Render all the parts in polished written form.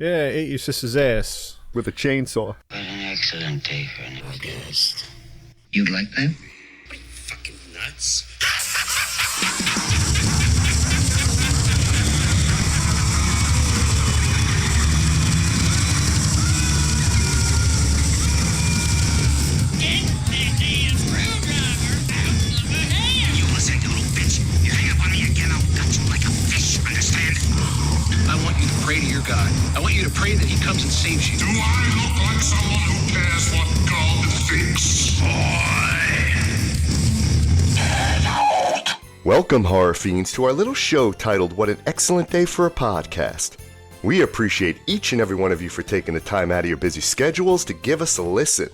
Yeah, ate your sister's ass. With a chainsaw. What an excellent day for an August. You'd like that? Are you fucking nuts? Pray to your God. I want you to pray that he comes and saves you. Do I look like someone who cares what God thinks? Welcome, horror fiends, to our little show titled What an Excellent Day for a Podcast. We appreciate each and every one of you for taking the time out of your busy schedules to give us a listen.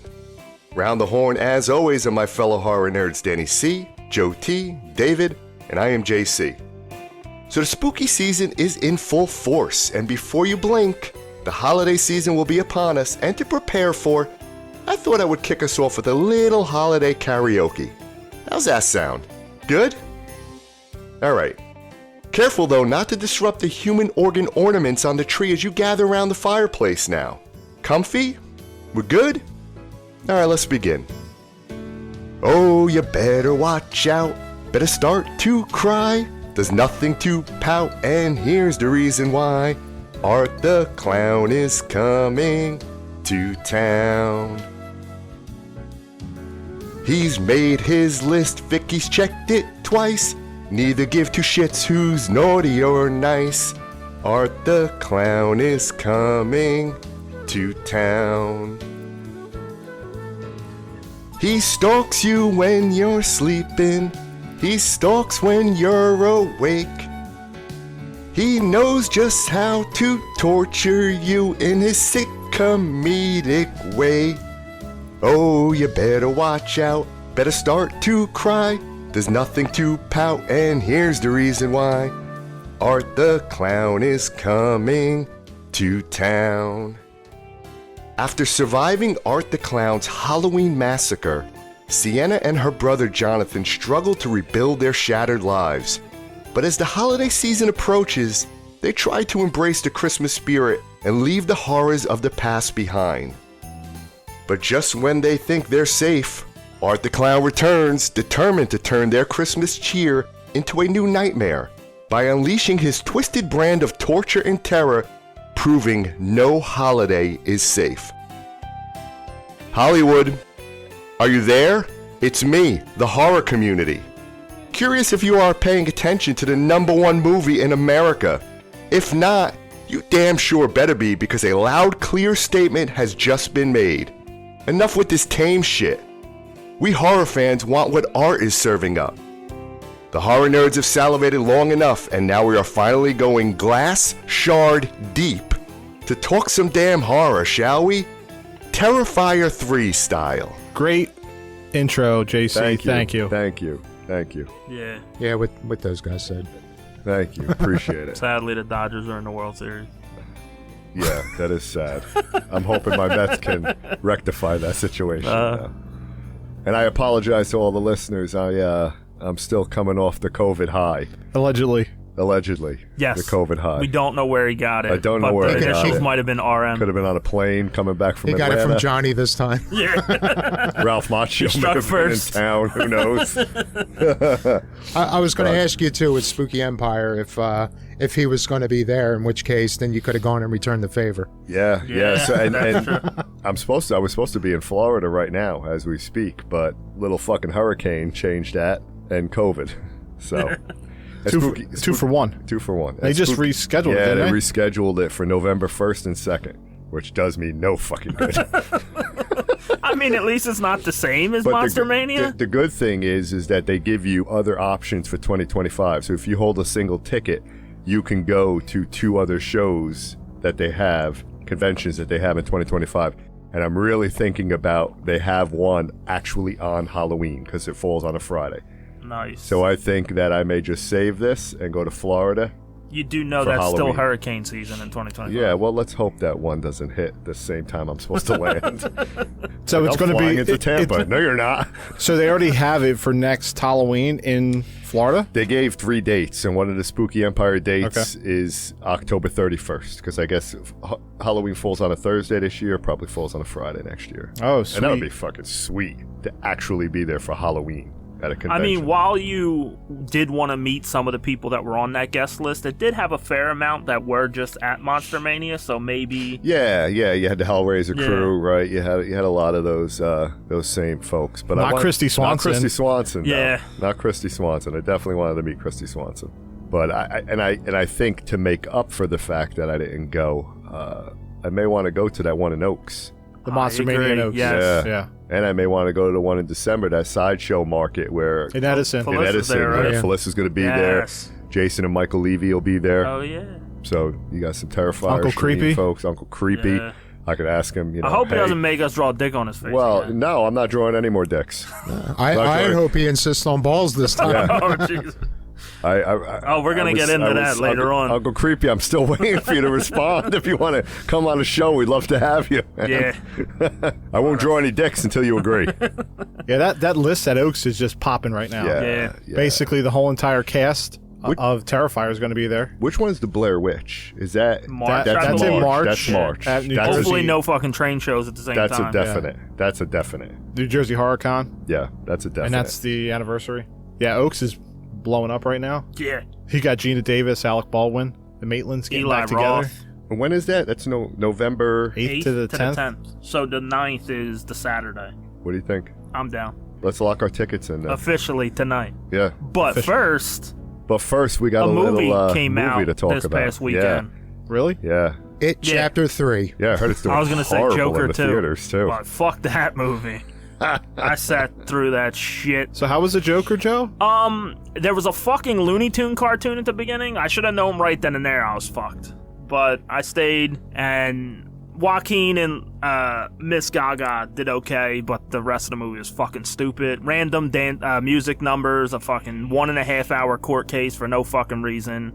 Round the horn, as always, are my fellow horror nerds Danny C., Joe T., David, and I am JC. So the spooky season is in full force, and before you blink, the holiday season will be upon us, and to prepare for, I thought I would kick us off with a little holiday karaoke. How's that sound? Good? Alright. Careful though not to disrupt the human organ ornaments on the tree as you gather around the fireplace now. Comfy? We're good? Alright, let's begin. Oh, you better watch out, better start to cry. There's nothing to pout, and here's the reason why. Art the Clown is coming to town. He's made his list, Vicky's checked it twice. Neither give two shits who's naughty or nice. Art the Clown is coming to town. He stalks you when you're sleeping. He stalks when you're awake. He knows just how to torture you in his sick comedic way. Oh, you better watch out, better start to cry. There's nothing to pout, and here's the reason why. Art the Clown is coming to town. After surviving Art the Clown's Halloween massacre, Sienna and her brother Jonathan struggle to rebuild their shattered lives. But as the holiday season approaches, they try to embrace the Christmas spirit and leave the horrors of the past behind. But just when they think they're safe, Art the Clown returns, determined to turn their Christmas cheer into a new nightmare by unleashing his twisted brand of torture and terror, proving no holiday is safe. Hollywood, are you there? It's me, the horror community. Curious if you are paying attention to the #1 movie in America. If not, you damn sure better be, because a loud, clear statement has just been made. Enough with this tame shit. We horror fans want what art is serving up. The horror nerds have salivated long enough, and now we are finally going glass shard deep to talk some damn horror, shall we? Terrifier 3 style. Great intro, JC. Thank you. Thank you. Thank you. Yeah, what those guys said. Thank you. Appreciate it. Sadly, the Dodgers are in the World Series. Yeah, that is sad. I'm hoping my Mets can rectify that situation. And I apologize to all the listeners. I'm still coming off the COVID high. Allegedly. Yes. The COVID high. We don't know where he got it. I don't know where he got it. The might have been RM. Could have been on a plane coming back from Atlanta. He got it from Johnny this time. Yeah. Ralph Macchio might have been in town. Who knows? I was going to ask you, too, with Spooky Empire, if he was going to be there, in which case, then you could have gone and returned the favor. Yeah. So, and true. I was supposed to be in Florida right now as we speak, but little fucking hurricane changed that, and COVID. So... Two for one. 2 for 1. They just rescheduled it, Yeah, didn't they they? rescheduled it for November 1st and 2nd, which does me no fucking good. I mean, at least it's not the same as But Monster Mania. The good thing is that they give you other options for 2025. So if you hold a single ticket, you can go to 2 other shows that they have, conventions that they have in 2025. And I'm really thinking about, they have one actually on Halloween because it falls on a Friday. Nice. So I think that I may just save this and go to Florida You do know for that's still Halloween. hurricane season in 2025. Yeah, well, let's hope that one doesn't hit the same time I'm supposed to land. So it's going to be into Tampa. No, you're not. So they already have it for next Halloween in Florida. They gave 3 dates, and one of the Spooky Empire dates is October 31st, because I guess Halloween falls on a Thursday this year, probably falls on a Friday next year. Oh, sweet. And that would be fucking sweet to actually be there for Halloween at a convention. I mean, while you did want to meet some of the people that were on that guest list, it did have a fair amount that were just at Monster Mania, so maybe... Yeah, you had the Hellraiser crew, right? You had a lot of those same folks, but Not Christy Swanson. Not Christy Swanson. No. Yeah. Not Christy Swanson. I definitely wanted to meet Christy Swanson, but I think to make up for the fact that I didn't go, I may want to go to that one in Oaks. The Monster agree, Mania in Oaks. yes. Yeah. And I may want to go to the one in December, that sideshow market where In Edison. Fel- in Felissa's Edison, there, right? right? Yeah. Felissa's going to be there. Yes. Jason and Michael Levy will be there. Oh, yeah. So you got some Terrifier, Uncle Shireen Creepy. folks, Uncle Creepy. Yeah. I could ask him. You know, I hope hey, he doesn't make us draw a dick on his face. Well, again. no, I'm not drawing any more dicks. I Sorry. hope he insists on balls this time. Oh, Jesus. Oh, we're gonna get into that later on. Uncle Creepy, I'm still waiting for you to respond. If you want to come on the show, we'd love to have you. Yeah. I won't draw any dicks until you agree. Yeah, that list at Oaks is just popping right now. Yeah. Basically, the whole entire cast of Terrifier is going to be there. Which one's the Blair Witch? Is that March, That- I that's in believe. March. That's March. At New That's Hopefully Jersey. no fucking train shows at the same That's time. a definite. That's a definite. New Jersey Horror Con, Yeah, that's a definite. and that's the anniversary. Yeah, Oaks is blowing up right now. Yeah. He got Gina Davis, Alec Baldwin, the Maitlands getting Eli back together. Roth. When is that? That's November. 8th to the 10th. So the 9th is the Saturday. What do you think? I'm down. Let's lock our tickets in then. Officially tonight. Yeah. But first, But first, we got a a movie little came movie out to talk this about. past weekend. Really? Yeah. It Yeah. Chapter 3. Yeah, I heard it's doing I was gonna say horrible Joker in the too, theaters too. but fuck that movie. I sat through that shit. So how was the Joker, Joe? There was a fucking Looney Tune cartoon at the beginning. I should have known right then and there I was fucked. But I stayed, and Joaquin and Miss Gaga did okay, but the rest of the movie was fucking stupid. Random music numbers, a fucking 1.5 hour court case for no fucking reason.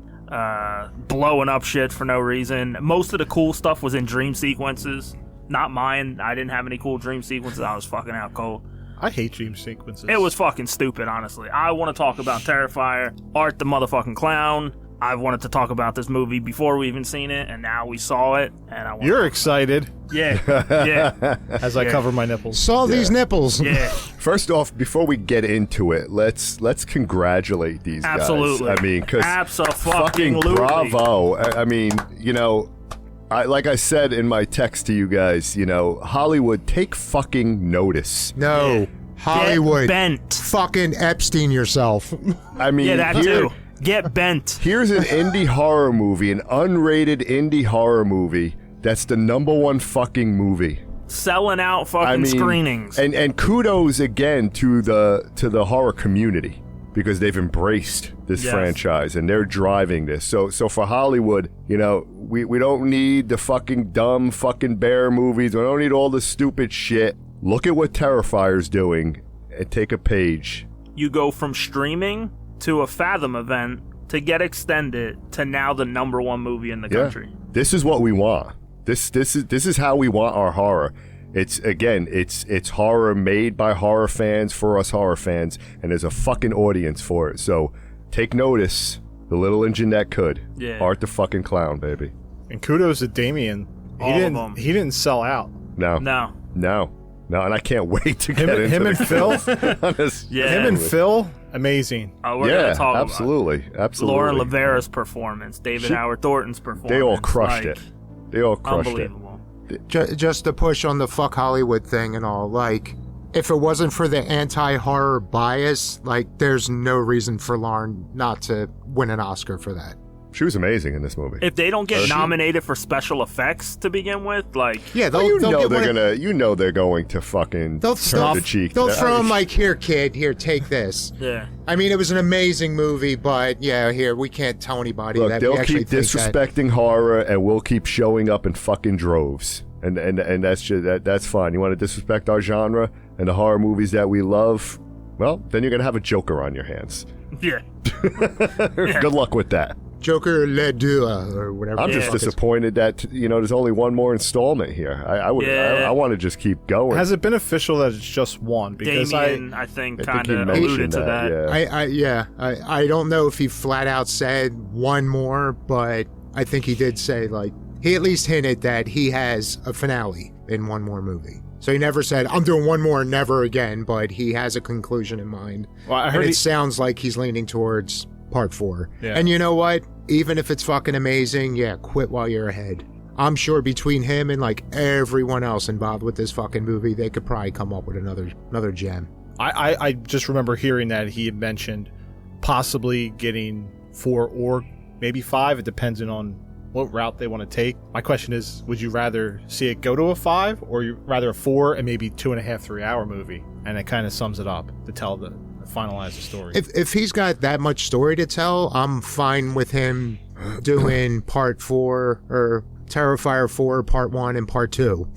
Blowing up shit for no reason. Most of the cool stuff was in dream sequences. Not mine. I didn't have any cool dream sequences. I was fucking out cold. I hate dream sequences. It was fucking stupid, honestly. I want to talk about Terrifier, Art the motherfucking Clown. I wanted to talk about this movie before we even seen it, and now we saw it, and I want You're excited yeah, yeah, as I cover my nipples. Saw these nipples. yeah. First off, before we get into it, let's congratulate these Absolutely. guys. I mean, because fucking Abso-fucking-lutely. bravo. I mean, you know, like I said in my text to you guys, you know, Hollywood, take fucking notice. No. Hollywood. Get bent. Fucking Epstein yourself. I mean, Yeah, that here- too. Get bent. Here's an indie horror movie, an unrated indie horror movie that's the #1 fucking movie. Selling out fucking I mean, screenings. And kudos again to the horror community, because they've embraced this Yes. franchise and they're driving this. So for Hollywood, you know, we don't need the fucking dumb fucking bear movies. We don't need all the stupid shit. Look at what Terrifier's doing and take a page. You go from streaming to a Fathom event to get extended to now the #1 movie in the country. This is what we want. This is how we want our horror. It's horror made by horror fans for us horror fans, and there's a fucking audience for it. So take notice, the little engine that could. Yeah. Art the fucking Clown, baby. And kudos to Damien. All of them. He didn't sell out. No, and I can't wait to get into him and Phil? Phil. Yeah. Him and Phil, amazing. We're Yeah, gonna talk absolutely. about Laura Lavera's performance, David Howard Thornton's performance. They all crushed like, it. They all crushed it. Unbelievable. Just to push on the fuck Hollywood thing and all, like, if it wasn't for the anti-horror bias, like, there's no reason for Lauren not to win an Oscar for that. She was amazing in this movie. If they don't get nominated for special effects to begin with, like, Yeah, Well, they'll get one of- they're going to fucking They'll turn the cheek. They'll throw him like, here, kid, here, take this. yeah. I mean, it was an amazing movie, but yeah, here, we can't tell anybody Look, that we they'll actually keep think that. disrespecting horror, and we'll keep showing up in fucking droves, and that's just, that's fine. You want to disrespect our genre and the horror movies that we love? Well, then you're gonna have a Joker on your hands. Yeah. Good luck with that. Joker Le Deux, or whatever. I'm the just fuck it's- disappointed that there's only one more installment here. I want to just keep going. Has it been official that it's just one? Because Damien, I think, I kind think he of mentioned alluded to that. Yeah. I don't know if he flat out said one more, but I think he did say, like, he at least hinted that he has a finale in one more movie. So he never said, I'm doing one more, never again, but he has a conclusion in mind. Well, I and heard it sounds like he's leaning towards part 4. Yeah. And you know what? Even if it's fucking amazing, yeah, quit while you're ahead. I'm sure between him and like everyone else involved with this fucking movie, they could probably come up with another gem. I just remember hearing that he had mentioned possibly getting 4 or maybe 5. It depends on what route they want to take. My question is, would you rather see it go to a 5 or you rather a 4 and maybe 2.5, 3 hour movie? And it kind of sums it up to finalize the story. If he's got that much story to tell, I'm fine with him doing part 4 or Terrifier 4, part 1 and part 2.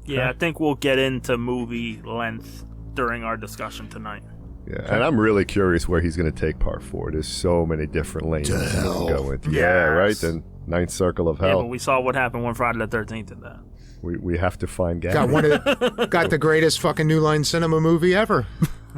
Yeah, I think we'll get into movie length during our discussion tonight. Yeah, and I'm really curious where he's going to take part 4. There's so many different lanes he can go into. Yes. Yeah, right? The ninth circle of Yeah, hell. but we saw what happened when Friday the 13th did that. We have to find Got Gavin. got the greatest fucking New Line Cinema movie ever.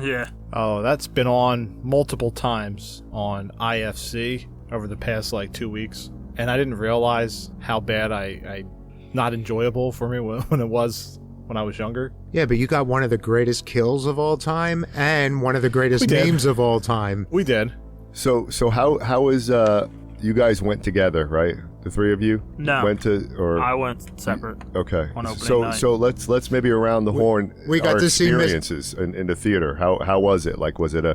Yeah. Oh, that's been on multiple times on IFC over the past like 2 weeks. And I didn't realize how bad I not enjoyable for me when it was when I was younger. Yeah, but you got one of the greatest kills of all time and one of the greatest We did. memes of all time. We did. So how is you guys went together, right? The 3 of you No. went to, or I went separate. okay. on opening So night. so let's maybe around the horn. we got our to see Miss- experiences in the theater. How was it? Like, was it a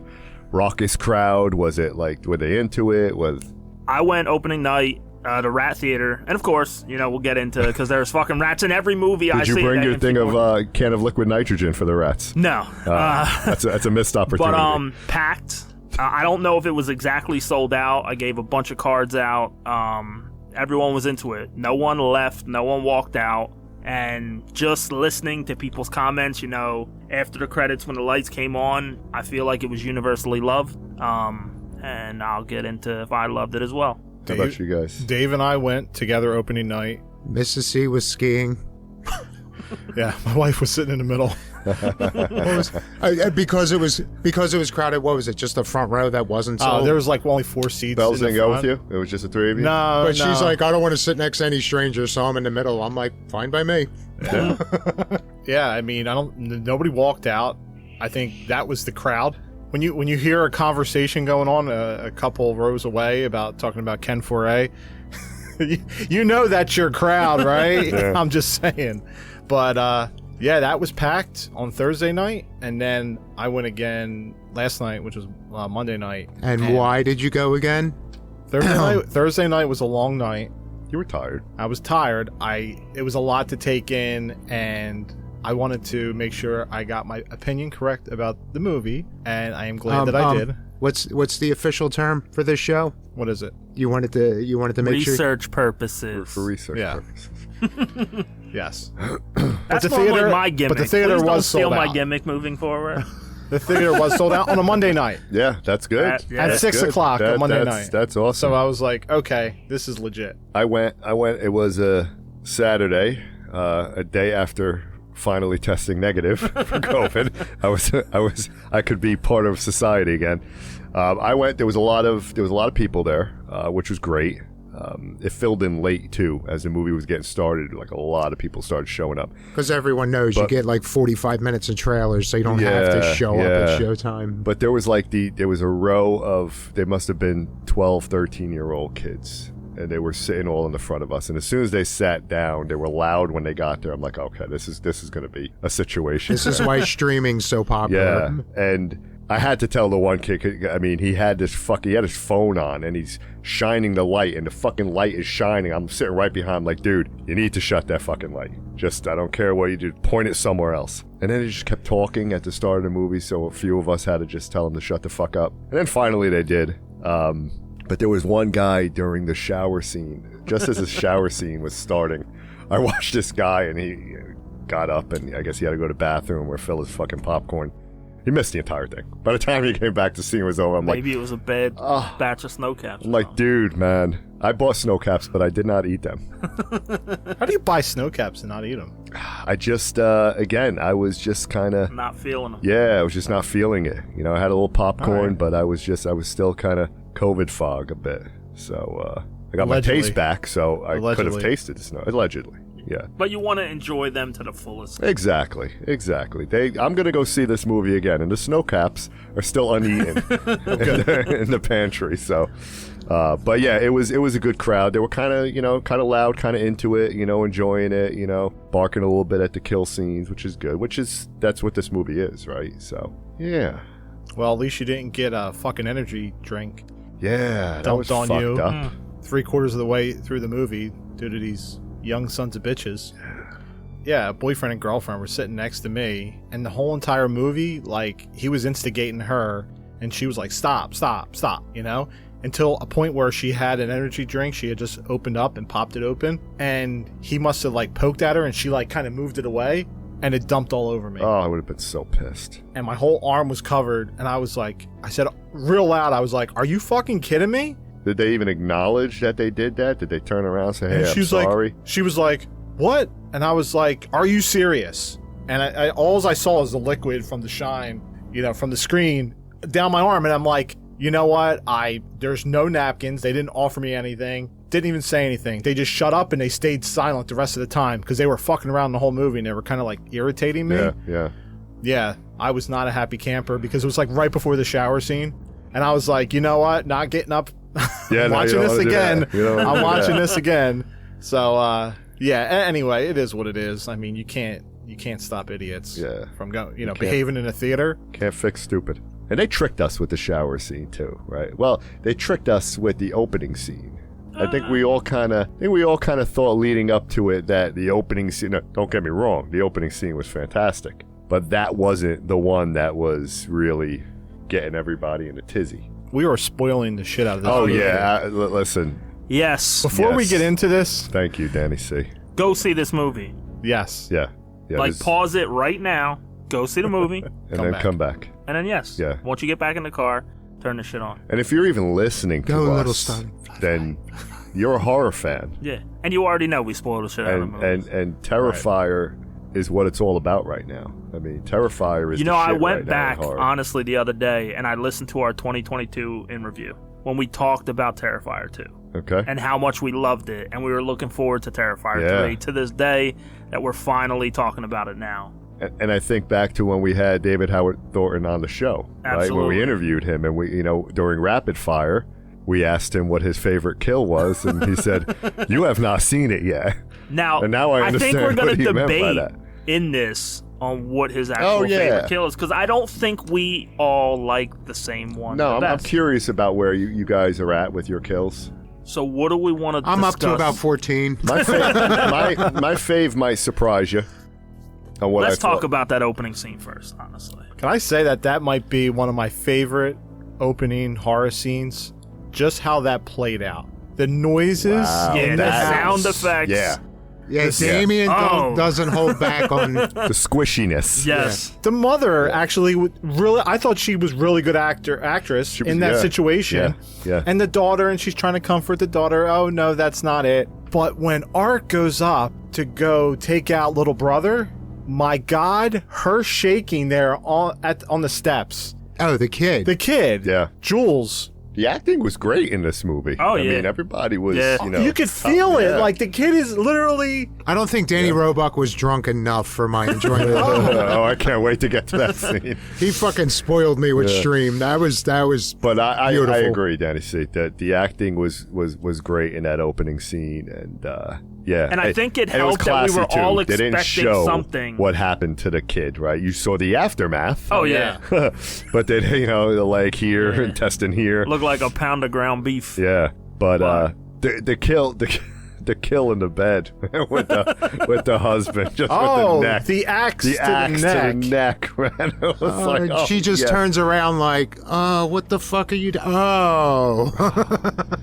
raucous crowd? Was it like, were they into it? I went opening night to Rat Theater, and of course, we'll get into it because there's fucking rats in every movie I Did see. you bring at your AMC thing of Point. can of liquid nitrogen for the rats? No. That's a missed opportunity. But packed. I don't know if it was exactly sold out. I gave a bunch of cards out. Everyone was into it. No one left. No one walked out. And just listening to people's comments, after the credits when the lights came on, I feel like it was universally loved. And I'll get into if I loved it as well. How about you guys? Dave and I went together opening night. Mrs. C was skiing. Yeah, my wife was sitting in the middle. Because it was crowded. What was it? Just the front row that wasn't sold. There was like only 4 seats. Bells in the didn't go with front. you? It was just the 3 of you? No, But no. she's like, I don't want to sit next to any stranger, so I'm in the middle. I'm like, fine by me. Yeah, I mean, nobody walked out. I think that was the crowd. When you hear a conversation going on a couple rows away about talking about Ken Foray, you know that's your crowd, right? Yeah. I'm just saying. But yeah, that was packed on Thursday night, and then I went again last night, which was Monday night. And why did you go again? Thursday night was a long night. You were tired. I was tired. It was a lot to take in, and I wanted to make sure I got my opinion correct about the movie, and I am glad that I did. What's the official term for this show? What is it? You wanted to make sure. Research purposes. For research Yeah. purposes. Yes. That's the normally theater- my gimmick. but the theater Please don't was steal sold my out. gimmick moving forward. The theater was sold out on a Monday night Yeah, that's good. Yeah, at that's 6 good. o'clock on Monday that's, night. That's awesome. So I was like, okay, this is legit. I went. It was a Saturday, a day after finally testing negative for COVID. I could be part of society again. I went. There was a lot of people there, which was great. It filled in late too, as the movie was getting started. Like a lot of people started showing up. Because everyone knows you But- get like 45 minutes of trailers, so you don't have to show up at showtime. But there was there was a row of, they must have been 12, 13-year-old kids. And they were sitting all in the front of us. And as soon as they sat down, they were loud when they got there. I'm like, okay, this is going to be a situation. This is why streaming's so popular. Yeah. And I had to tell the one kid, I mean, he had his phone on and he's shining the light and the fucking light is shining. I'm sitting right behind him like, dude, you need to shut that fucking light. Just, I don't care what you do, point it somewhere else. And then he just kept talking at the start of the movie, so a few of us had to just tell him to shut the fuck up. And then finally they did. But there was one guy during the shower scene, just as the shower scene was starting, I watched this guy and he got up and I guess he had to go to the bathroom or fill his fucking popcorn. He missed the entire thing. By the time he came back, the scene was over. I'm Maybe it was a bad batch of snow caps. I'm like, dude, man, I bought snow caps, but I did not eat them. How do you buy snow caps and not eat them? I just, again, I was just kind of... Not feeling them. Yeah, I was just not feeling it. You know, I had a little popcorn, right. but I was still kind of COVID fog a bit. So, I got Allegedly. my taste back, so I could have Allegedly. tasted the snow. Allegedly, yeah. But you want to enjoy them to the fullest. Exactly. I'm going to go see this movie again, and the snow caps are still uneaten in the pantry, so... but yeah, it was a good crowd. They were kind of loud, kind of into it, enjoying it, barking a little bit at the kill scenes, which is good. That's what this movie is, right? So yeah. Well, at least you didn't get a fucking energy drink Yeah, that dumped was on fucked you up. 3/4 of the way through the movie due to these young sons of bitches. Yeah, boyfriend and girlfriend were sitting next to me, and the whole entire movie, like, he was instigating her, and she was like, stop, until a point where she had an energy drink. She had just opened up and popped it open, and he must have like poked at her, and she like kind of moved it away, and it dumped all over me. Oh, I would have been so pissed. And my whole arm was covered, and I said real loud, I was like, are you fucking kidding me? Did they even acknowledge that they did that? Did they turn around and say, hey, And I'm she was sorry? she was like, what? And I was like, are you serious? And I all I saw was the liquid from the shine, from the screen down my arm. And I'm like, you know what? There's no napkins. They didn't offer me anything. Didn't even say anything. They just shut up and they stayed silent the rest of the time because they were fucking around the whole movie and they were kind of like irritating me. Yeah. I was not a happy camper because it was like right before the shower scene. And I was like, you know what? Not getting up. I'm watching this again. I'm watching this again. So, yeah. Anyway, it is what it is. I mean, you can't stop idiots from going, behaving in a theater. Can't fix stupid. And they tricked us with the shower scene too, right? Well, they tricked us with the opening scene. I think we all kind of thought leading up to it that the opening scene. No, don't get me wrong, the opening scene was fantastic, but that wasn't the one that was really getting everybody in a tizzy. We were spoiling the shit out of this. Oh movie. yeah, listen. Yes. Before we get into this, thank you, Danny C. Go see this movie. Yes. Yeah. Like, pause it right now. Go see the movie. and come back. And then, yes. Yeah. Once you get back in the car, turn the shit on. And if you're even listening to Go, us, little son. then you're a horror fan. Yeah. And you already know we spoil the shit out of the movie. And Terrifier is what it's all about right now. I mean, Terrifier is I shit went right now back, in horror. honestly, the other day, and I listened to our 2022 in review when we talked about Terrifier 2. Okay. And how much we loved it, and we were looking forward to Terrifier 3 to this day that we're finally talking about it now. And I think back to when we had David Howard Thornton on the show, right? When we interviewed him, and we, during Rapid Fire, we asked him what his favorite kill was, and he said, "You have not seen it yet." Now I understand think we're what going to he meant by debate that. in this on what his actual favorite kill is, because I don't think we all like the same one. No, the I'm best. curious about where you guys are at with your kills. So what do we want to I'm discuss? up to about 14. My fave might surprise you. On what Let's I thought. talk about that opening scene first, honestly. Can I say that might be one of my favorite opening horror scenes? Just how that played out. The noises. Wow, Yeah, the that sound is- effects. Yeah, Yeah, Damien doesn't hold back on. the squishiness. Yes. The mother actually really, I thought she was really good actress She was- in that yeah, situation. yeah. And the daughter, and she's trying to comfort the daughter. Oh no, that's not it. But when Art goes up to go take out little brother, my God, her shaking there on the steps. Oh, the kid. The kid. Yeah. Jules. The acting was great in this movie. Oh, I yeah. mean, everybody was, Yeah. You could feel it. yeah. Like the kid is literally. I don't think Danny Roebuck was drunk enough for my enjoyment. Oh, I can't wait to get to that scene. He fucking spoiled me with Stream. That was But I beautiful. agree, Danny C. That the acting was great in that opening scene, and yeah. And I think it and was helped that we classy, were all too. They didn't expecting show something. what happened to the kid, right? You saw the aftermath. Oh, yeah. But then, the leg here, intestine here. Looked like a pound of ground beef. Yeah, but the kill in the bed with the husband, just with the neck, the axe the to axe the to neck. the neck, man. It was like, oh, she just yeah. turns around like, what the fuck are you doing? Oh.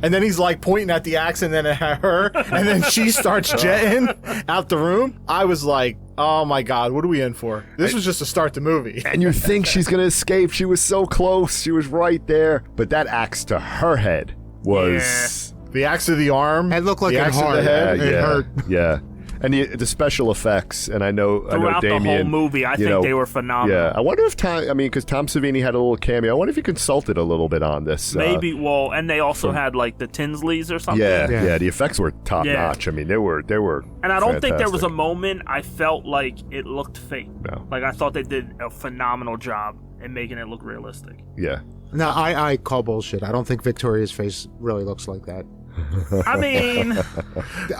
And then he's like pointing at the axe and then at her, and then she starts jetting out the room. I was like, Oh my God, what are we in for? This was just to start the movie. And you think she's going to escape. She was so close. She was right there. But that axe to her head was... The axe to the arm. It looked like the it axe to the hurt. head. It hurt. Yeah. And the special effects, and I know Throughout Damien, the whole movie, I think they were phenomenal. Yeah, I wonder if because Tom Savini had a little cameo. I wonder if he consulted a little bit on this. Maybe, and they also had like the Tinsleys or something. Yeah, the effects were top notch. I mean, they were. And I don't think there was a fantastic. moment I felt like it looked fake. No. Like I thought they did a phenomenal job in making it look realistic. Yeah. No, I call bullshit. I don't think Victoria's face really looks like that. I mean,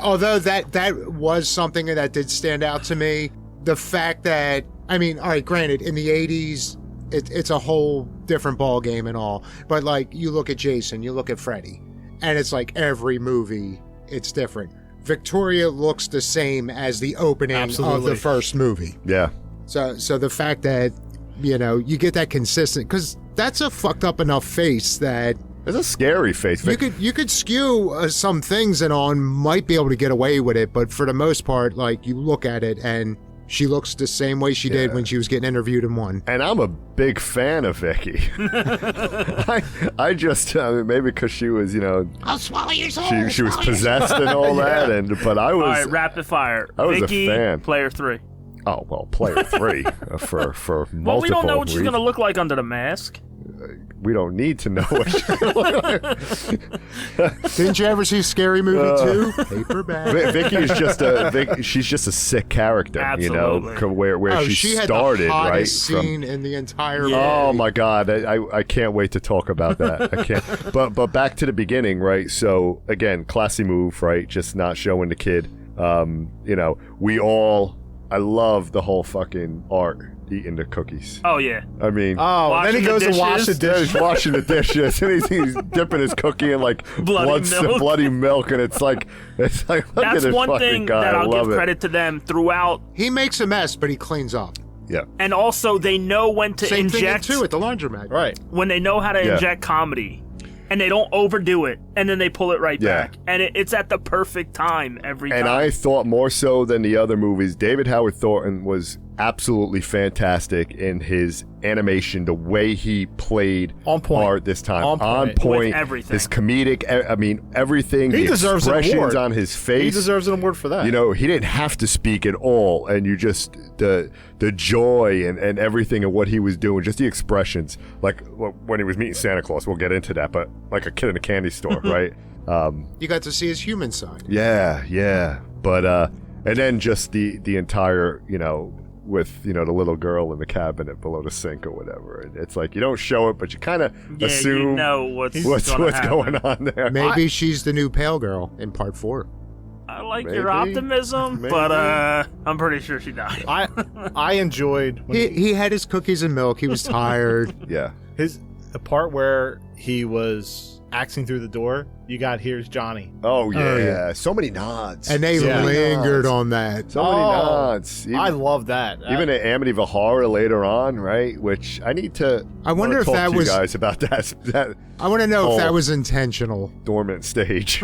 Although that was something that did stand out to me. The fact that, I mean, all right, granted, in the 80s, it's a whole different ball game and all. But like, you look at Jason, you look at Freddy, and it's like every movie, it's different. Victoria looks the same as the opening of the first movie. Yeah. So the fact that, you get that consistent, because that's a fucked up enough face that It's a scary face. you could skew some things and on might be able to get away with it, but for the most part, like, you look at it and she looks the same way she did when she was getting interviewed in one. And I'm a big fan of Vicky. I just maybe because she was, I'll swallow your soul. she was possessed and all that, but I was. all right, rapid fire. I was Vicky, a fan. player 3. Oh well, player 3 for multiple. Well, we don't know what she's reasons. gonna look like under the mask. We don't need to know what she's gonna look like. Didn't you ever see Scary Movie 2? Paperback. Vicky is she's just a sick character, Absolutely. where she had started the right hottest scene in the entire movie. Oh my God, I can't wait to talk about that. I can't. But back to the beginning, right? So again, classy move, right? Just not showing the kid. I love the whole fucking art eating the cookies. Oh yeah. I mean, then he goes to wash the dishes. he's washing the dishes, and he's dipping his cookie in like bloody milk, and it's like look at That's this one fucking thing guy. that I'll I love give it. credit to them throughout. He makes a mess, but he cleans up. Yeah. And also, they know when to Same inject. thing too at the laundromat. Right. When they know how to inject comedy, and they don't overdo it, and then they pull it right back, and it's at the perfect time every time. And I thought more so than the other movies, David Howard Thornton was absolutely fantastic in his animation, the way he played On point. art this time. On point. With everything. His comedic, everything. He the deserves an expressions award. on his face. He deserves an award for that. He didn't have to speak at all, and you just the joy and everything of what he was doing, just the expressions, like when he was meeting Santa Claus. We'll get into that, but like a kid in a candy store, right? You got to see his human side. Yeah. But and then just the entire, with the little girl in the cabinet below the sink or whatever. And it's like you don't show it, but you kind of assume what's going on there. Maybe she's the new pale girl in part 4. I like your Maybe. optimism, Maybe. but I'm pretty sure she died. I enjoyed when He had his cookies and milk. He was tired. Yeah. the part where he was axing through the door. You got Here's Johnny. Oh yeah. Oh, yeah. So many nods. And they Yeah. lingered on that. so many nods. I love that. Even at Amityville Horror later on, right? Which I need to. I wonder if talk that to was- you guys about that I want to know if that Oh. was intentional. dormant stage.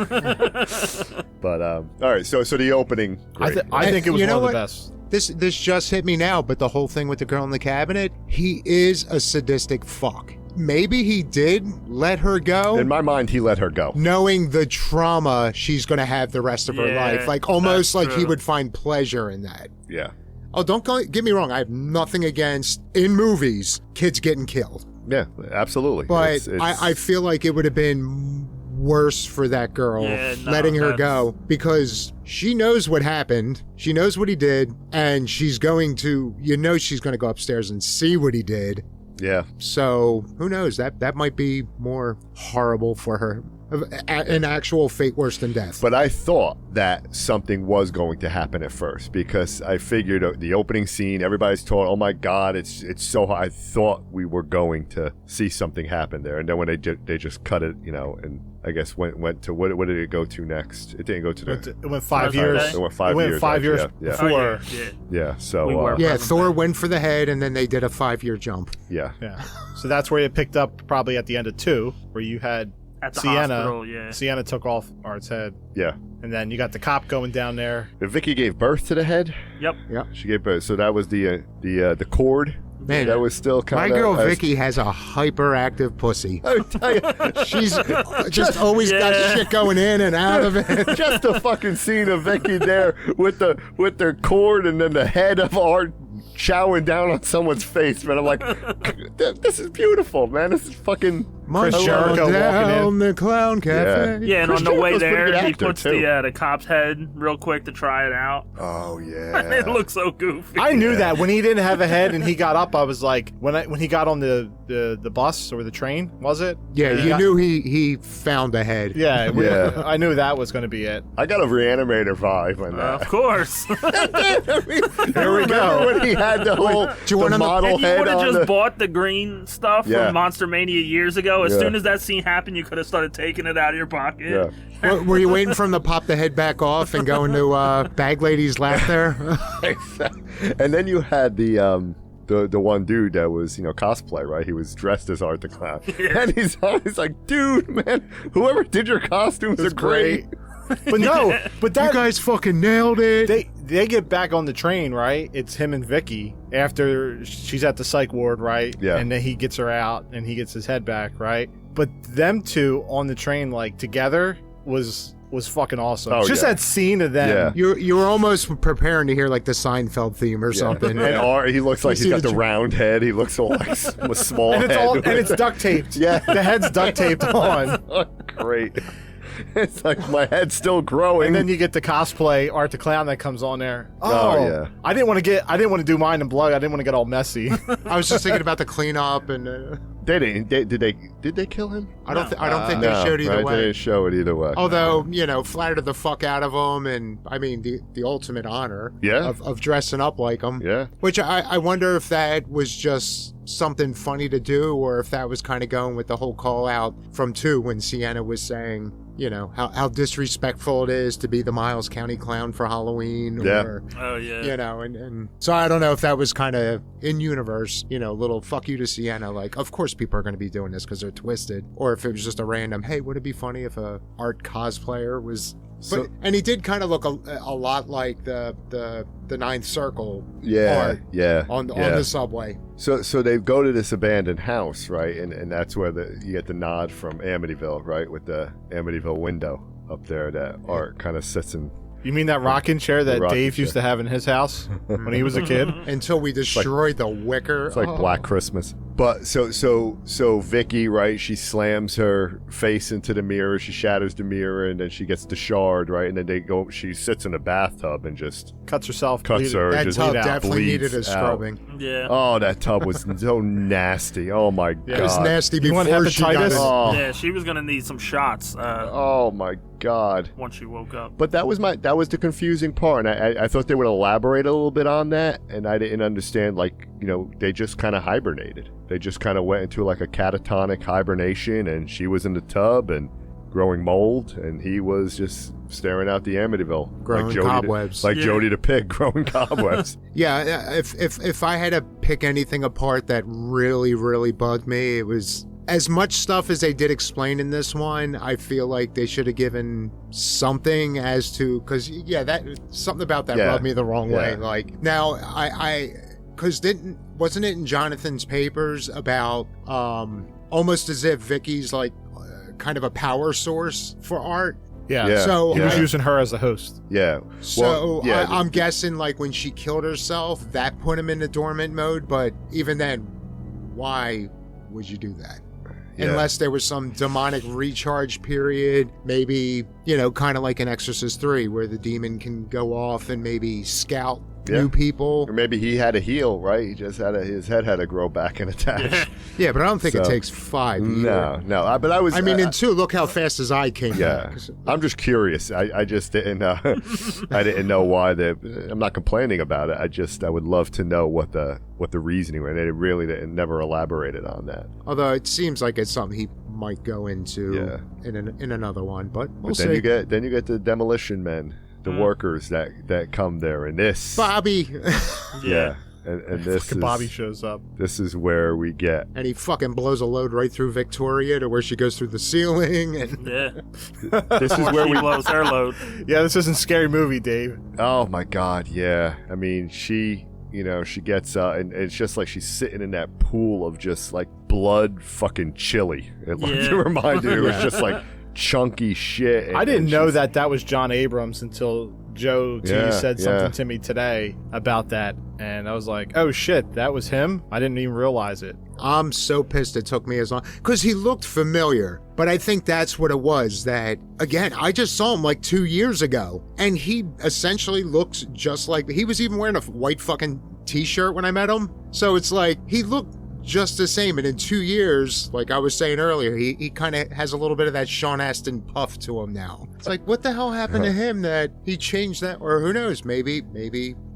But all right, so the opening. Great. I think it was You know one of the what? best. This just hit me now, but the whole thing with the girl in the cabinet, he is a sadistic fuck. Maybe he did let her go, In my mind, he let her go. knowing the trauma she's going to have the rest of her Yeah, life. Like, almost that's like he true. would find pleasure in that. Yeah. Oh, get me wrong. I have nothing against, in movies, kids getting killed. Yeah, absolutely. But It's- I feel like it would have been worse for that girl Yeah, no, letting her that's- go, because she knows what happened. She knows what he did, and she's going to, she's going to go upstairs and see what he did. yeah. So who knows? That might be more horrible for her. An actual fate worse than death. But I thought that something was going to happen at first, because I figured the opening scene, everybody's told, "Oh my God, it's so hard." I thought we were going to see something happen there, and then when they just cut it, and I guess went to what did it go to next? It didn't go to the It went 5 First years. Friday? It went 5 years, 5 years actually, yeah. before. yeah. So We were. yeah, Present Thor day. went for the head, and then they did a 5-year jump. yeah. Yeah. So that's where it picked up probably at the end of 2, where you had At the Sienna. hospital, yeah. Sienna took off Art's head. Yeah. And then you got the cop going down there. Vicky gave birth to the head. Yep. She gave birth. So that was the cord. Man, that was still kind my of. girl Vicky has a hyperactive pussy. I tell you, She's just always got shit going in and out of it. just a fucking scene of Vicky there with their cord and then the head of Art chowing down on someone's face, man. I'm like, this is beautiful, man. This is fucking Chris Jericho walking down in. the Clown Cafe. Yeah, and Chris on the way Jericho's a pretty there, good he actor, puts too. the cop's head real quick to try it out. Oh it yeah. looks so goofy. I knew that when he didn't have a head and he got up, I was like, when he got on the bus or the train, was it? Yeah, you knew he found a head. Yeah, Yeah. I knew that was going to be it. I got a Reanimator vibe on that. Of course. Here we go. Remember when he had the whole you want the him to- model And you head would have on just the... bought the green stuff Yeah. from Monster Mania years ago. As Yeah. soon as that scene happened, you could have started taking it out of your pocket. Yeah. Were you waiting for him to pop the head back off and go into Bag Lady's lap there? And then you had the one dude that was, cosplay, right? He was dressed as Art the Clown. And he's like, dude, man, whoever did your costumes are great. But no, but that You guys fucking nailed it. they get back on the train, right? It's him and Vicky after she's at the psych ward, right? Yeah. And then he gets her out and he gets his head back, right? But them two on the train, like, together was fucking awesome. Oh, Just yeah. that scene of them. Yeah. You were almost preparing to hear like the Seinfeld theme or something. And Art, he looks like You he's see got the the round head. He looks all like a small And it's head. and it's duct taped. Yeah. The head's duct taped on. Great. It's like my head's still growing. And then you get the cosplay Art the Clown that comes on there. Oh, yeah. I didn't want to do mine in blood. I didn't want to get all messy. I was just thinking about the cleanup and They didn't. Did they kill him? I don't think No, they showed either right? way. They didn't show it either way. Although, flattered the fuck out of him, and I mean the ultimate honor Yeah. of dressing up like him. Yeah. Which I wonder if that was just something funny to do, or if that was kind of going with the whole call out from 2 when Sienna was saying, how disrespectful it is to be the Miles County Clown for Halloween. Yeah. Or, Oh, yeah. and so I don't know if that was kind of in universe, little fuck you to Sienna. Like, of course people are going to be doing this because they're twisted. Or if it was just a random, hey, would it be funny if a art cosplayer was... and he did kind of look a lot like the Ninth Circle art on the subway. So they go to this abandoned house, right? And that's where you get the nod from Amityville, right? With the Amityville window up there that Art kind of sits in. You mean that rocking chair that rocking Dave used chair. to have in his house when he was a kid? Until we destroyed the wicker. It's like Black Christmas. But so Vicky, right? She slams her face into the mirror. She shatters the mirror, and then she gets the shard, right? And then she sits in a bathtub and just Cuts herself. cuts bleeding. her. That and just tub bleed out, definitely needed a bleeds out. scrubbing. Yeah. Oh, that tub was so nasty. Oh my It was god. nasty You want before she got hepatitis? it. Oh, Yeah, she was going to need some shots oh my god. once she woke up. But that was the confusing part, and I thought they would elaborate a little bit on that, and I didn't understand. Like, they just kind of hibernated. They just kind of went into like a catatonic hibernation, and she was in the tub and growing mold, and he was just staring out the Amityville, Growing like Jody cobwebs. like Yeah. Jody the pig growing cobwebs. Yeah, if I had to pick anything apart that really, really bugged me, it was as much stuff as they did explain in this one. I feel like they should have given something as to, because that something about that Yeah. rubbed me the wrong way. Yeah. Like, now because wasn't it in Jonathan's papers about almost as if Vicky's like kind of a power source for Art? Yeah. Yeah. So He was I- using her as a host. Yeah. So Well, yeah. I'm guessing like when she killed herself, that put him into dormant mode. But even then, why would you do that? Yeah. Unless there was some demonic recharge period, maybe, kind of like in Exorcist 3, where the demon can go off and maybe scout new people. Or maybe he had a heal, right? He just his head had to grow back and attach. Yeah, but I don't think it So- takes 5 years. No. But I was. I mean, in 2, look how fast his eye came Yeah, back. I'm just curious. I just didn't. I didn't know why they. I'm not complaining about it. I would love to know what the reasoning was. They really never elaborated on that. Although it seems like it's something he might go into in another one, but we'll But see. then you get the demolition men, the workers that come there, and this. Bobby. Yeah. And this Fucking is Bobby shows up. This is where we get. And he fucking blows a load right through Victoria to where she goes through the ceiling. And Yeah. This is where She we. blows her load. Yeah, this isn't Scary Movie, Dave. Oh my God, yeah. I mean, she gets and it's just like she's sitting in that pool of just like blood fucking chili. It Yeah. reminded me, it was just like chunky shit. And, I didn't know she's- that was John Abrams until Joe T Yeah, said something yeah. to me today about that, and I was like, "Oh shit, that was him." I didn't even realize it. I'm so pissed it took me as long because he looked familiar, but I think that's what it was. That again, I just saw him like 2 years ago, and he essentially looks just like he was even wearing a white fucking t-shirt when I met him. So it's like he looked just the same, and in 2 years, like I was saying earlier, he kind of has a little bit of that Sean Astin puff to him now. It's like, what the hell happened to him that he changed that? Or who knows, maybe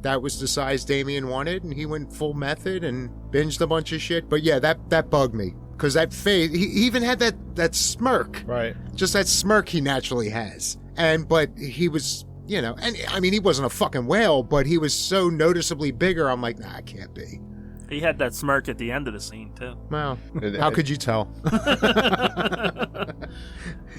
that was the size Damien wanted and he went full method and binged a bunch of shit. But yeah, that bugged me because that face, he even had that smirk, Right. just that smirk he naturally has. But he was, and I mean, he wasn't a fucking whale, but he was so noticeably bigger. I'm like, nah, it can't be. He had that smirk at the end of the scene, too. Well, how could you tell?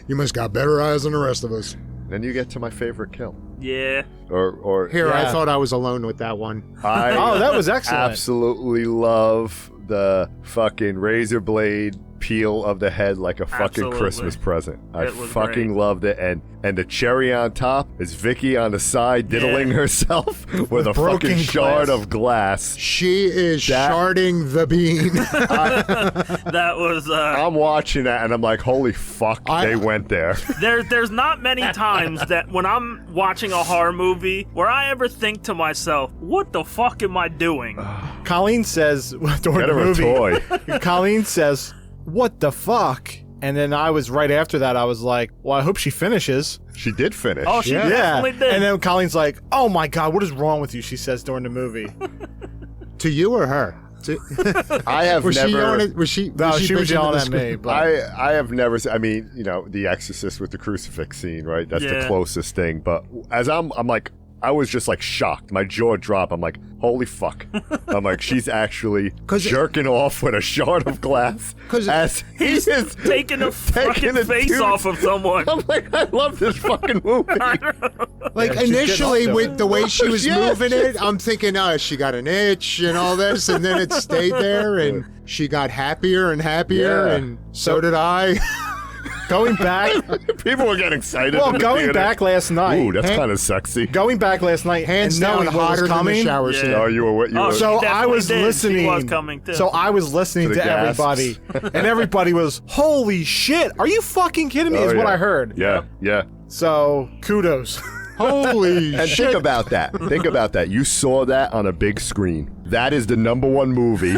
You must got better eyes than the rest of us. Then you get to my favorite kill. Yeah. Or Here, I Yeah. thought I was alone with that one. I Oh, that was excellent. absolutely love the fucking razor blade peel of the head like a fucking Absolutely. Christmas present. I It was fucking great. loved it. And the cherry on top is Vicky on the side diddling herself with a broken fucking shard glass. of glass. She is That- sharding the bean. That was, I'm watching that and I'm like, holy fuck, they went there. there's not many times that when I'm watching a horror movie where I ever think to myself, what the fuck am I doing? Colleen says during Get the her a movie. toy. Colleen says, "What the fuck?" And then I was right after that. I was like, "Well, I hope she finishes." She did finish. Oh, she definitely did. And then Colleen's like, "Oh my god, what is wrong with you?" She says during the movie. To you or her? I have Was never. she yelling at, was she? No, she was bitching yelling the at me. screen? But I have never. I mean, The Exorcist with the crucifix scene, right? That's the Yeah. closest thing. But as I'm like, I was just like shocked. My jaw dropped. I'm like, holy fuck. I'm like, she's actually 'Cause it- jerking off with a shard of glass. 'Cause as He's is taking a fucking a face dude. off of someone. I'm like, I love this fucking movie. Like Yeah, she's getting initially up to with it. the way she was Yeah, moving it, I'm thinking, oh, she got an itch and all this, and then it stayed there, and she got happier and happier, Yeah. and so did I. going back, People were getting excited. well, in the going theater. back last night. Ooh, that's Hand- kind of sexy. Going back last night, Hands and down, knowing what hotter was than the coming. shower Yeah. scene. Oh, you were. Oh, She she So I definitely was did. She listening. was coming, too. So I was listening To to, the gasps. everybody, and everybody was, "Holy shit! Are you fucking kidding me?" Oh, is what yeah. I heard. Yeah, yeah. So kudos. Holy And shit! think about that. Think about that. You saw that on a big screen. That is the #1 movie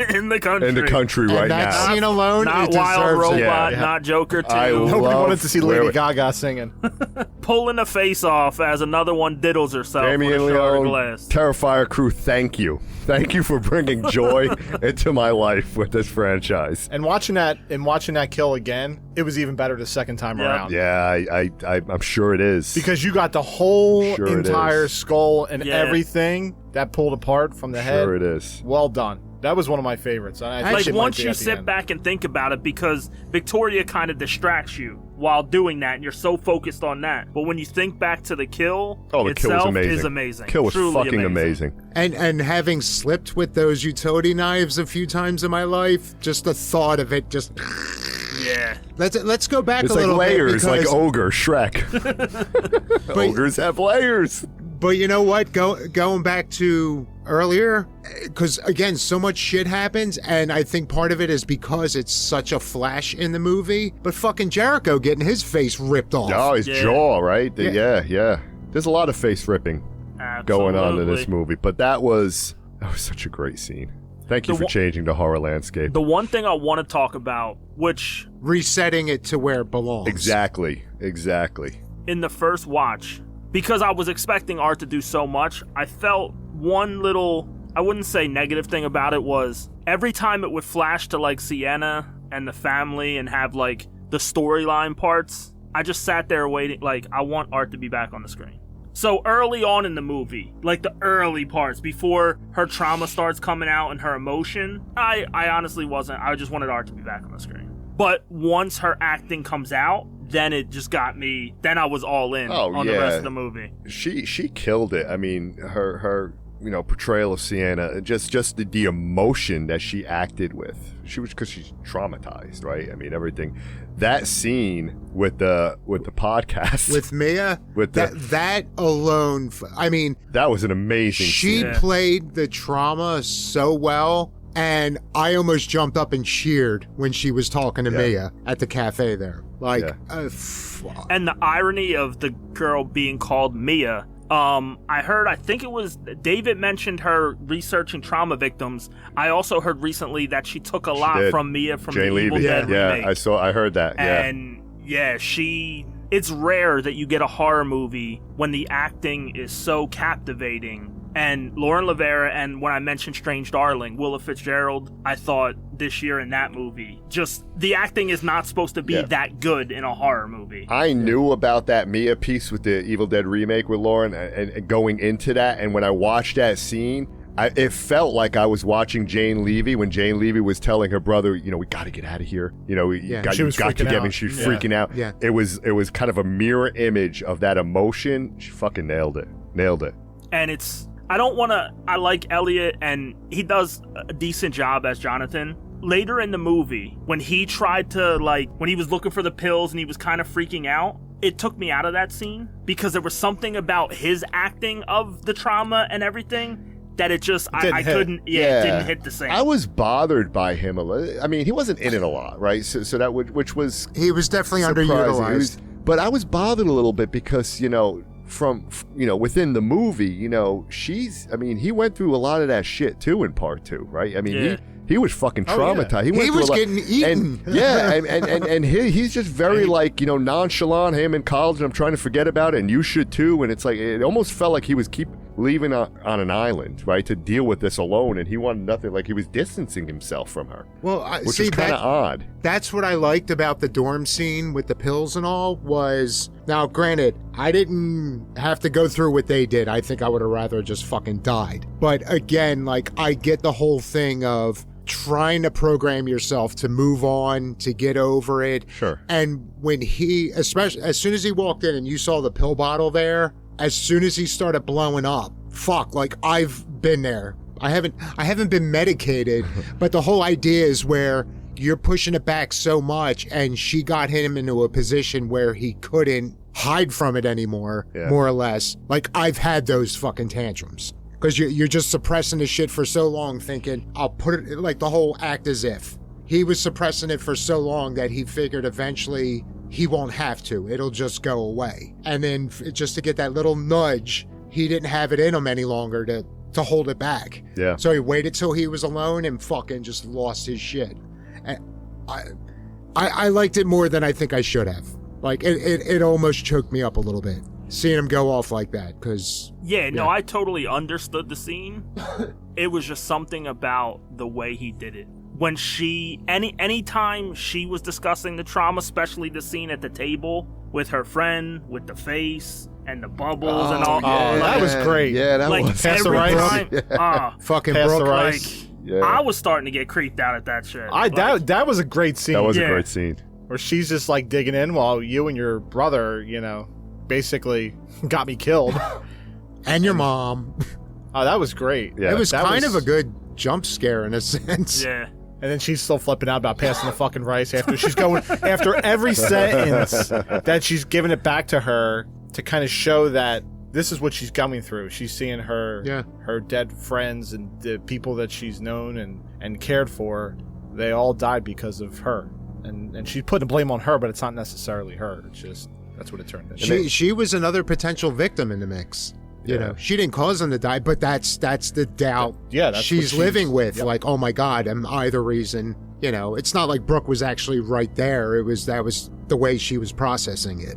in the country. in the country right and that now. scene alone, Not it Wild deserves Robot, it. Yeah. not Joker 2. I Nobody love wanted to see where Lady we- Gaga singing. Pulling the face off as another one diddles herself Damien with a shard of Leone, glass. Terrifier crew, thank you. Thank you for bringing joy into my life with this franchise. And watching that kill again, it was even better the second time Yeah. around. Yeah, I'm sure it is. Because you got the whole Sure it entire is. skull and Yeah. everything that pulled apart from the head. Sure it is. Well done. That was one of my favorites. And I think Like, it might once be you at the sit end. back and think about it, because Victoria kind of distracts you while doing that, and you're so focused on that. But when you think back to the kill, Oh, the kill was itself amazing. is amazing. Kill was Truly fucking amazing. And having slipped with those utility knives a few times in my life, just the thought of it just. Yeah. Let's go back It's a like little layers, bit like because, Ogre, Shrek. Ogres have layers. but you know what? Going back to earlier, because again, so much shit happens, and I think part of it is because it's such a flash in the movie. But fucking Jericho getting his face ripped off. Oh, his Yeah. jaw, right? Yeah. There's a lot of face ripping going on in this Absolutely. movie, but that was such a great scene. Thank you The for one- changing the horror landscape. The one thing I want to talk about, which Resetting it to where it belongs. Exactly. in the first watch, because I was expecting Art to do so much, I felt one little, I wouldn't say negative thing about it was every time it would flash to like Sienna and the family and have like the storyline parts, I just sat there waiting, like I want Art to be back on the screen. So early on in the movie, like the early parts, before her trauma starts coming out and her emotion, I honestly wasn't. I just wanted art to be back on the screen. But once her acting comes out, then it just got me. Then I was all in on the rest of the movie. She killed it. I mean, her portrayal of Sienna, just the emotion that she acted with. She was, because she's traumatized, right? I mean, everything. That scene with the podcast with Mia, that alone. I mean, that was an amazing. She scene. played the trauma so well, and I almost jumped up and cheered when she was talking to Mia at the cafe there. Like, and the irony of the girl being called Mia. I think it was David mentioned her researching trauma victims. I also heard recently that she took a lot from Mia from Jane the Evil Levy. Dead remake. I heard that. And it's rare that you get a horror movie when the acting is so captivating. And Lauren Levera, and when I mentioned Strange Darling, Willa Fitzgerald, I thought this year in that movie, just the acting is not supposed to be that good in a horror movie. I knew about that Mia piece with the Evil Dead remake with Lauren, and going into that, and when I watched that scene, it felt like I was watching Jane Levy when Jane Levy was telling her brother, we got to get out of here. You got to get me. She was freaking out. Yeah. It was kind of a mirror image of that emotion. She fucking nailed it. And I like Elliot, and he does a decent job as Jonathan. Later in the movie, when he tried to, when he was looking for the pills and he was kind of freaking out, it took me out of that scene because there was something about his acting of the trauma and everything that it just, I couldn't, it didn't hit the same. I was bothered by him a little. I mean, he wasn't in it a lot, right? So that which was... He was definitely underutilized. But I was bothered a little bit because, from within the movie, he went through a lot of that shit too in part 2, right? I mean, he was fucking traumatized. He was getting eaten. And he's just very nonchalant. Him in college, and I'm trying to forget about it, and you should too. And it's like it almost felt like he was leaving on an island, right, to deal with this alone, and he wanted nothing. Like he was distancing himself from her. Well, which is kind of odd. That's what I liked about the dorm scene with the pills and all was. Now, granted, I didn't have to go through what they did. I think I would have rather just fucking died. But again, I get the whole thing of trying to program yourself to move on, to get over it. Sure. And when especially as soon as he walked in and you saw the pill bottle there, as soon as he started blowing up, I've been there. I haven't been medicated, but the whole idea is where you're pushing it back so much, and she got him into a position where he couldn't hide from it anymore, more or less. I've had those fucking tantrums. Because you're just suppressing the shit for so long, thinking, I'll put it, the whole act as if. He was suppressing it for so long that he figured eventually he won't have to. It'll just go away. And then just to get that little nudge, he didn't have it in him any longer to hold it back. Yeah. So he waited till he was alone and fucking just lost his shit. And I liked it more than I think I should have. It almost choked me up a little bit. Seeing him go off like that, because... No, I totally understood the scene. It was just something about the way he did it. When anytime she was discussing the trauma, especially the scene at the table with her friend, with the face and the bubbles and all. That was great. Yeah, that was. Pass the rice. Fucking Pass Brooke. the rice. I was starting to get creeped out at that shit. That was a great scene. That was a great scene. Where she's just digging in while you and your brother, basically got me killed. And your mom. Oh, that was great. Yeah. It was kind of a good jump scare in a sense. Yeah. And then she's still flipping out about passing the fucking rice after she's going after every sentence that she's giving it back to her to kind of show that this is what she's coming through. She's seeing her dead friends and the people that she's known and cared for. They all died because of her. And she's putting the blame on her, but it's not necessarily her. It's just that's what it turned into. She was another potential victim in the mix. You know, she didn't cause them to die, but that's the doubt that's she's living with. Like, oh my God, am I the reason? You know, it's not like Brooke was actually right there. That was the way she was processing it.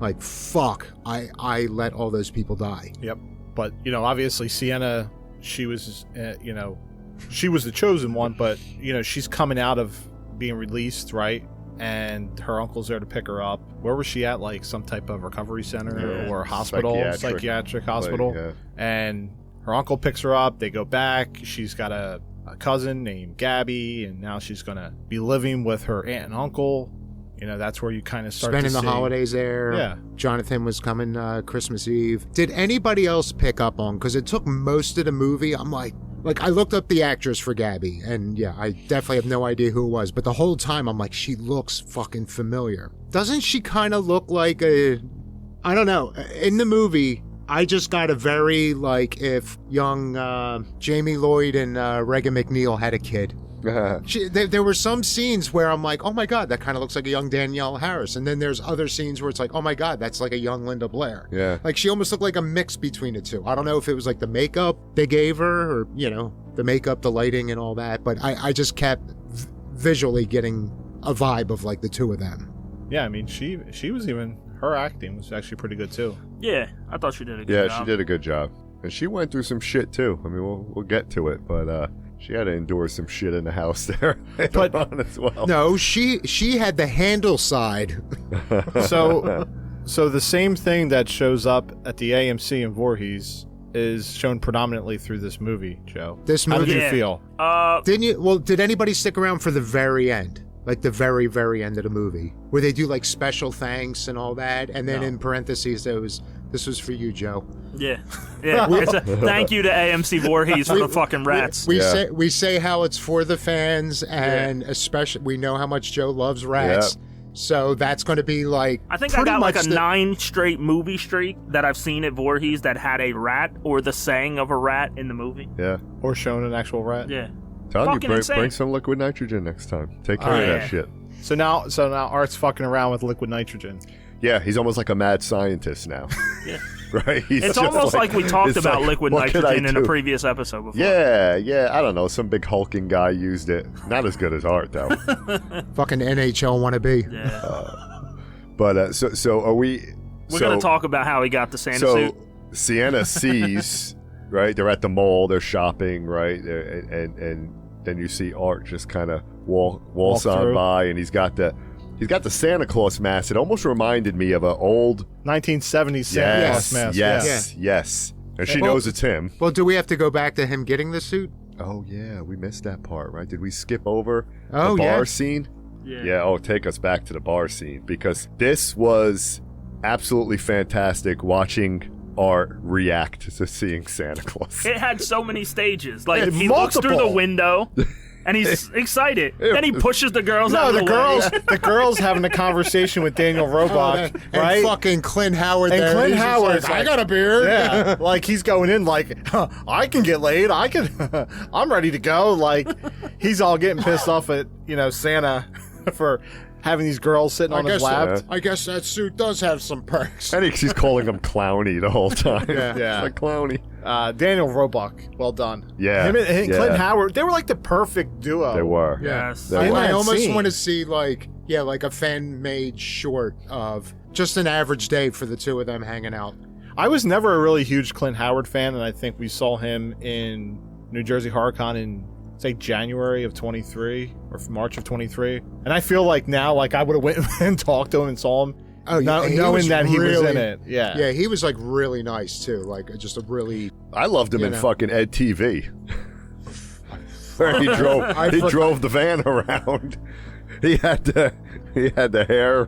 Like, fuck, I let all those people die. Yep. But, obviously Sienna, she was, she was the chosen one, but, she's coming out of being released, right? and her uncle's there to pick her up. Where was she at? Like some type of recovery center or hospital, psychiatric hospital. Yeah. And her uncle picks her up. They go back. She's got a cousin named Gabby, and now she's going to be living with her aunt and uncle. You know, that's where you kind of start spending to the holidays there. Yeah. Jonathan was coming Christmas Eve. Did anybody else pick up on, because it took most of the movie, I'm like I looked up the actress for Gabby, and yeah, I definitely have no idea who it was, but the whole time I'm like, she looks fucking familiar. Doesn't she kind of look like I don't know, in the movie, I just got a very, like, if young Jamie Lloyd and Regan McNeil had a kid. There were some scenes where I'm like, oh my God, that kind of looks like a young Danielle Harris. And then there's other scenes where it's like, oh my God, that's like a young Linda Blair. Yeah. Like she almost looked like a mix between the two. I don't know if it was like the makeup they gave her or, you know, the makeup, the lighting and all that. But I just kept visually getting a vibe of like the two of them. Yeah, I mean, she was even, her acting was actually pretty good too. Yeah, I thought she did a good job. Yeah, she did a good job. And she went through some shit too. I mean, we'll get to it, but she had to endure some shit in the house there, but as well. No, she had the handle side. So the same thing that shows up at the AMC in Voorhees is shown predominantly through this movie, Joe. This How movie, did you feel? didn't you? Well, did anybody stick around for the very end? Like the very, very end of the movie, where they do like special thanks and all that, and then in parentheses this was for you, Joe. Yeah. It's a thank you to AMC Voorhees for the fucking rats. We say how it's for the fans, and especially we know how much Joe loves rats. Yeah. So that's going to be like, I think I got like a 9 straight movie streak that I've seen at Voorhees that had a rat or the saying of a rat in the movie. Yeah. Or shown an actual rat. Yeah. Telling you, bring some liquid nitrogen next time. Take care of that shit. So now Art's fucking around with liquid nitrogen. Yeah, he's almost like a mad scientist now. Yeah. Right? It's almost like we talked about liquid nitrogen in a do? previous episode before. Yeah, I don't know. Some big hulking guy used it. Not as good as Art, though. fucking NHL wannabe. Yeah. But, so are we... We're going to talk about how he got the Santa suit. So, Sienna sees, right? They're at the mall. They're shopping, right? And then you see Art just kind of waltz on by, and he's got the Santa Claus mask. It almost reminded me of an old 1970s Santa Claus mask. Yes. And she knows it's him. Well, do we have to go back to him getting the suit? Oh yeah, we missed that part, right? Did we skip over the Oh, bar yeah. scene? Yeah. Oh, take us back to the bar scene, because this was absolutely fantastic watching Art react to seeing Santa Claus. It had so many stages. Like, Yeah, he looks through the multiple. window, and he's excited. Then he pushes the girls out No, of the the girls, way. the girls having a conversation with Daniel Roebuck, And right? fucking Clint Howard And there. Clint He's just Howard's like, I like- got a beard. Yeah, like he's going in like, I can get laid. I'm ready to go. Like, he's all getting pissed off at Santa for having these girls sitting on his lap. I guess that suit does have some perks. I think she's calling him Clowny the whole time. Yeah. It's like Clowny. Daniel Roebuck, well done. Yeah, him and yeah. Clint Howard, they were like the perfect duo. They were. Yes. They were. I that almost scene. want to see like a fan-made short of just an average day for the two of them hanging out. I was never a really huge Clint Howard fan, and I think we saw him in New Jersey HorrorCon in, say, January of 23 or March of 23. And I feel like now, like, I would have went and talked to him and saw him, Oh, yeah, he knowing was that he was really- in it. Yeah. Yeah, he was like really nice too. Like just a really. I loved him in fucking Ed TV. Where he drove the van around. He had the hair.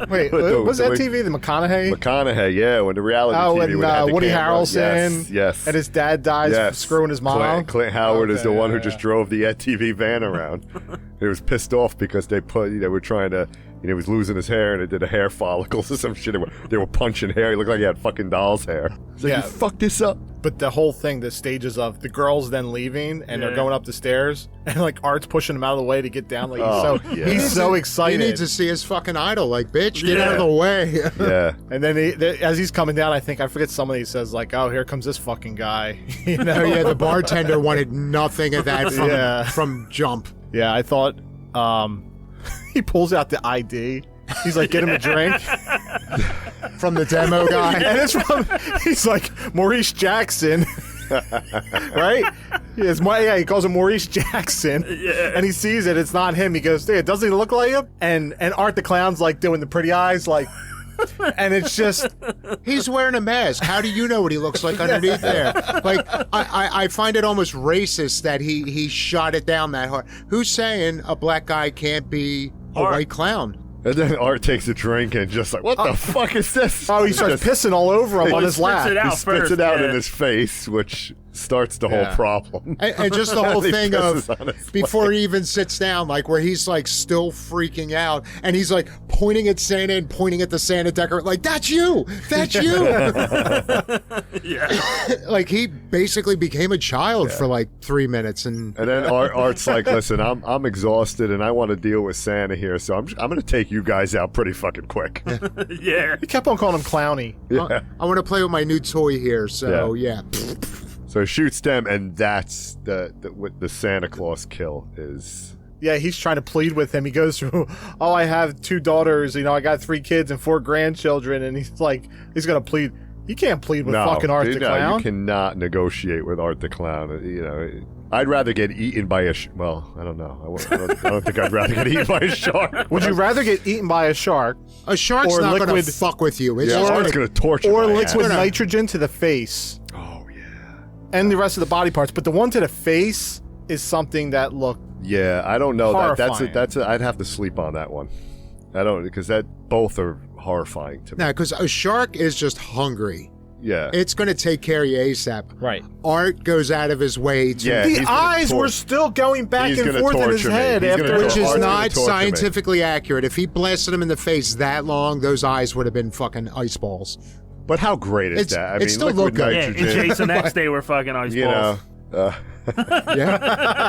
Wait, was that TV the McConaughey? McConaughey, yeah, when the reality Oh, TV and would have the Woody camera. Harrelson. Yes. And his dad dies screwing his mom. Clint Howard is the Okay, one who yeah. just drove the Ed TV van around. He was pissed off because they were trying to, he was losing his hair and it did a hair follicles or some shit. They were punching hair. He looked like he had fucking doll's hair. It's like, Yeah. you fucked this up. But the whole thing, the stages of the girls then leaving and they're going up the stairs and like Art's pushing him out of the way to get down. Like he's so excited. He needs to see his fucking idol. Like, bitch, get out of the way. Yeah. And then as he's coming down, I forget somebody says like, "Oh, here comes this fucking guy." Oh yeah, the bartender wanted nothing of that from jump. Yeah, I thought he pulls out the ID. He's like, "Get him a drink." From the demo guy. And it's from, he's like, Maurice Jackson. Right? He calls him Maurice Jackson. Yeah. And he sees it. It's not him. He goes, "Hey, doesn't he look like him?" And Art the Clown's like doing the pretty eyes, like, and it's just, He's wearing a mask. How do you know what he looks like underneath there? Like, I find it almost racist that he shot it down that hard. Who's saying a black guy can't be a Art. white clown? And then Art takes a drink and just like, what the fuck is this? oh, he starts pissing all over him on his lap. It out He spits first, it out yeah. in his face, which starts the Yeah. whole problem. And just the whole He thing of pisses on his before he even sits down, like where he's like still freaking out, and he's like pointing at Santa and pointing at the Santa decorator, like, "That's you, that's you." Yeah. Like he basically became a child for like 3 minutes, and And then Art's like, listen, I'm exhausted and I want to deal with Santa here, so I'm going to take you guys out pretty fucking quick. Yeah. He kept on calling him Clowny. Yeah. I want to play with my new toy here. So yeah. So he shoots them, and that's what the Santa Claus kill is. Yeah, he's trying to plead with him. He goes through, "Oh, I have 2 daughters. I got 3 kids and 4 grandchildren," and he's like, he's gonna plead. You can't plead with fucking Art the Clown. You cannot negotiate with Art the Clown. I'd rather get eaten by well, I don't know. I don't think I'd rather get eaten by a shark. Would you rather get eaten by a shark A shark's Or not going to liquid- fuck with you. It's Yeah, just Art's gonna, going to torture or my liquid ass. nitrogen to the face Oh, yeah. and the rest of the body parts? But the one to the face is something that looked. Yeah, I don't know. Horrifying. That's I'd have to sleep on that one. I don't, because both are horrifying to me. no, because a shark is just hungry. Yeah. It's going to take care of you ASAP. Right. Art goes out of his way to, Yeah. The he's gonna eyes were still going back He's and gonna forth in his torture me. head He's after. gonna which is Art's gonna not torture me. scientifically accurate. If he blasted him in the face that long, those eyes would have been fucking ice balls. But how great is It's- that? I it mean, still liquid looked good. Yeah, in nitrogen. Jason X, they were fucking ice You balls. know, Yeah.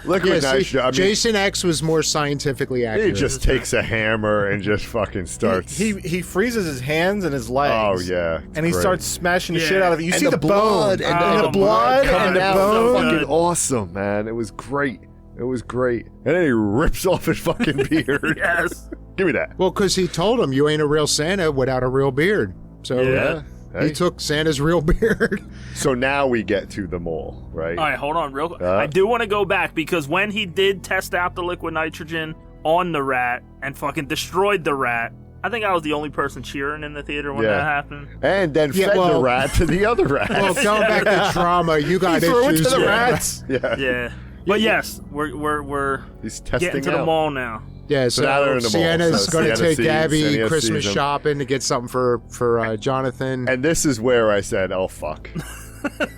liquid See, nitrogen. I mean, Jason X was more scientifically he accurate. just takes a hammer and just fucking starts. He freezes his hands and his legs. oh yeah, And he great. starts smashing the Yeah. shit out of it. You And see the blood bone and Oh, the blood my God. and the out. So bone. good. Fucking awesome, man. It was great. It was great. And then he rips off his fucking beard. Yes. Give me that. Well, because he told him you ain't a real Santa without a real beard. So Yeah. Hey. he took Santa's real beard. So now we get to the mall, right? All right, hold on real quick. I do want to go back because when he did test out the liquid nitrogen on the rat and fucking destroyed the rat, I think I was the only person cheering in the theater when Yeah. that happened. And then Yeah, fed the well- rat to the other rat. Well, going back to trauma, you got He threw it issues. to the with- rats. yeah. Yeah. But yes, we're He's testing getting to the out. mall now. Yeah, So now they're in the mall. Sienna's So going to Sienna take sees- Gabby Sienna Christmas sees him. shopping to get something for Jonathan. And this is where I said, oh, fuck.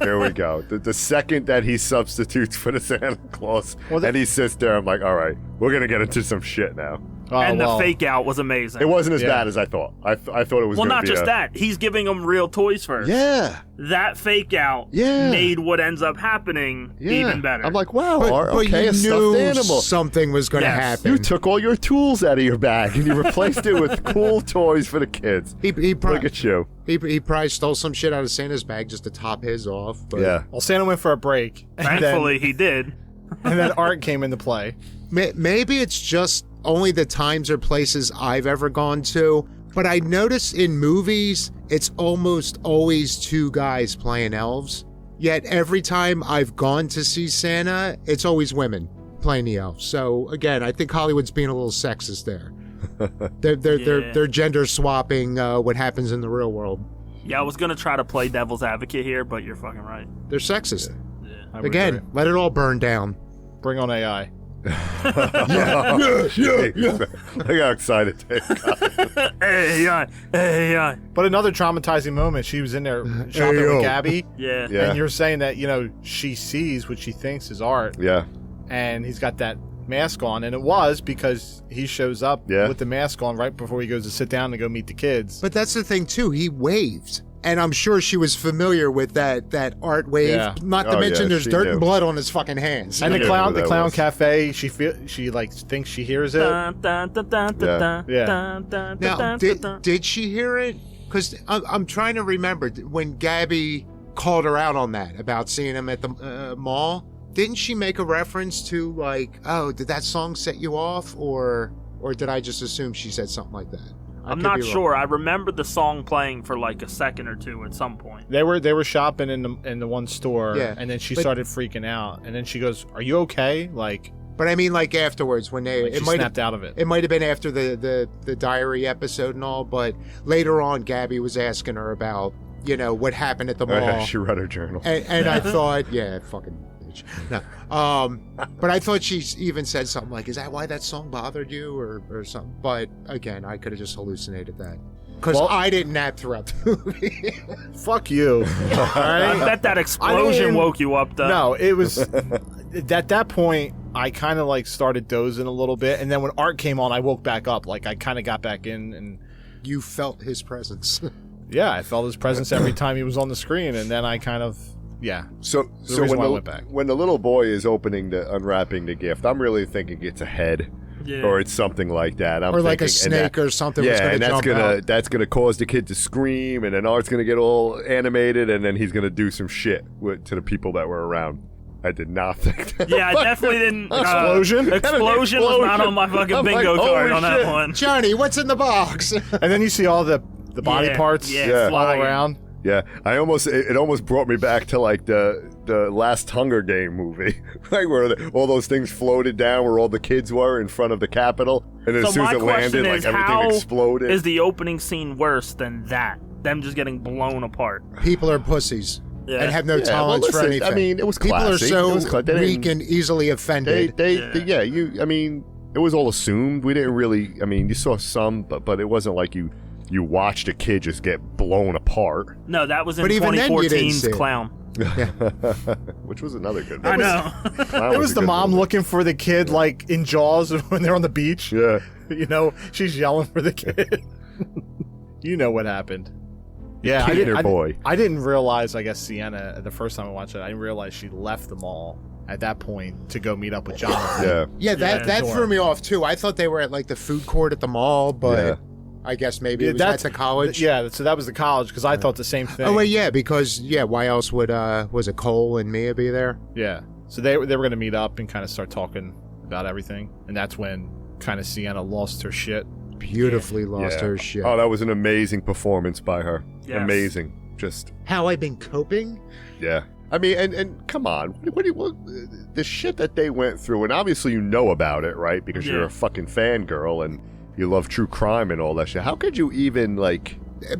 Here we go. The second that he substitutes for the Santa Claus and he sits there, I'm like, all right, we're going to get into some shit now. Oh, And well. the fake out was amazing. It wasn't as Yeah. bad as I thought. I thought it was well, going to not be just a- that. He's giving them real toys first. Yeah. That fake out Yeah. made what ends up happening Yeah. even better. I'm like, wow, but okay, you a stuffed knew animal. something was going to Yes. happen. You took all your tools out of your bag and you replaced it with cool toys for the kids. he Look at you. He probably stole some shit out of Santa's bag just to top his off. But Yeah. Well, Santa went for a break. And Thankfully, he did. then, and then Art came into play. Maybe it's just only the times or places I've ever gone to, but I notice in movies, it's almost always 2 guys playing elves. Yet every time I've gone to see Santa, it's always women playing the elves. So again, I think Hollywood's being a little sexist there. They're gender swapping what happens in the real world. Yeah, I was going to try to play devil's advocate here, but you're fucking right. They're sexist. I would Again, agree. let it all burn down. Bring on AI. Yeah. Look how excited Dave got. Hey, But another traumatizing moment. She was in there shopping yo. with Gabby. yeah. Yeah. And you're saying that, she sees what she thinks is Art. Yeah. And he's got that mask on. And it was because he shows up Yeah. with the mask on right before he goes to sit down to go meet the kids. But that's the thing too. He waved, and I'm sure she was familiar with that Art wave. Yeah. Not to Oh, mention, yeah, there's she dirt knew. and blood on his fucking hands. And Yeah, the who that clown was. cafe, she thinks she hears it. Now, did she hear it? Because I'm trying to remember when Gabby called her out on that about seeing him at the mall. Didn't she make a reference to like, oh, did that song set you off, or did I just assume she said something like that? I'm not sure. I remember the song playing for like a second or two at some point. They were shopping in the one store, Yeah, and then she started freaking out, and then she goes, "Are you okay?" Like, But I mean, like afterwards, when they she snapped out of it. It might have been after the diary episode and all, but later on, Gabby was asking her about what happened at the mall. She read her journal. And I thought, yeah, fucking bitch. No. But I thought she even said something like, is that why that song bothered you or something? But again, I could have just hallucinated that. Because I didn't nap throughout the movie. Fuck you. All right? I bet that explosion woke you up, though. No, it was... At that point, I kind of like started dozing a little bit, and then when Art came on, I woke back up. Like, I kind of got back in, and... You felt his presence. Yeah, I felt his presence every time he was on the screen, and then I kind of... Yeah. So when the little boy is unwrapping the gift, I'm really thinking it's a head. Yeah. Or it's something like that. Or like a snake or something. Yeah, and that's gonna cause the kid to scream, and then Art's gonna get all animated, and then he's gonna do some shit to the people that were around. I did not think that. Yeah, I definitely didn't. Explosion? Explosion was not on my fucking bingo card on that one. Johnny, what's in the box? And then you see all the body parts fly around. Yeah, it almost brought me back to like the last Hunger Game movie, like where all those things floated down where all the kids were in front of the Capitol, and as soon as it landed, like everything exploded. Is the opening scene worse than that? Them just getting blown apart. People are pussies. Yeah. And have no tolerance for anything. I mean, it was classic. People are so weak and easily offended. I mean, it was all assumed. We didn't really. I mean, you saw some, but it wasn't like you watched a kid just get blown apart. No, that was in But even then, you didn't 2014's see it. Clown. Which was another good I movie. know. It was the mom looking for the kid, like in Jaws when they're on the beach. Yeah. She's yelling for the kid. You know what happened. Yeah, I didn't realize, I guess, Sienna, the first time I watched it, I didn't realize she left the mall at that point to go meet up with Jonathan. Yeah, that threw me off, too. I thought they were at, like, the food court at the mall, but I guess maybe it was at the college. Yeah, so that was the college, because I thought the same thing. Oh, well, yeah, because, why else would, was it Cole and Mia be there? Yeah, so they were going to meet up and kind of start talking about everything, and that's when kind of Sienna lost her shit. Beautifully lost her shit. Oh, that was an amazing performance by her. Yes. Amazing. Just how I've been coping. Yeah, I mean, and come on, what the shit that they went through, and obviously you know about it, right? Because you're a fucking fangirl and you love true crime and all that shit. How could you even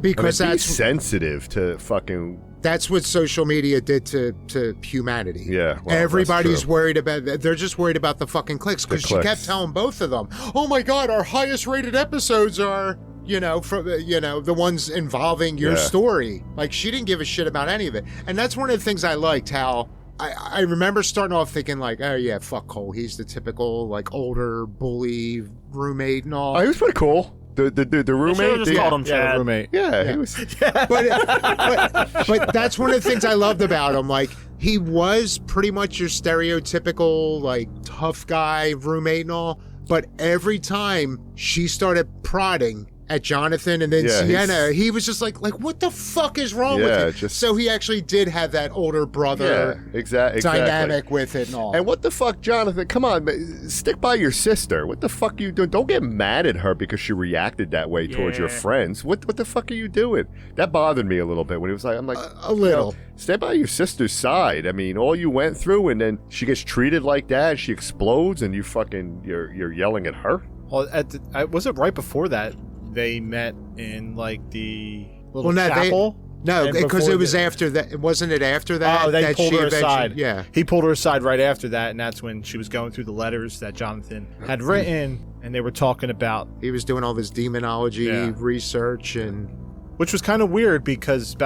because be sensitive to fucking? That's what social media did to humanity. Yeah. Well, everybody's worried about. They're just worried about the fucking clicks because she kept telling both of them, "Oh my God, our highest rated episodes are." The ones involving your story. Like, she didn't give a shit about any of it. And that's one of the things I liked, how I remember starting off thinking, like, oh, yeah, fuck Cole. He's the typical, like, older bully roommate and all. Oh, he was pretty cool. The roommate. Just called him Chad. Roommate. Yeah, he was. But that's one of the things I loved about him. Like, he was pretty much your stereotypical, like, tough guy roommate and all. But every time she started prodding at Jonathan and then Sienna, he was just like, what the fuck is wrong with you? So he actually did have that older brother dynamic with it and all. And what the fuck, Jonathan? Come on, stick by your sister. What the fuck are you doing? Don't get mad at her because she reacted that way towards your friends. What the fuck are you doing? That bothered me a little bit when he was like, I'm like, a little. Stay by your sister's side. I mean, all you went through, and then she gets treated like that, she explodes, and you're yelling at her. Well, was it right before that? They met in like the little chapel. No, because it was after that. Wasn't it after that? Oh, they pulled her aside. Yeah, he pulled her aside right after that, and that's when she was going through the letters that Jonathan had written, and they were talking about. He was doing all this demonology research, and which was kind of weird because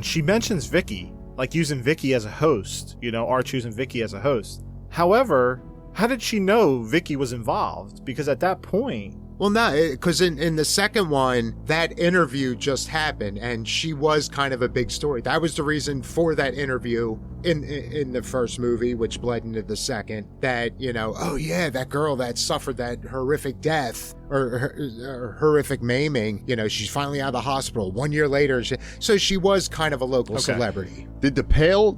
she mentions Vicky, like using Vicky as a host. Art using Vicky as a host. However, how did she know Vicky was involved? Because at that point. Well, no, because in the second one, that interview just happened, and she was kind of a big story. That was the reason for that interview in the first movie, which bled into the second, that, oh yeah, that girl that suffered that horrific death or horrific maiming, she's finally out of the hospital 1 year later. So she was kind of a local celebrity. Did the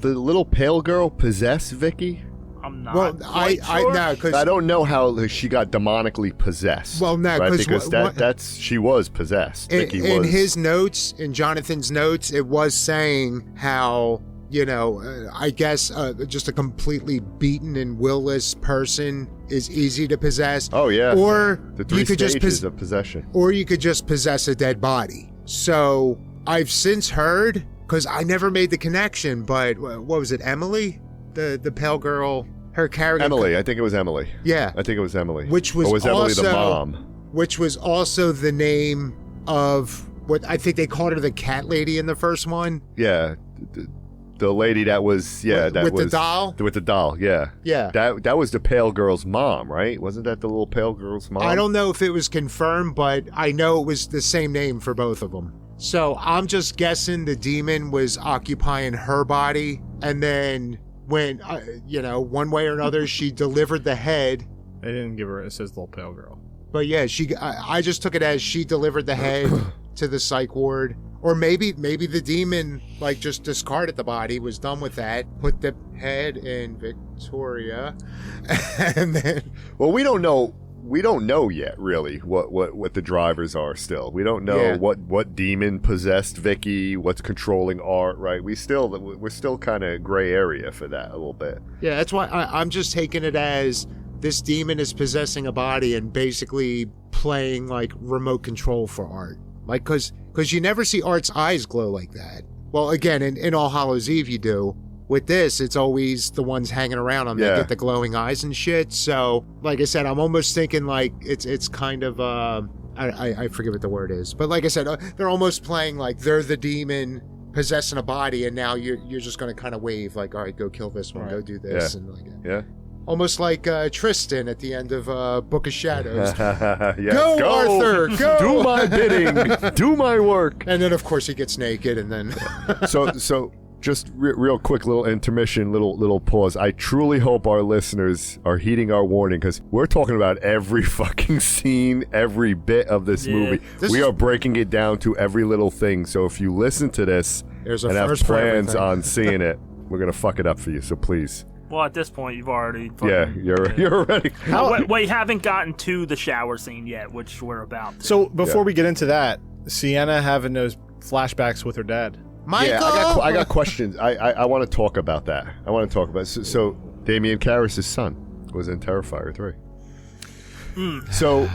little pale girl possess Vicky? I'm not Well, quite I sure. no, because I don't know how she got demonically possessed. Well, no, right? 'cause because that's she was possessed. Vicky in was. his notes, in Jonathan's notes, it was saying how, I guess just a completely beaten and willless person is easy to possess. Oh yeah. Or the three you could stages just of possession. or you could just possess a dead body. So I've since heard, because I never made the connection, but what was it, Emily? The pale girl, her character. Emily, I think it was Emily. Yeah. I think it was Emily. Which was or was Emily the also- mom? Which was also the name of what I think they called her, the cat lady in the first one. Yeah. The lady that was that with was the doll. with the doll. Yeah. Yeah. That was the pale girl's mom, right? Wasn't that the little pale girl's mom? I don't know if it was confirmed, but I know it was the same name for both of them. So I'm just guessing the demon was occupying her body, and then when one way or another, she delivered the head. They didn't give her. It says little pale girl. But yeah, I just took it as she delivered the head to the psych ward. Or maybe the demon just discarded the body, was done with that, put the head in Victoria, and then. Well, we don't know. We don't know yet, really, what the drivers are. Still, we don't know what demon possessed Vicky, what's controlling Art. Right? We're still kind of gray area for that a little bit. Yeah, that's why I'm just taking it as this demon is possessing a body and basically playing remote control for Art. Because you never see Art's eyes glow like that. Well, again, in All Hallows Eve you do. With this, it's always the ones hanging around them that get the glowing eyes and shit. So, like I said, I'm almost thinking it's kind of I forget what the word is, but like I said, they're almost playing they're the demon possessing a body, and now you're just going to kind of wave all right, go kill this one, go do this, and almost like Tristan at the end of Book of Shadows. Go, Arthur, go! Do my bidding. Do my work. And then, of course, he gets naked, and then... So just real quick, little intermission, little pause. I truly hope our listeners are heeding our warning, because we're talking about every fucking scene, every bit of this movie. We are breaking it down to every little thing. So if you listen to this There's a and have first for plans everything. on seeing it, we're going to fuck it up for you. So please. Well, at this point, you've already. You're ready. We haven't gotten to the shower scene yet, which we're about to. So before we get into that, Sienna having those flashbacks with her dad. Michael! Yeah, I got questions. I want to talk about that. So Damien Karras' son was in Terrifier 3. So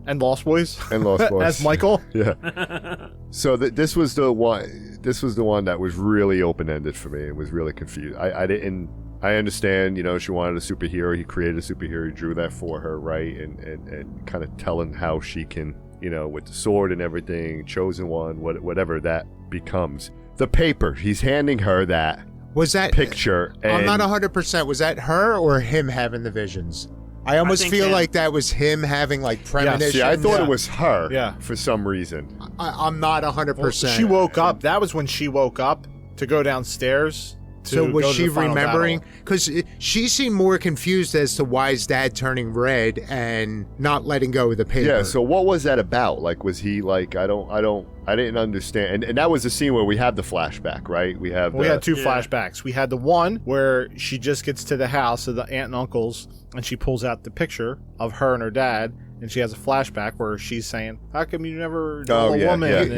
And Lost Boys. And Lost Boys. As Michael. Yeah. So this was the one. This was the one that was really open ended for me. It was really confused. I understand. She wanted a superhero. He created a superhero. He drew that for her, right? And kind of telling how she can, with the sword and everything, chosen one, whatever that becomes. The paper. He's handing her that. Was that picture? I'm not 100%. Was that her or him having the visions? I almost feel like that was him having premonitions. See, I thought it was her. Yeah. For some reason. I'm not 100%. Well, she woke up. That was when she woke up to go downstairs. So was she remembering? Because she seemed more confused as to why his dad turning red and not letting go of the paper. Yeah. So what was that about? Was he I didn't understand. And that was the scene where we had the flashback, right? We had two flashbacks. We had the one where she just gets to the house of the aunt and uncles, and she pulls out the picture of her and her dad, and she has a flashback where she's saying, "How come you never know a woman?"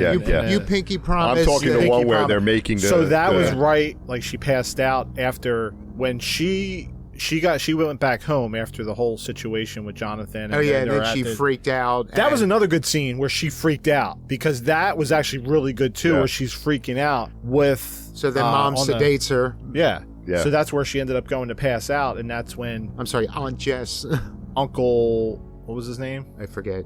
You pinky promise. I'm talking the one where they're making the. So that was right. She passed out after when she went back home after the whole situation with Jonathan. And then she freaked out. That was another good scene where she freaked out, because that was actually really good too, where she's freaking out with. So then mom sedates her. Yeah. So that's where she ended up going to pass out, and that's when. I'm sorry, Aunt Jess. Uncle. What was his name? I forget.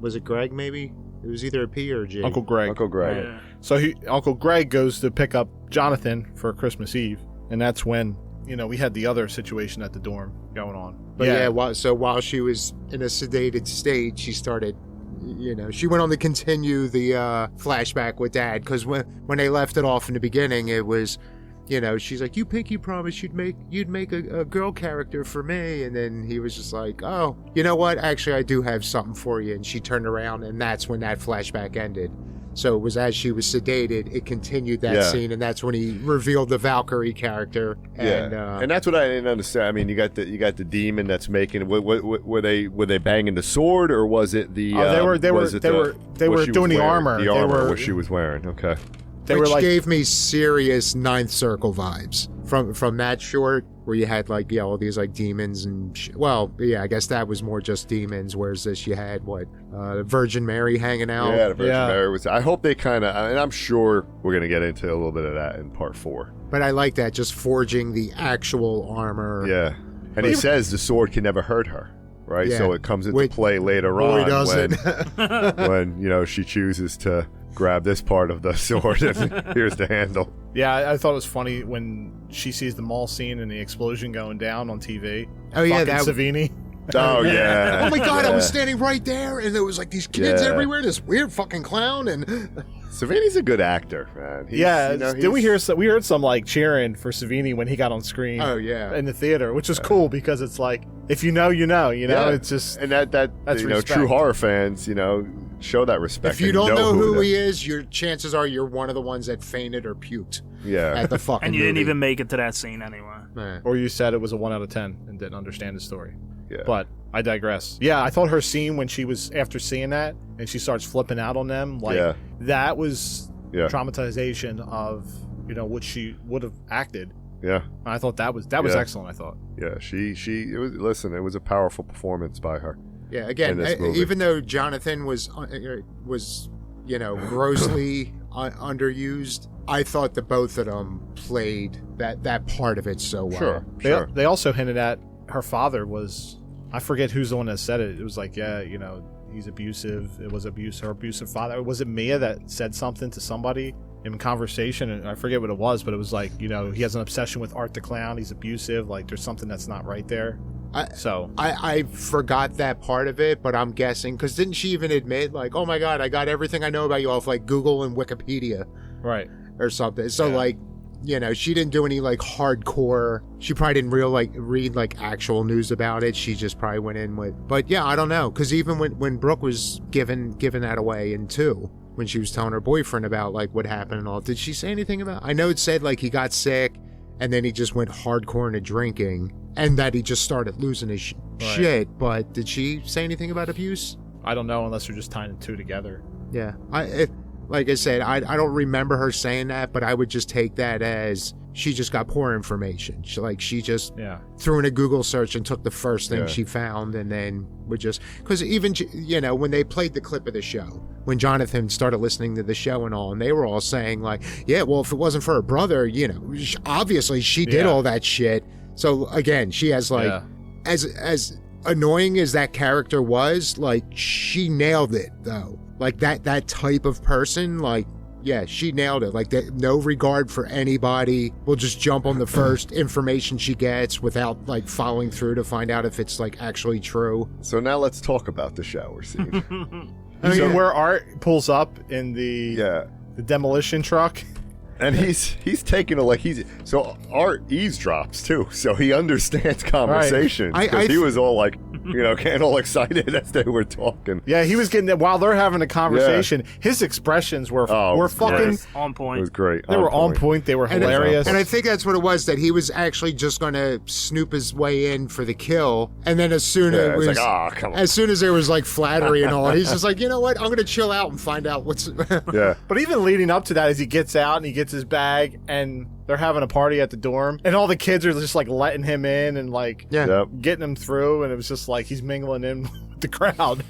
Was it Greg, maybe? It was either a P or a G. Uncle Greg. Yeah. So Uncle Greg goes to pick up Jonathan for Christmas Eve, and that's when, we had the other situation at the dorm going on. But so while she was in a sedated state, she started, she went on to continue the flashback with Dad, because when they left it off in the beginning, it was... she's like, you pinky promised you'd make a girl character for me. And then he was just like, oh, you know what? Actually, I do have something for you. And she turned around, and that's when that flashback ended. So it was as she was sedated, it continued that scene, and that's when he revealed the Valkyrie character. And, and that's what I didn't understand. I mean, you got the demon that's making. Were they banging the sword, or was it the? They were doing the armor. The armor, what she was wearing. Okay. Which gave me serious Ninth Circle vibes from that short, where you had like all these like demons and I guess that was more just demons, whereas this you had Virgin Mary hanging out. Yeah, the Virgin Mary was. I hope they kind of, and I'm sure we're gonna get into a little bit of that in part 4. But I like that, just forging the actual armor. Yeah, and he says the sword can never hurt her. Right, so it comes into play later on when she chooses to grab this part of the sword and here's the handle. Yeah, I thought it was funny when she sees the mall scene and the explosion going down on TV. Oh yeah, that Savini. Oh yeah. Oh my God, I was standing right there, and there was like these kids everywhere. This weird fucking clown, and Savini's a good actor, man. Did we hear? We heard some like cheering for Savini when he got on screen. Oh yeah, in the theater, which is cool because it's like if you know, you know. It's just and that's true horror fans, show that respect. If you don't know who he is, your chances are you're one of the ones that fainted or puked. Yeah, at the fucking and you movie. didn't even make it to that scene anyway. Or you said it was a 1 out of 10 and didn't understand the story. Yeah. But I digress. Yeah, I thought her scene when she was after seeing that and she starts flipping out on them, that was traumatization of what she would have acted. Yeah, I thought that was excellent. I thought. Yeah, it was. Listen, it was a powerful performance by her. Yeah, again, even though Jonathan was grossly underused, I thought that both of them played that part of it so well. Sure. They also hinted at her father was, I forget who's the one that said it. It was like, he's abusive. It was her abusive father. Was it Mia that said something to somebody in conversation? And I forget what it was, but it was like, he has an obsession with Art the Clown. He's abusive. Like there's something that's not right there. I forgot that part of it, but I'm guessing, because didn't she even admit like, oh my God, I got everything I know about you off like Google and Wikipedia. Right. Or something. So she didn't do any like hardcore. She probably didn't read like actual news about it. She just probably went in with. But yeah, I don't know, because even when Brooke was giving that away in 2, when she was telling her boyfriend about like what happened and all, did she say anything about? I know it said like he got sick and then he just went hardcore into drinking and that he just started losing his shit. But did she say anything about abuse? I don't know, unless they're just tying the 2 together. Yeah, like I said, I don't remember her saying that, but I would just take that as she just got poor information. She just threw in a Google search and took the first thing she found, and then would just, because even when they played the clip of the show, when Jonathan started listening to the show and all, and they were all saying like, yeah, well, if it wasn't for her brother, obviously she did all that shit. So again, she has like as annoying as that character was, like she nailed it though. Like that type of person, like, yeah, she nailed it. Like, that, no regard for anybody. Will just jump on the first information she gets without, like, following through to find out if it's, like, actually true. So now let's talk about the shower scene. So where Art pulls up in the demolition truck. And he's taking so Art eavesdrops too, so he understands conversations, because he was all like, getting all excited as they were talking. Yeah, he was getting that while they're having a conversation. His expressions were fucking on point. It was great. They were on point. They were hilarious. And I think that's what it was, that he was actually just going to snoop his way in for the kill, and then as soon as there was like flattery and all, he's just like, you know what? I'm going to chill out and find out what's. But even leading up to that, as he gets out and he gets his bag and they're having a party at the dorm and all the kids are just like letting him in and like getting him through, and it was just like he's mingling in with the crowd.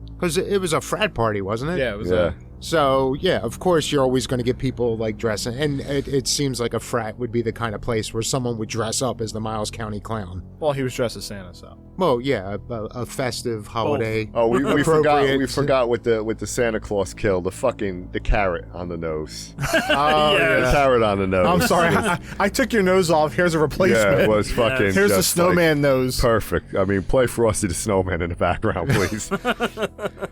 Because it was a frat party, wasn't it? Yeah, it was. So, yeah, of course you're always going to get people like dressing, and it seems like a frat would be the kind of place where someone would dress up as the Miles County Clown. Well, he was dressed as Santa, so. Well, yeah, a festive holiday. Oh, we forgot with the Santa Claus kill, the carrot on the nose. The carrot on the nose. I'm sorry, I took your nose off. Here's a replacement. Yeah, it was fucking. Here's the snowman nose. Perfect. I mean, play Frosty the Snowman in the background, please.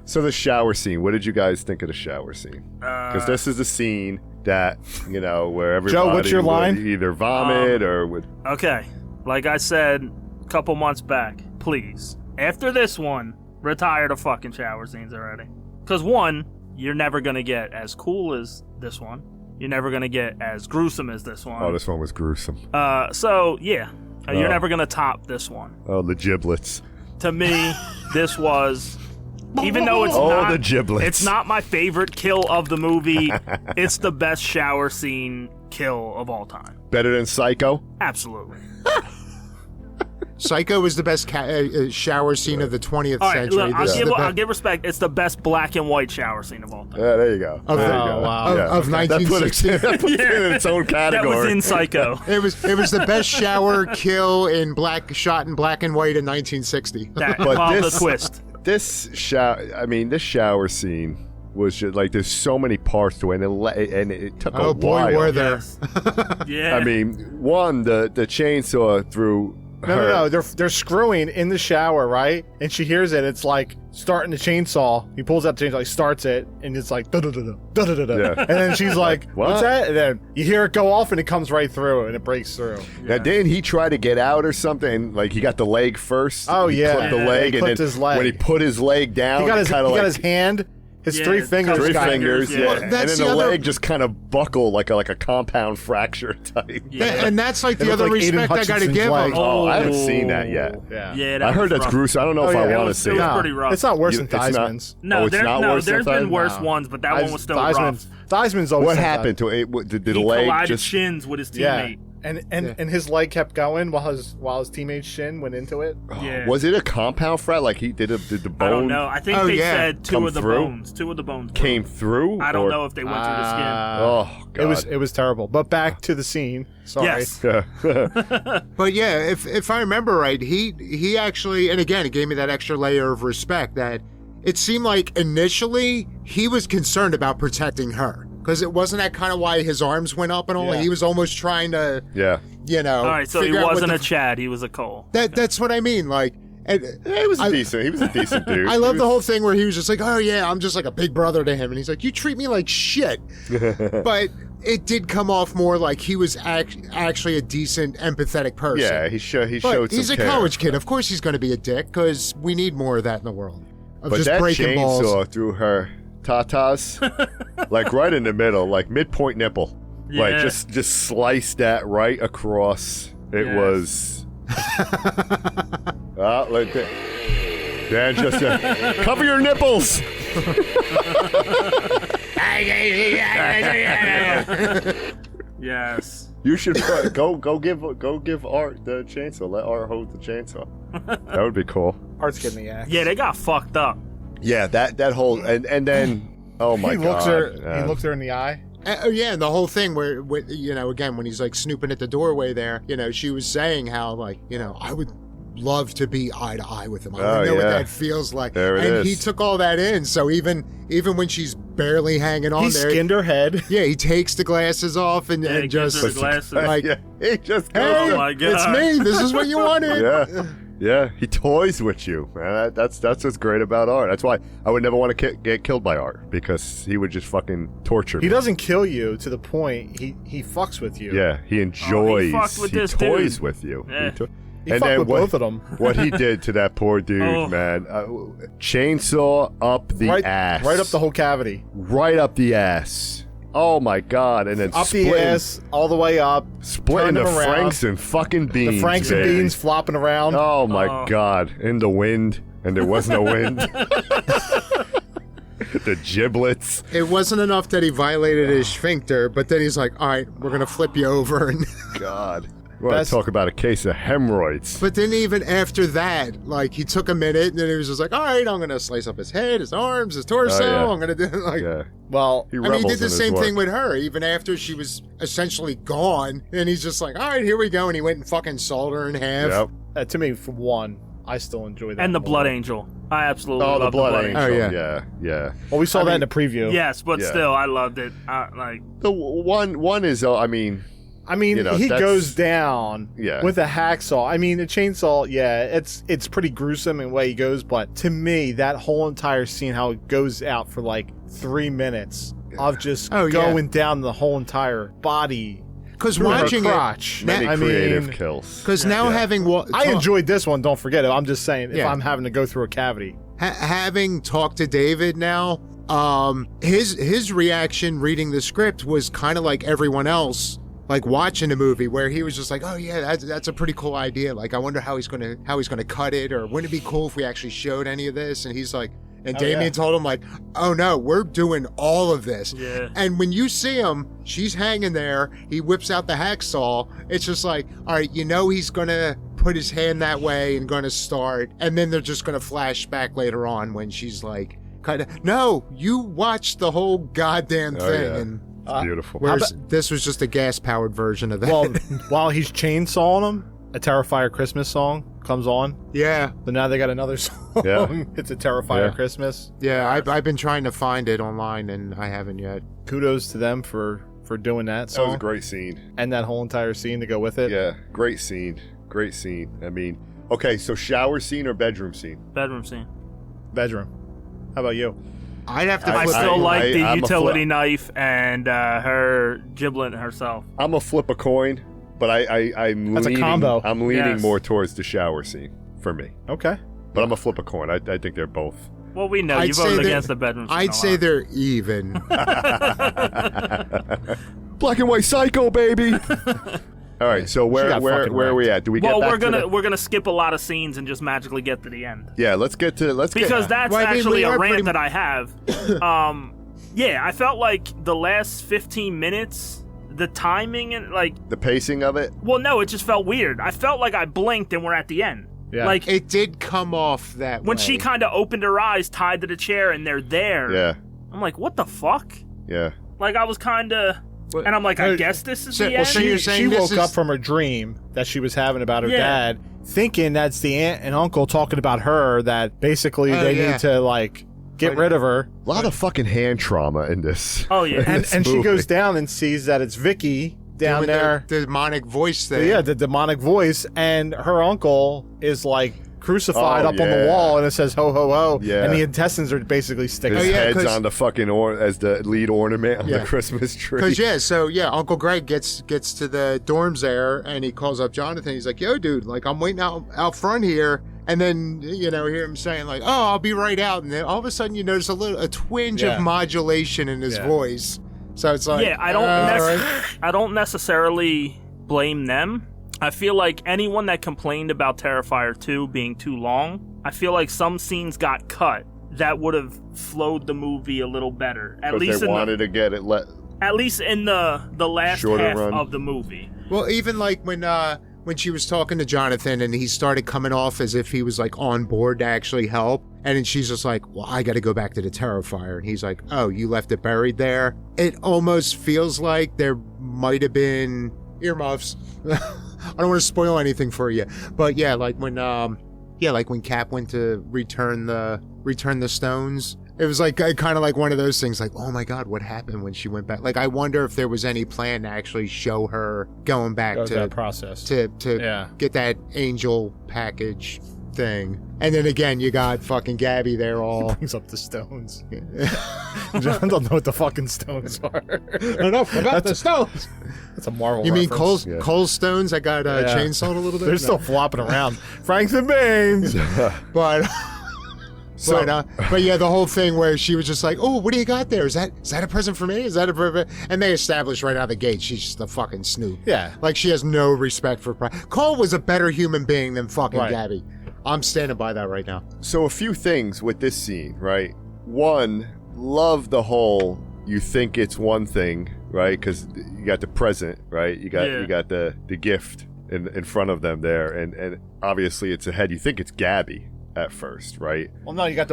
So the shower scene. What did you guys think of the shower scene? Because this is a scene that where everybody Joe, what's your line? Would either vomit or would. Okay, like I said a couple months back, please, after this one, retire the fucking shower scenes already. Because one, you're never gonna get as cool as this one. You're never gonna get as gruesome as this one. Oh, this one was gruesome. So yeah, you're never gonna top this one. Oh, the giblets. To me, this was, even though it's the giblets. it's not my favorite kill of the movie. It's the best shower scene kill of all time. Better than Psycho? Absolutely. Psycho was the best shower scene of the 20th All right, century. look, This is the I'll give respect. It's the best black and white shower scene of all time. Yeah, there you go. Of There the- you go. wow. Yeah. Of That puts 1960. it in its own That category. was in Psycho. It was the best shower kill shot in black and white in 1960. That But the this- twist. This shower scene was just like, there's so many parts to it, and it took a Oh boy, while. were there. Yes. Yeah. I mean, one, the chainsaw through No. They're screwing in the shower, right? And she hears it. It's like starting the chainsaw. He pulls out the chainsaw, he starts it, and it's like da da da da da da da. Yeah. And then she's like, "What's What? that?" And then you hear it go off, and it comes right through, and it breaks through. Now, didn't he try to get out or something? Like, he got the leg first. Oh, he yeah. clipped the Yeah, leg, he and clipped then his leg. when he put his leg down, He got his like, hand, his Yeah, three fingers. three got- fingers, yeah. yeah. Well, And that's then the the other- leg just kind of buckled like a compound fracture type. Yeah. And that's like It the looked other like Aiden respect I got to Hutchinson's give leg. him. Oh, I haven't seen that yet. Yeah. Yeah, that I heard was that's rough. gruesome. I don't know if Oh, I yeah, want to was- see it it. was No, pretty rough. It's not worse You- than it's not- Theismann's. No, Oh, it's not worse there's than been worse Theismann? ones, but that one was still rough. Theismann's always What said that. happened to it? Did the He leg collided just? shins with his Yeah. teammate. And his leg kept going while his teammate's shin went into it. Yeah. Was it a compound fracture? Like did the bone I don't know. I think Oh, they yeah. said two Come of the through? bones. Two of the bones came broke. through? I don't or- know if they went through the skin. Oh God. It was terrible. But back to the scene. Sorry. Yes. Yeah. But yeah, if I remember right, he actually, and again, it gave me that extra layer of respect that it seemed like initially he was concerned about protecting her. Because it wasn't that kind of why his arms went up and all. Yeah. He was almost trying to, Yeah. All right, so he figure out what wasn't the a Chad. He was a Cole. That's what I mean. Like, and He was decent. He was a decent dude. I love the whole thing where he was just like, "Oh yeah, I'm just like a big brother to him," and he's like, "You treat me like shit." But it did come off more like he was actually a decent, empathetic person. Yeah, he showed But some he's a care. college kid. Of course, he's going to be a dick because we need more of that in the world. Of But just that breaking chainsaw balls. through her tatas, like right in the middle, like midpoint nipple, like Yeah. just sliced that right across. It Yes. was. Like that. Dan, just cover your nipples. Yes. You should go give Art the chainsaw. Let Art hold the chainsaw. That would be cool. Art's getting the axe. Yeah, they got fucked up. Yeah, that whole and then oh my he god, looks her. man. He looks her in the eye. Oh yeah, and the whole thing where, again, when he's like snooping at the doorway there, she was saying how, like, I would love to be eye to eye with him. I Oh, know what yeah. that feels like. There it and is. he took all that in. So even when she's barely hanging on He there, skinned her head. yeah, he takes the glasses off and Yeah, he just gives her the glasses. like, yeah, he just goes. hey, Oh my God. it's me. This is what you wanted. Yeah, he toys with you, man. That's what's great about Art. That's why I would never want to get killed by Art, because he would just fucking torture me. He doesn't kill you to the point. He fucks with you. Yeah, he enjoys. fucked with he this toys dude. with you. Yeah. He fucked with both of them. What he did to that poor dude, Oh. man. Chainsaw up the ass. Right up the whole cavity. Right up the ass. Oh my god! And then Up the ass, all the way up. splitting turn the him around. franks and fucking beans. The Franks and baby. beans flopping around. Oh my Oh. god! In the wind, and there was no wind. The giblets. It wasn't enough that he violated his sphincter, but then he's like, all right, we're going to flip you over. And God. We want That's- to talk about a case of hemorrhoids. But then even after that, like, he took a minute and then he was just like, all right, I'm going to slice up his head, his arms, his torso. Oh, yeah. I'm going to do like. Yeah. Well, He I mean, he rebels did the in his same work. thing with her, even after she was essentially gone. And he's just like, all right, here we go. And he went and fucking sawed her in half. Yep. to me, for one, I still enjoy that. And the more. Blood Angel. I absolutely Oh, love the blood angel. Oh, yeah. Yeah. Well, we saw that in the preview. Yes, but Yeah. still, I loved it. Like, The one is, I mean, I mean, You know, he that's- goes down Yeah. with a hacksaw. I mean, a chainsaw, yeah, it's pretty gruesome in the way he goes, but to me, that whole entire scene, how it goes out for like 3 minutes of just Oh, yeah. going down the whole entire body. Because through her watching it, crotch. many I creative mean, kills. because now Yeah. having I enjoyed this one, don't forget it. I'm just saying, if Yeah. I'm having to go through a cavity. having talked to David now, his reaction reading the script was kind of like everyone else, like watching the movie, where he was just like, oh yeah, that's a pretty cool idea. Like, I wonder how he's gonna cut it, or wouldn't it be cool if we actually showed any of this? And he's like, and Damien told him like, oh no, we're doing all of this. Yeah. And when you see him, she's hanging there, he whips out the hacksaw. It's just like, all right, he's gonna put his hand that way and gonna start, and then they're just gonna flash back later on when she's like, no, you watched the whole goddamn thing. Yeah. And It's beautiful. whereas this was just a gas-powered version of that. Well, while he's chainsawing him, a Terrifier Christmas song comes on. yeah. So now they got another song. Yeah. It's a Terrifier Yeah. Christmas. Yeah, I've been trying to find it online, and I haven't yet. Kudos to them for doing that That was song a great scene. and that whole entire scene to go with it. Yeah, great scene. Great scene. I mean, okay, so shower scene or bedroom scene? Bedroom scene. Bedroom. How about you? I'd have to I flip still it. like the I'm a utility flip. knife and her giblet herself. I'm a flip a coin, but I'm That's a leaning, combo. I'm leaning Yes. more towards the shower scene for me. Okay. But I'm a flip a coin. I think they're both. Well, we know I'd you say voted that- against the bedroom scene. I'd say they're even. Black and white psycho, baby. All right, so where got fucking are we wrecked. at? Do we get Well, back we're gonna skip a lot of scenes and just magically get to the end. Yeah, let's get Because that's Well, I mean, actually we a are rant pretty- that I have. Yeah, I felt like the last 15 minutes, the timing and like, the pacing of it. well, no, it just felt weird. I felt like I blinked and we're at the end. Yeah. Like It did come off that when way. she kind of opened her eyes, tied to the chair, and they're there. Yeah, I'm like, what the fuck? yeah. Like I was kind of, and I'm like, I guess this is so- the well, end. so you're She saying this woke up is- from her dream that she was having about her Yeah. dad, thinking that's the aunt and uncle talking about her, that basically Oh, they yeah. need to like get rid of her. A lot of fucking hand trauma in this. Oh, yeah. in And this and she movie. goes down and sees that it's Vicky down Doing there. the demonic voice thing. Yeah, the demonic voice, and her uncle is like crucified Oh, up on the yeah. wall, and it says ho ho ho. Yeah. And the intestines are basically sticking. His Oh, yeah, head's 'cause- on the fucking as the lead ornament on Yeah. the Christmas tree. Because Uncle Greg gets to the dorms there, and he calls up Jonathan. He's like, "Yo, dude, like I'm waiting out front here." And then hear him saying like, "Oh, I'll be right out." And then all of a sudden, you notice a twinge Yeah. of modulation in his Yeah. voice. So it's like, Yeah, I don't. all right. I don't necessarily blame them. I feel like anyone that complained about Terrifier 2 being too long, I feel like some scenes got cut that would have flowed the movie a little better. At Because least they wanted to get it at least in the last Shorter half run. of the movie. Well, even like when she was talking to Jonathan and he started coming off as if he was like on board to actually help, and then she's just like, "Well, I got to go back to the Terrifier," and he's like, "Oh, you left it buried there." It almost feels like there might have been earmuffs. I don't want to spoil anything for you, but yeah, like when Cap went to return the stones. It was like kind of like one of those things, like, oh my God, what happened when she went back? Like, I wonder if there was any plan to actually show her going back Goes to that process. to Yeah. get that angel package thing. And then again, you got fucking Gabby there all. Brings up the stones. John don't know what the fucking stones are. No, forgot the stones. That's a Marvel. You mean reference. Cole Stones that got Yeah. chainsawed a little bit? They're No. still flopping around. Franks and Baines. But So- but yeah, the whole thing where she was just like, "Oh, what do you got there? Is that a present for me? Is that a present?" And they established right out of the gate she's just a fucking snoop. Yeah. Like she has no respect for Cole was a better human being than fucking Right. Gabby. I'm standing by that right now. So a few things with this scene, right? One, love the whole you think it's one thing, right? Because you got the present, right? You got the gift in front of them there, and obviously it's ahead. You think it's Gabby at first, right? Well, no, you got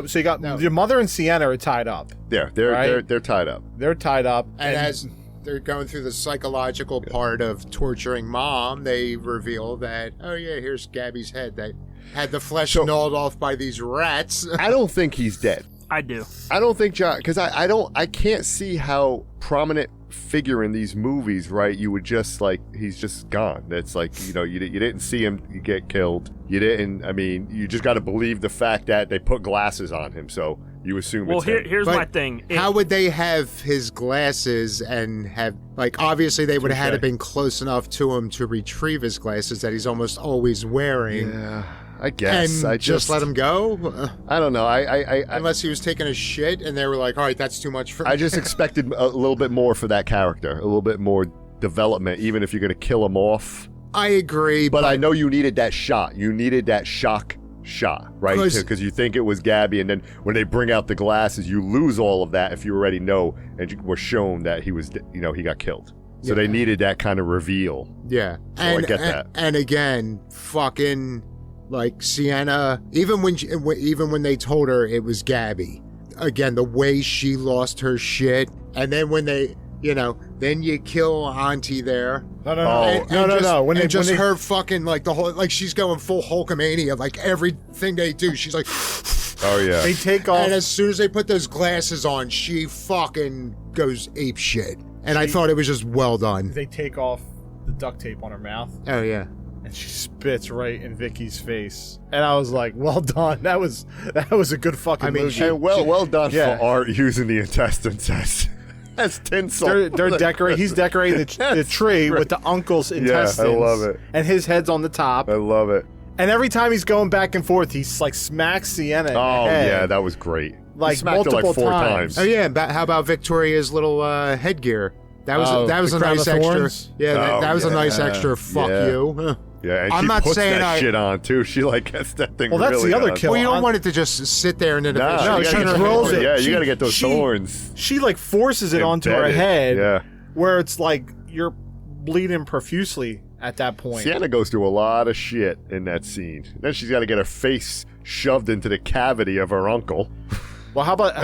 your mother and Sienna are tied up. They're Right. they're tied up. They're tied up, And as they're going through the psychological part of torturing mom, they reveal that, oh yeah, here's Gabby's head that had the flesh gnawed off by these rats. I don't think he's dead. I do. I don't think John, because I can't see how prominent figure in these movies, right? You would just like, he's just gone. That's like, you didn't see him get killed. You didn't, I mean, you just got to believe the fact that they put glasses on him, so you assume Well, it's him. here's But my thing. How would they have his glasses and have, like, obviously they would have had to been close enough to him to retrieve his glasses that he's almost always wearing. Yeah. I guess. And I just let him go? I don't know. Unless he was taking a shit and they were like, all right, that's too much for me. I just expected a little bit more for that character. A little bit more development, even if you're going to kill him off. I agree. But I know you needed that shot. You needed that shock shot, right? Because you think it was Gabby, and then when they bring out the glasses, you lose all of that if you already know and you were shown that he was, he got killed. So they needed that kind of reveal. Yeah. So I get that. And again, fucking, like, Sienna, even when they told her it was Gabby, again, the way she lost her shit, and then when they, then you kill Auntie there. No. When her fucking, like, the whole, like, she's going full Hulkamania, like, everything they do, she's like, oh, yeah. They take off. And as soon as they put those glasses on, she fucking goes ape shit. And I thought it was just well done. They take off the duct tape on her mouth. Oh, yeah. And she spits right in Vicky's face. And I was like, well done. That was a good fucking movie. And well done for Art using the intestines as tinsel. They're decorating. He's decorating the tree with the uncle's intestines. Yeah, I love it. And his head's on the top. I love it. And every time he's going back and forth, he's like smacks Sienna in the head. Yeah, that was great. Like multiple multiple times. Oh yeah, how about Victoria's little headgear? That was a nice extra. Thorns? Yeah, that was a nice extra. Fuck you. Yeah, and I'm she not puts saying that shit on too. She like gets that thing. Well, that's really the other on. kill. Well, you don't want it to just sit there and then No, she gotta drills it. Yeah, She- you got to get those she- thorns. She like forces it onto her Embedded. head. Yeah. Where it's like you're bleeding profusely at that point. Sienna goes through a lot of shit in that scene. Then she's got to get her face shoved into the cavity of her uncle. Well, how about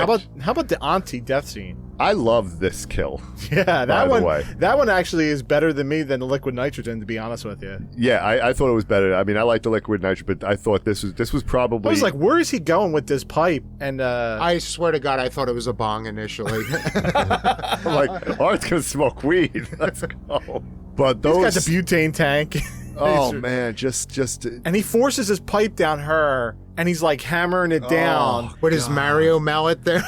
the auntie death scene? I love this kill. Yeah, By the way. that one actually is better than me than the liquid nitrogen, to be honest with you. Yeah, I thought it was better. I mean, I like the liquid nitrogen, but I thought this was probably. I was like, where is he going with this pipe? And I swear to God, I thought it was a bong initially. I'm like, Art's gonna smoke weed. Let's go. But those. he's got the butane tank. Oh man, just. And he forces his pipe down her, and he's like hammering it down. With his Mario mallet there.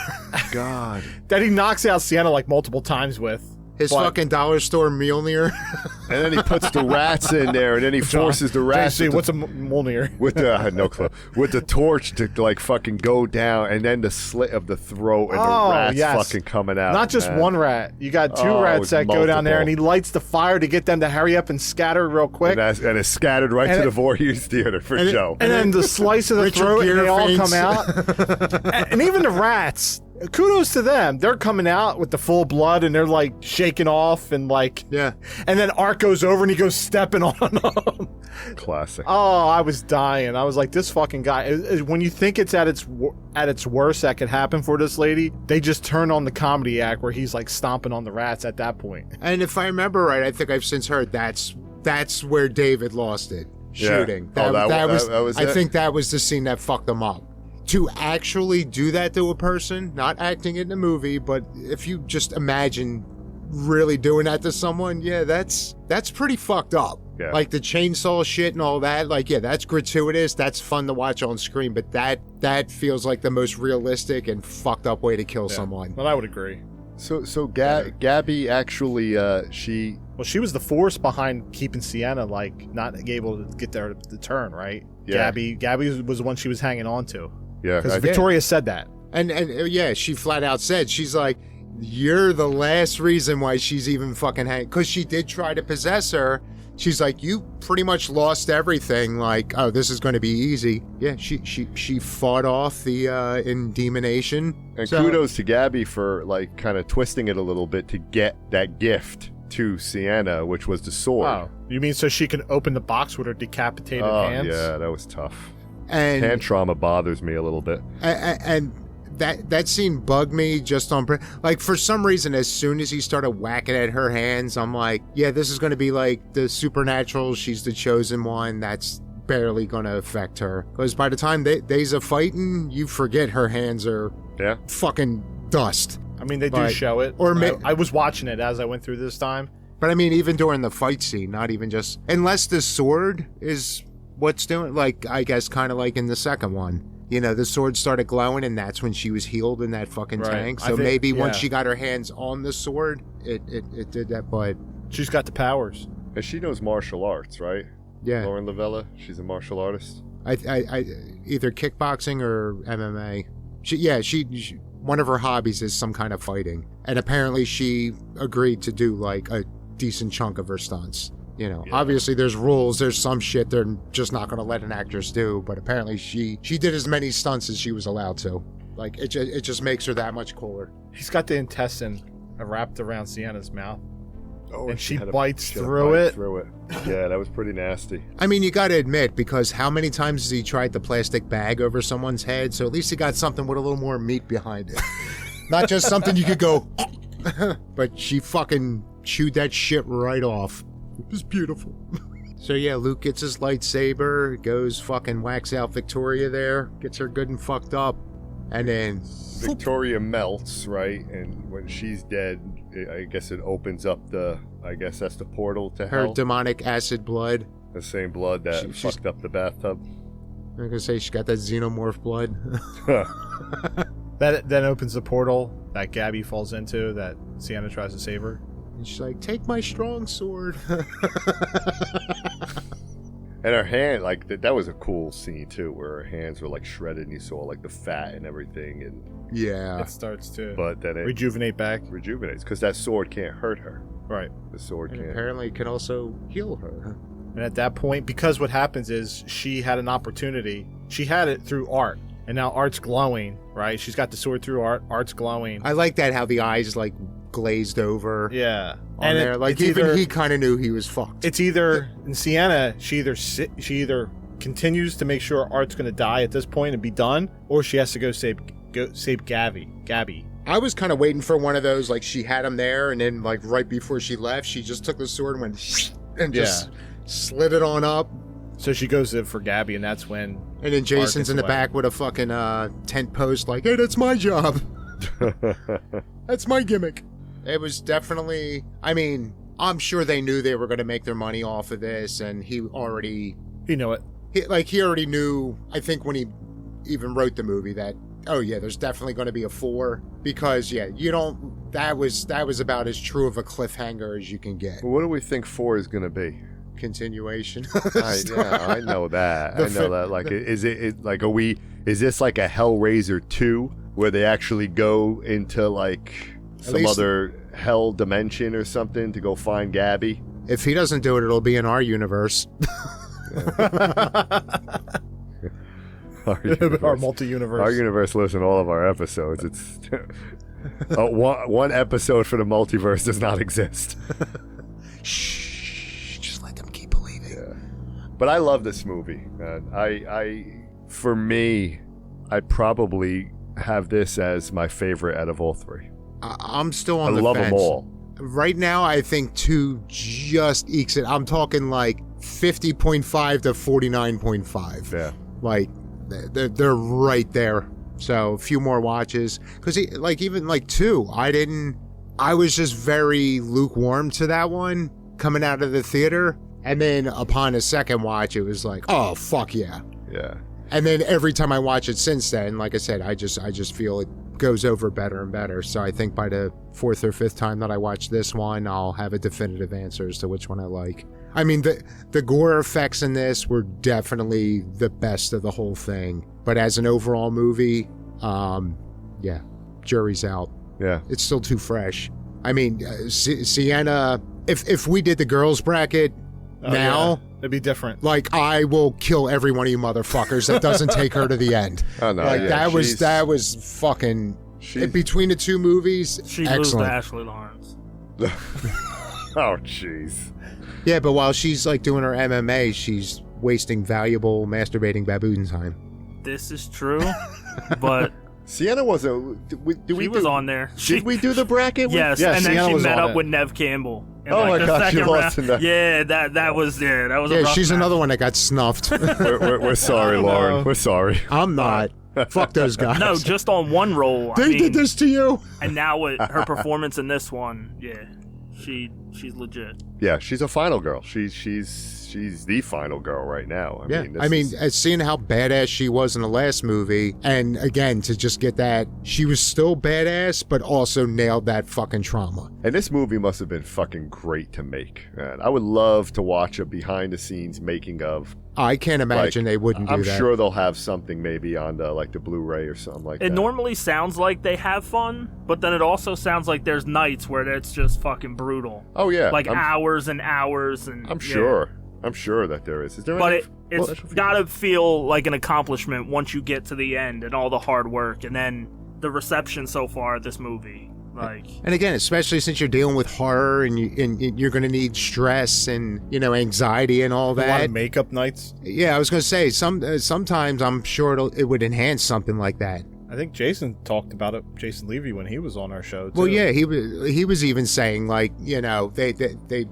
God. That he knocks out Sienna like multiple times with. His But- fucking dollar store Mjolnir. And then he puts the rats in there, and then he forces the rats. JC, what's a Mjolnir? With the I had no clue. With the torch to like fucking go down, and then the slit of the throat, and the rats fucking coming out. Not just man. one rat. You got two Oh, rats it's that go down there, and multiple. he lights the fire to get them to hurry up and scatter real quick. And it's scattered right And to it- the Voorhees Theater for Joe. And then the slice of the Richard throat, and Gere they all faints. come out. And even the rats, kudos to them. They're coming out with the full blood, and they're like shaking off, and like, Yeah. And then Art goes over, and he goes stepping on them. Classic. Oh, I was dying. I was like, this fucking guy. When you think it's at its worst that could happen for this lady, they just turn on the comedy act where he's like stomping on the rats at that point. And if I remember right, I think I've since heard that's where David lost it. Yeah. Shooting. Oh, that was I it? think that was the scene that fucked him up. To actually do that to a person, not acting in the movie, but if you just imagine really doing that to someone, yeah, that's pretty fucked up. Yeah. Like the chainsaw shit and all that, like, yeah, that's gratuitous, that's fun to watch on screen, but that feels like the most realistic and fucked up way to kill someone. Well, I would agree. So Gabby actually she Well, she was the force behind keeping Sienna like not able to get there to turn, right? Yeah. Gabby was the one she was hanging on to. yeah Because I- Victoria said that. And yeah, she flat out said, she's like, you're the last reason why she's even fucking hanging. Because she did try to possess her. She's like, you pretty much lost everything. Like, oh, this is going to be easy. Yeah, she fought off the indemonation. and So- kudos to Gabby for like kind of twisting it a little bit to get that gift to Sienna, which was the sword. Oh, you mean so she can open the box with her decapitated hands? Yeah, that was tough. And Hand trauma bothers me a little bit. and that scene bugged me just on like for some reason as soon as he started whacking at her hands, I'm like, yeah, this is going to be like the supernatural, she's the chosen one, that's barely going to affect her, because by the time they's a fighting, you forget her hands are Yeah. fucking dust. I mean, they do But- show it. or I was watching it as I went through this time. But I mean, even during the fight scene, not even just, unless the sword is what's doing, like, I guess kind of like in the second one, you know, the sword started glowing, and that's when she was healed in that fucking Right. tank. I So think- maybe once yeah. she got her hands on the sword, it did that. But She's got the powers. And she knows martial arts, right? yeah, Lauren Lavella, she's a martial artist. I either kickboxing or MMA. She one of her hobbies is some kind of fighting, and apparently she agreed to do like a decent chunk of her stunts. You know, obviously there's rules. There's some shit they're just not going to let an actress do, but apparently she did as many stunts as she was allowed to. Like it just makes her that much cooler. He's got the intestine wrapped around Sienna's mouth. Oh, and she had a- bites she had a through bite it. Through it. Yeah, that was pretty nasty. I mean, you got to admit, because how many times has he tried the plastic bag over someone's head? So at least he got something with a little more meat behind it. Not just something you could go, but she fucking chewed that shit right off. It was beautiful. So yeah, Luke gets his lightsaber, goes fucking whacks out Victoria there, gets her good and fucked up, and then Victoria melts, right? And when she's dead, I guess it opens up that's the portal to her hell. demonic acid blood. The same blood that She's- fucked up the bathtub. I'm gonna say she got that xenomorph blood. That then opens the portal that Gabby falls into that Sienna tries to save her. And she's like, "Take my strong sword." And her hand, like, that was a cool scene, too, where her hands were, like, shredded, and you saw, like, the fat and everything, and Yeah. It starts to but then it rejuvenate back. rejuvenates, because that sword can't hurt her. Right. The sword And can't. apparently it can also heal her. And at that point, because what happens is she had an opportunity. She had it through art. And now Art's glowing, right? She's got the sword through Art. Art's glowing. I like that how the eyes like glazed over Yeah. on there. Like it's even he kind of knew he was fucked. It's either in Sienna, she either continues to make sure Art's going to die at this point and be done, or she has to go save Gabby. I was kind of waiting for one of those, like she had him there, and then like right before she left, she just took the sword and went and just slid it on up. So she goes in for Gabby, and that's when. And then Jason's gets in the away. back with a fucking tent post, like, "Hey, that's my job. That's my gimmick." It was definitely. I mean, I'm sure they knew they were going to make their money off of this, and he already. You know it. He already knew. I think when he even wrote the movie that. Oh yeah, there's definitely going to be a 4 because you don't. That was about as true of a cliffhanger as you can get. What do we think 4 is going to be? Continuation. I know that. The Like, is this like a Hellraiser 2 where they actually go into like some least- other hell dimension or something to go find Gabby? If he doesn't do it, it'll be in our universe. Our multi-universe. Our universe lives in all of our episodes. It's one episode for the multiverse does not exist. Shh, just let them keep believing. Yeah. But I love this movie. For me, I'd probably have this as my favorite out of all 3. I'm still on I the love fence. them all. Right now, I think 2 just ekes it. I'm talking like 50.5 to 49.5. Yeah. Like, they're right there. So, a few more watches. Because, even 2, I was just very lukewarm to that one coming out of the theater. And then upon a second watch, it was like, oh, fuck yeah. Yeah. And then every time I watch it since then, like I said, I just feel it goes over better and better. So I think by the 4th or 5th time that I watch this one, I'll have a definitive answer as to which one I like. I mean, the gore effects in this were definitely the best of the whole thing. But as an overall movie, jury's out. Yeah. It's still too fresh. I mean, Sienna, if we did the girls bracket now... Yeah. It'd be different. Like, I will kill every one of you motherfuckers that doesn't take her to the end. Oh, no, like, yeah, that was fucking... Between the 2 movies, She moved to excellent. Ashley Lawrence. Oh, jeez. Yeah, but while she's, like, doing her MMA, she's wasting valuable masturbating baboon time. This is true, but Sienna wasn't... she was on there. Did we do the bracket? Yes, Yeah, and Sienna then she was met on up it. with Nev Campbell. In Oh my the God, she second lost in round. that. Yeah, that was a Yeah, rough she's match. another one that got snuffed. We're sorry, Lauren. We're sorry. I'm not. Fuck those guys. No, just on one role. They did this to you. And now with her performance in this one, she's legit. Yeah, she's a final girl. She's the final girl right now. I mean, seeing how badass she was in the last movie, and again, to just get that, she was still badass, but also nailed that fucking trauma. and this movie must have been fucking great to make. Man, I would love to watch a behind-the-scenes making of I can't imagine they wouldn't do I'm that. sure they'll have something maybe on the Blu-ray or something like that. It normally sounds like they have fun, but then it also sounds like there's nights where it's just fucking brutal. Oh yeah, Like hours and hours, and I'm sure. I'm sure that there is. Is there? But it's gotta feel like an accomplishment once you get to the end and all the hard work, and then the reception so far of this movie. Like, and again, especially since you're dealing with horror and you're going to need stress and anxiety and all A lot that. of makeup nights. Yeah, I was going to say sometimes I'm sure it would enhance something like that. I think Jason talked about it. Jason Levy when he was on our show. Too. Well, yeah, he was even saying like they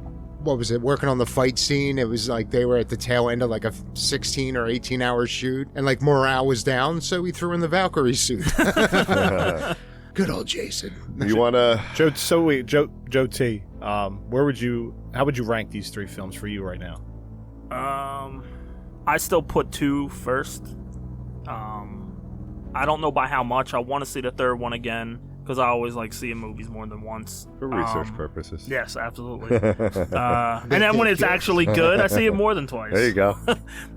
what was it, working on the fight scene. It was like they were at the tail end of like a 16 or 18 hour shoot, and like morale was down, so he threw in the Valkyrie suit. Good old Jason. You want to... Joe T, how would you rank these three films for you right now? I still put 2 first. I don't know by how much. I want to see the third one again, because I always like seeing movies more than once. For research purposes. Yes, absolutely. And then when it's actually good, I see it more than twice. There you go.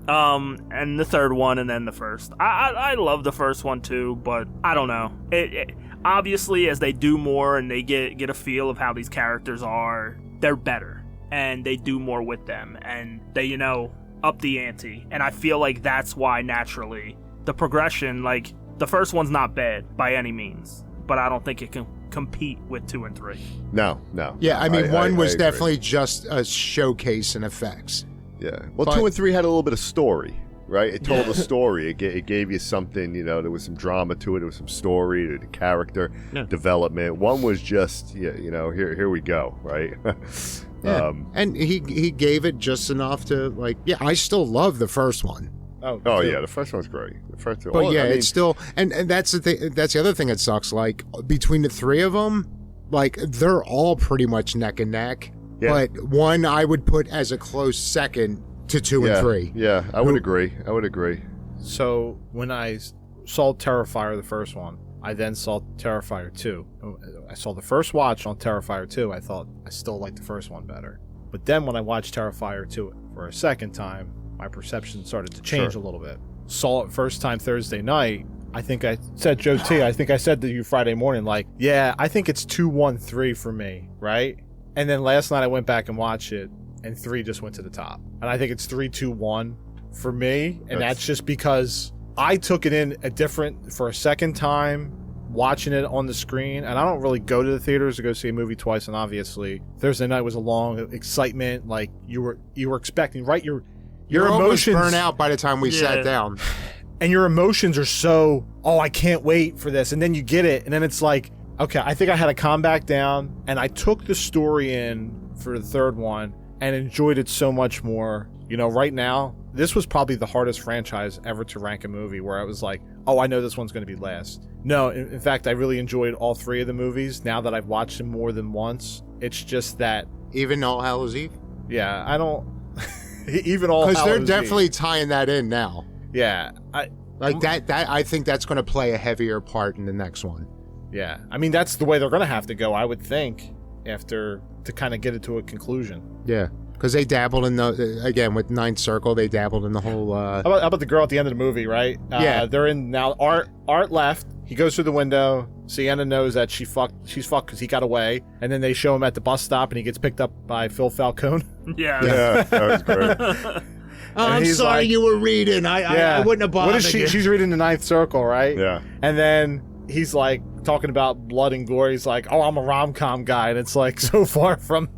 And the third one, and then the first. I love the first one too, but I don't know. It obviously, as they do more and they get a feel of how these characters are, they're better, and they do more with them, and they up the ante. And I feel like that's why naturally the progression, like the first one's not bad by any means, but I don't think it can compete with 2 and 3. No. Yeah, I mean, one was agree. definitely just a showcase in effects. Yeah. Well, But- 2 and 3 had a little bit of story, right? It told a story. It gave you something, there was some drama to it. There was some story, the character development. 1 was just, here we go, right? Yeah. And he gave it just enough to I still love the first one. Oh yeah, the first one's great. The first one. But it's still, and that's the thing. That's the other thing that sucks. Like between the 3 of them, they're all pretty much neck and neck. Yeah. But 1 I would put as a close second to 2 and 3. Yeah, I would agree. So when I saw Terrifier, the first one, I then saw Terrifier 2. I saw the first watch on Terrifier 2. I thought I still liked the first one better. But then when I watched Terrifier 2 for a second time, my perception started to change a little bit. Saw it first time Thursday night. I think I said, Joe T, I think I said to you Friday morning, I think it's 2-1-3 for me, right? And then last night I went back and watched it, and 3 just went to the top. And I think it's 3-2-1 for me, and that's just because I took it in for a second time, watching it on the screen, and I don't really go to the theaters to go see a movie twice, and obviously Thursday night was a long excitement, like you were expecting, right? Your emotions burn out by the time we sat down. And your emotions are so, I can't wait for this. And then you get it. And then it's like, okay, I think I had to calm back down. And I took the story in for the third one and enjoyed it so much more. Right now, this was probably the hardest franchise ever to rank a movie where I was like, I know this one's going to be last. No, in fact, I really enjoyed all 3 of the movies now that I've watched them more than once. It's just that. Even All Hallows Eve? Yeah, I don't. Even All Hallows Eve. Because they're definitely tying that in now. Yeah. That I think that's going to play a heavier part in the next one. Yeah. I mean, that's the way they're going to have to go, I would think, to kind of get it to a conclusion. Yeah. Because they dabbled in again, with Ninth Circle, they dabbled in the whole... How about the girl at the end of the movie, right? Yeah. They're in now. Art left. He goes through the window. Sienna knows that she's fucked because he got away. And then they show him at the bus stop, and he gets picked up by Phil Falcone. Yeah. Yeah, that was great. I'm sorry you were reading. I wouldn't have bothered What is she? you. She's reading the Ninth Circle, right? Yeah. And then he's like talking about blood and gore. He's like, I'm a rom-com guy. And it's like so far from...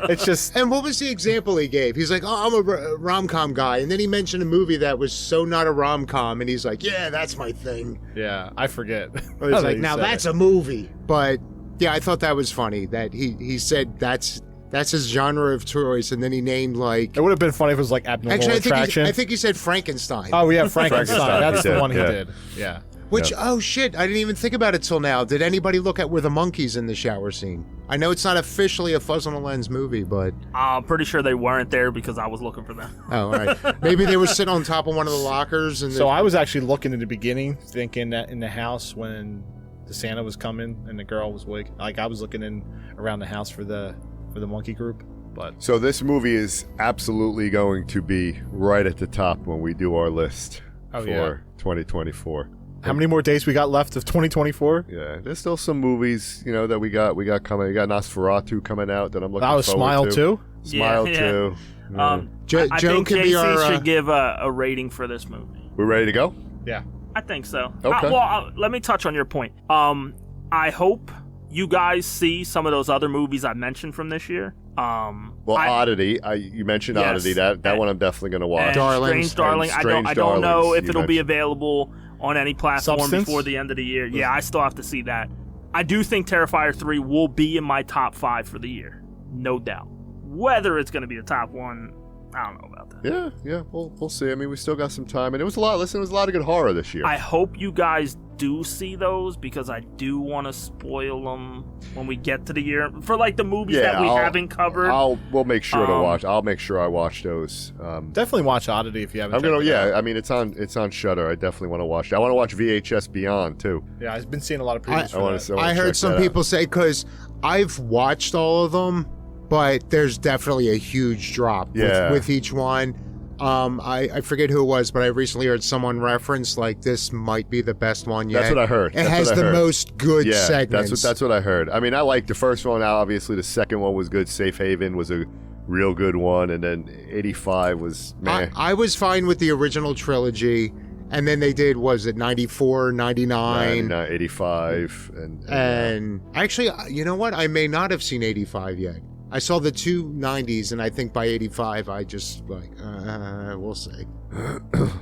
It's just... And what was the example he gave? He's like, I'm a rom-com guy. And then he mentioned a movie that was so not a rom-com. And he's like, yeah, that's my thing. Yeah, I forget. He's like, now that's a movie. But yeah, I thought that was funny that he said that's his genre of choice, and then he named It would have been funny if it was like Abnormal Attraction. I think he said Frankenstein. Oh yeah, Frankenstein. That's the one he yeah. did. Yeah. Which, oh shit, I didn't even think about it till now. Did anybody look at where the monkeys in the shower scene? I know it's not officially a Fuzz on the Lens movie, but... I'm pretty sure they weren't there because I was looking for them. Oh, all right. Maybe they were sitting on top of one of the lockers. And So I was actually looking in the beginning, thinking that in the house when the Santa was coming and the girl was I was looking in around the house for the monkey group. But So this movie is absolutely going to be right at the top when we do our list Oh, for yeah. 2024. how many more days we got left of 2024? Yeah, there's still some movies, that we got coming. You got Nosferatu coming out that I'm looking That was forward Smile to. too? Smile Yeah, yeah. too. I Joe think can be JC our. should give a rating for this movie. We're ready to go? Yeah. I think so. Okay. Let me touch on your point. I hope you guys see some of those other movies I mentioned from this year. Well, Oddity. You mentioned Yes. Oddity. That one I'm definitely going to watch. and Darlings. Strange Darling. And I Strange don't know Darlings, if you it'll be mentioned. available on any platform Substance? before the end of the year. Yeah, I still have to see that. I do think Terrifier 3 will be in my top 5 for the year. No doubt. Whether it's going to be the top one, I don't know about that. Yeah. We'll see. I mean, we still got some time, and it was a lot. Listen, it was a lot of good horror this year. I hope you guys do see those because I do want to spoil them when we get to the year for like the movies that we haven't covered. We'll make sure to watch. I'll make sure I watch those. Definitely watch Oddity if you haven't. I'm gonna. checked it out. Yeah, I mean, it's on Shudder. I definitely want to watch it. I want to watch VHS Beyond too. Yeah, I've been seeing a lot of previews for that. I heard some people say, because I've watched all of them, but there's definitely a huge drop with each one. I forget who it was, but I recently heard someone reference like this might be the best one yet. That's what I heard. It has the most good segments. That's what I heard. I mean, I liked the first one. Obviously, the second one was good. Safe Haven was a real good one, and then 85 was man. I was fine with the original trilogy, and then they did, was it 94, 99? 85, and actually, you know what? I may not have seen 85 yet. I saw the two 90s, and I think by 85, I just we'll see.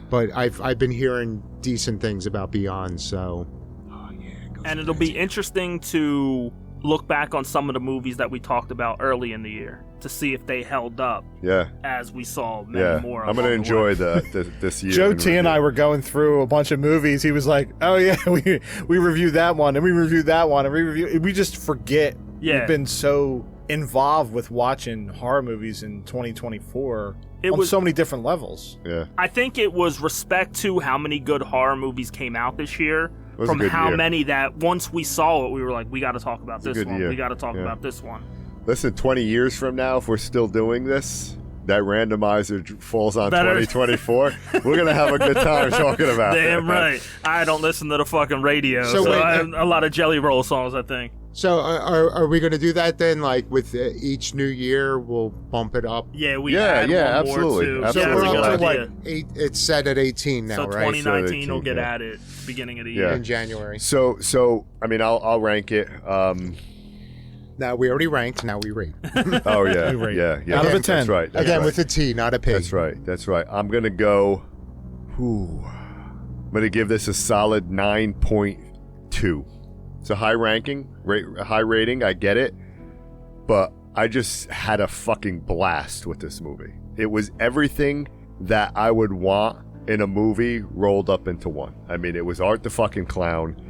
But I've been hearing decent things about Beyond, so. And it'll be interesting to look back on some of the movies that we talked about early in the year to see if they held up as we saw many more. I'm going to enjoy this year. Joe T and I were going through a bunch of movies. He was like, "Oh yeah, we reviewed that one, and we reviewed that one, and we just forget." Yeah. We've been so involved with watching horror movies in 2024 on so many different levels. Yeah. I think it was respect to how many good horror movies came out this year from how year. many that once we saw it, we were like, we got to talk about this one. Year. We got to talk about this one. Listen, 20 years from now, if we're still doing this, that randomizer falls on 2024. We're going to have a good time talking about it. Damn right. I don't listen to the fucking radio, so I have a lot of Jelly Roll songs, I think. So are we going to do that then? Like with each new year, we'll bump it up? Yeah, we add one absolutely. more too. Absolutely. So we're up to idea. like it's set at 18 now, So right? 2019 will 18, get yeah. added beginning of the year. In January. So I mean, I'll rank it. Now we already ranked. Now we rate. Oh yeah, We rate. yeah. Out of a That's 10. right. That's Again right. with a T, not a P. That's right. I'm gonna go. I'm gonna give this a solid 9.2. It's a high ranking, high rating. I get it, but I just had a fucking blast with this movie. It was everything that I would want in a movie rolled up into one. I mean, it was Art the fucking Clown.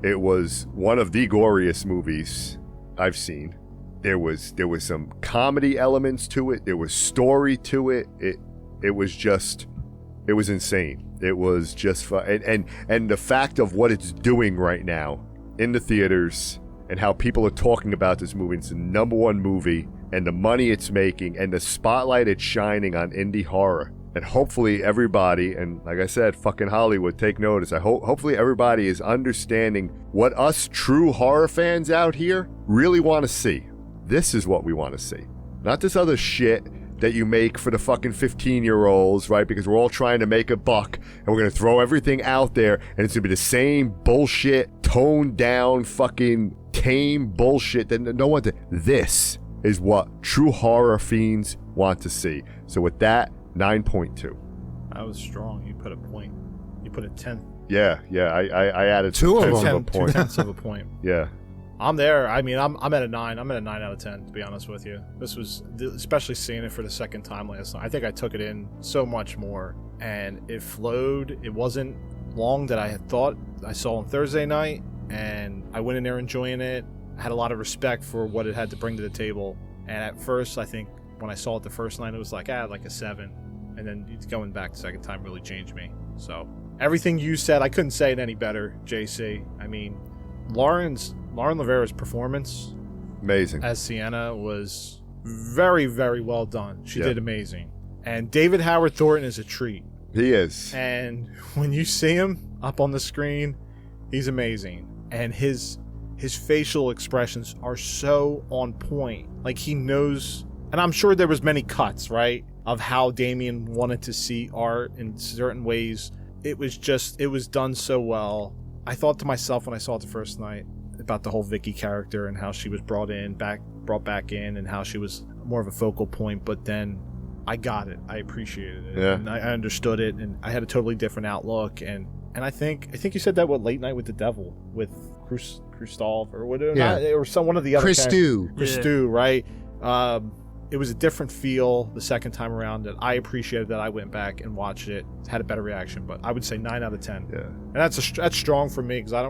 It was one of the goriest movies I've seen. There was some comedy elements to it. There was story to it. It was insane. It was just fun. And the fact of what it's doing right now in the theaters and how people are talking about this movie. It's the number one movie, and the money it's making and the spotlight it's shining on indie horror. And hopefully everybody, and like I said, fucking Hollywood, take notice. Hopefully everybody is understanding what us true horror fans out here really want to see. This is what we want to see. Not this other shit that you make for the fucking 15-year-olds, right? Because we're all trying to make a buck, and we're going to throw everything out there, and it's going to be the same bullshit, toned down, fucking tame bullshit that no one... This is what true horror fiends want to see. So with that, 9.2. That was strong. You put a point. You put a 10. Yeah, I added Two of tenths them. of a point. 2/10 of a point. Yeah. I'm there. I mean, I'm at a 9. I'm at a 9 out of 10, to be honest with you. This was, especially seeing it for the second time last night, I think I took it in so much more, and it flowed. It wasn't long that I had thought. I saw on Thursday night, and I went in there enjoying it. I had a lot of respect for what it had to bring to the table, and at first, I think, when I saw it the first night, it was like, like a 7, and then going back the second time really changed me. So, everything you said, I couldn't say it any better, JC. I mean, Lauren Lavera's performance Amazing. as Sienna was very, very well done. She Yeah. did amazing. And David Howard Thornton is a treat. He is. And when you see him up on the screen, he's amazing. And his facial expressions are so on point. Like, he knows, and I'm sure there was many cuts, right, of how Damien wanted to see art in certain ways. It was done so well. I thought to myself when I saw it the first night about the whole Vicky character and how she was brought back in, and how she was more of a focal point, but then I got it. I appreciated it. Yeah. And I understood it, and I had a totally different outlook. And I think you said that, Late Night with the Devil with Krustov or whatever, or one of the other Christou, right? It was a different feel the second time around that I appreciated, that I went back and watched it, had a better reaction. But I would say 9 out of 10. Yeah. And that's strong for me, because I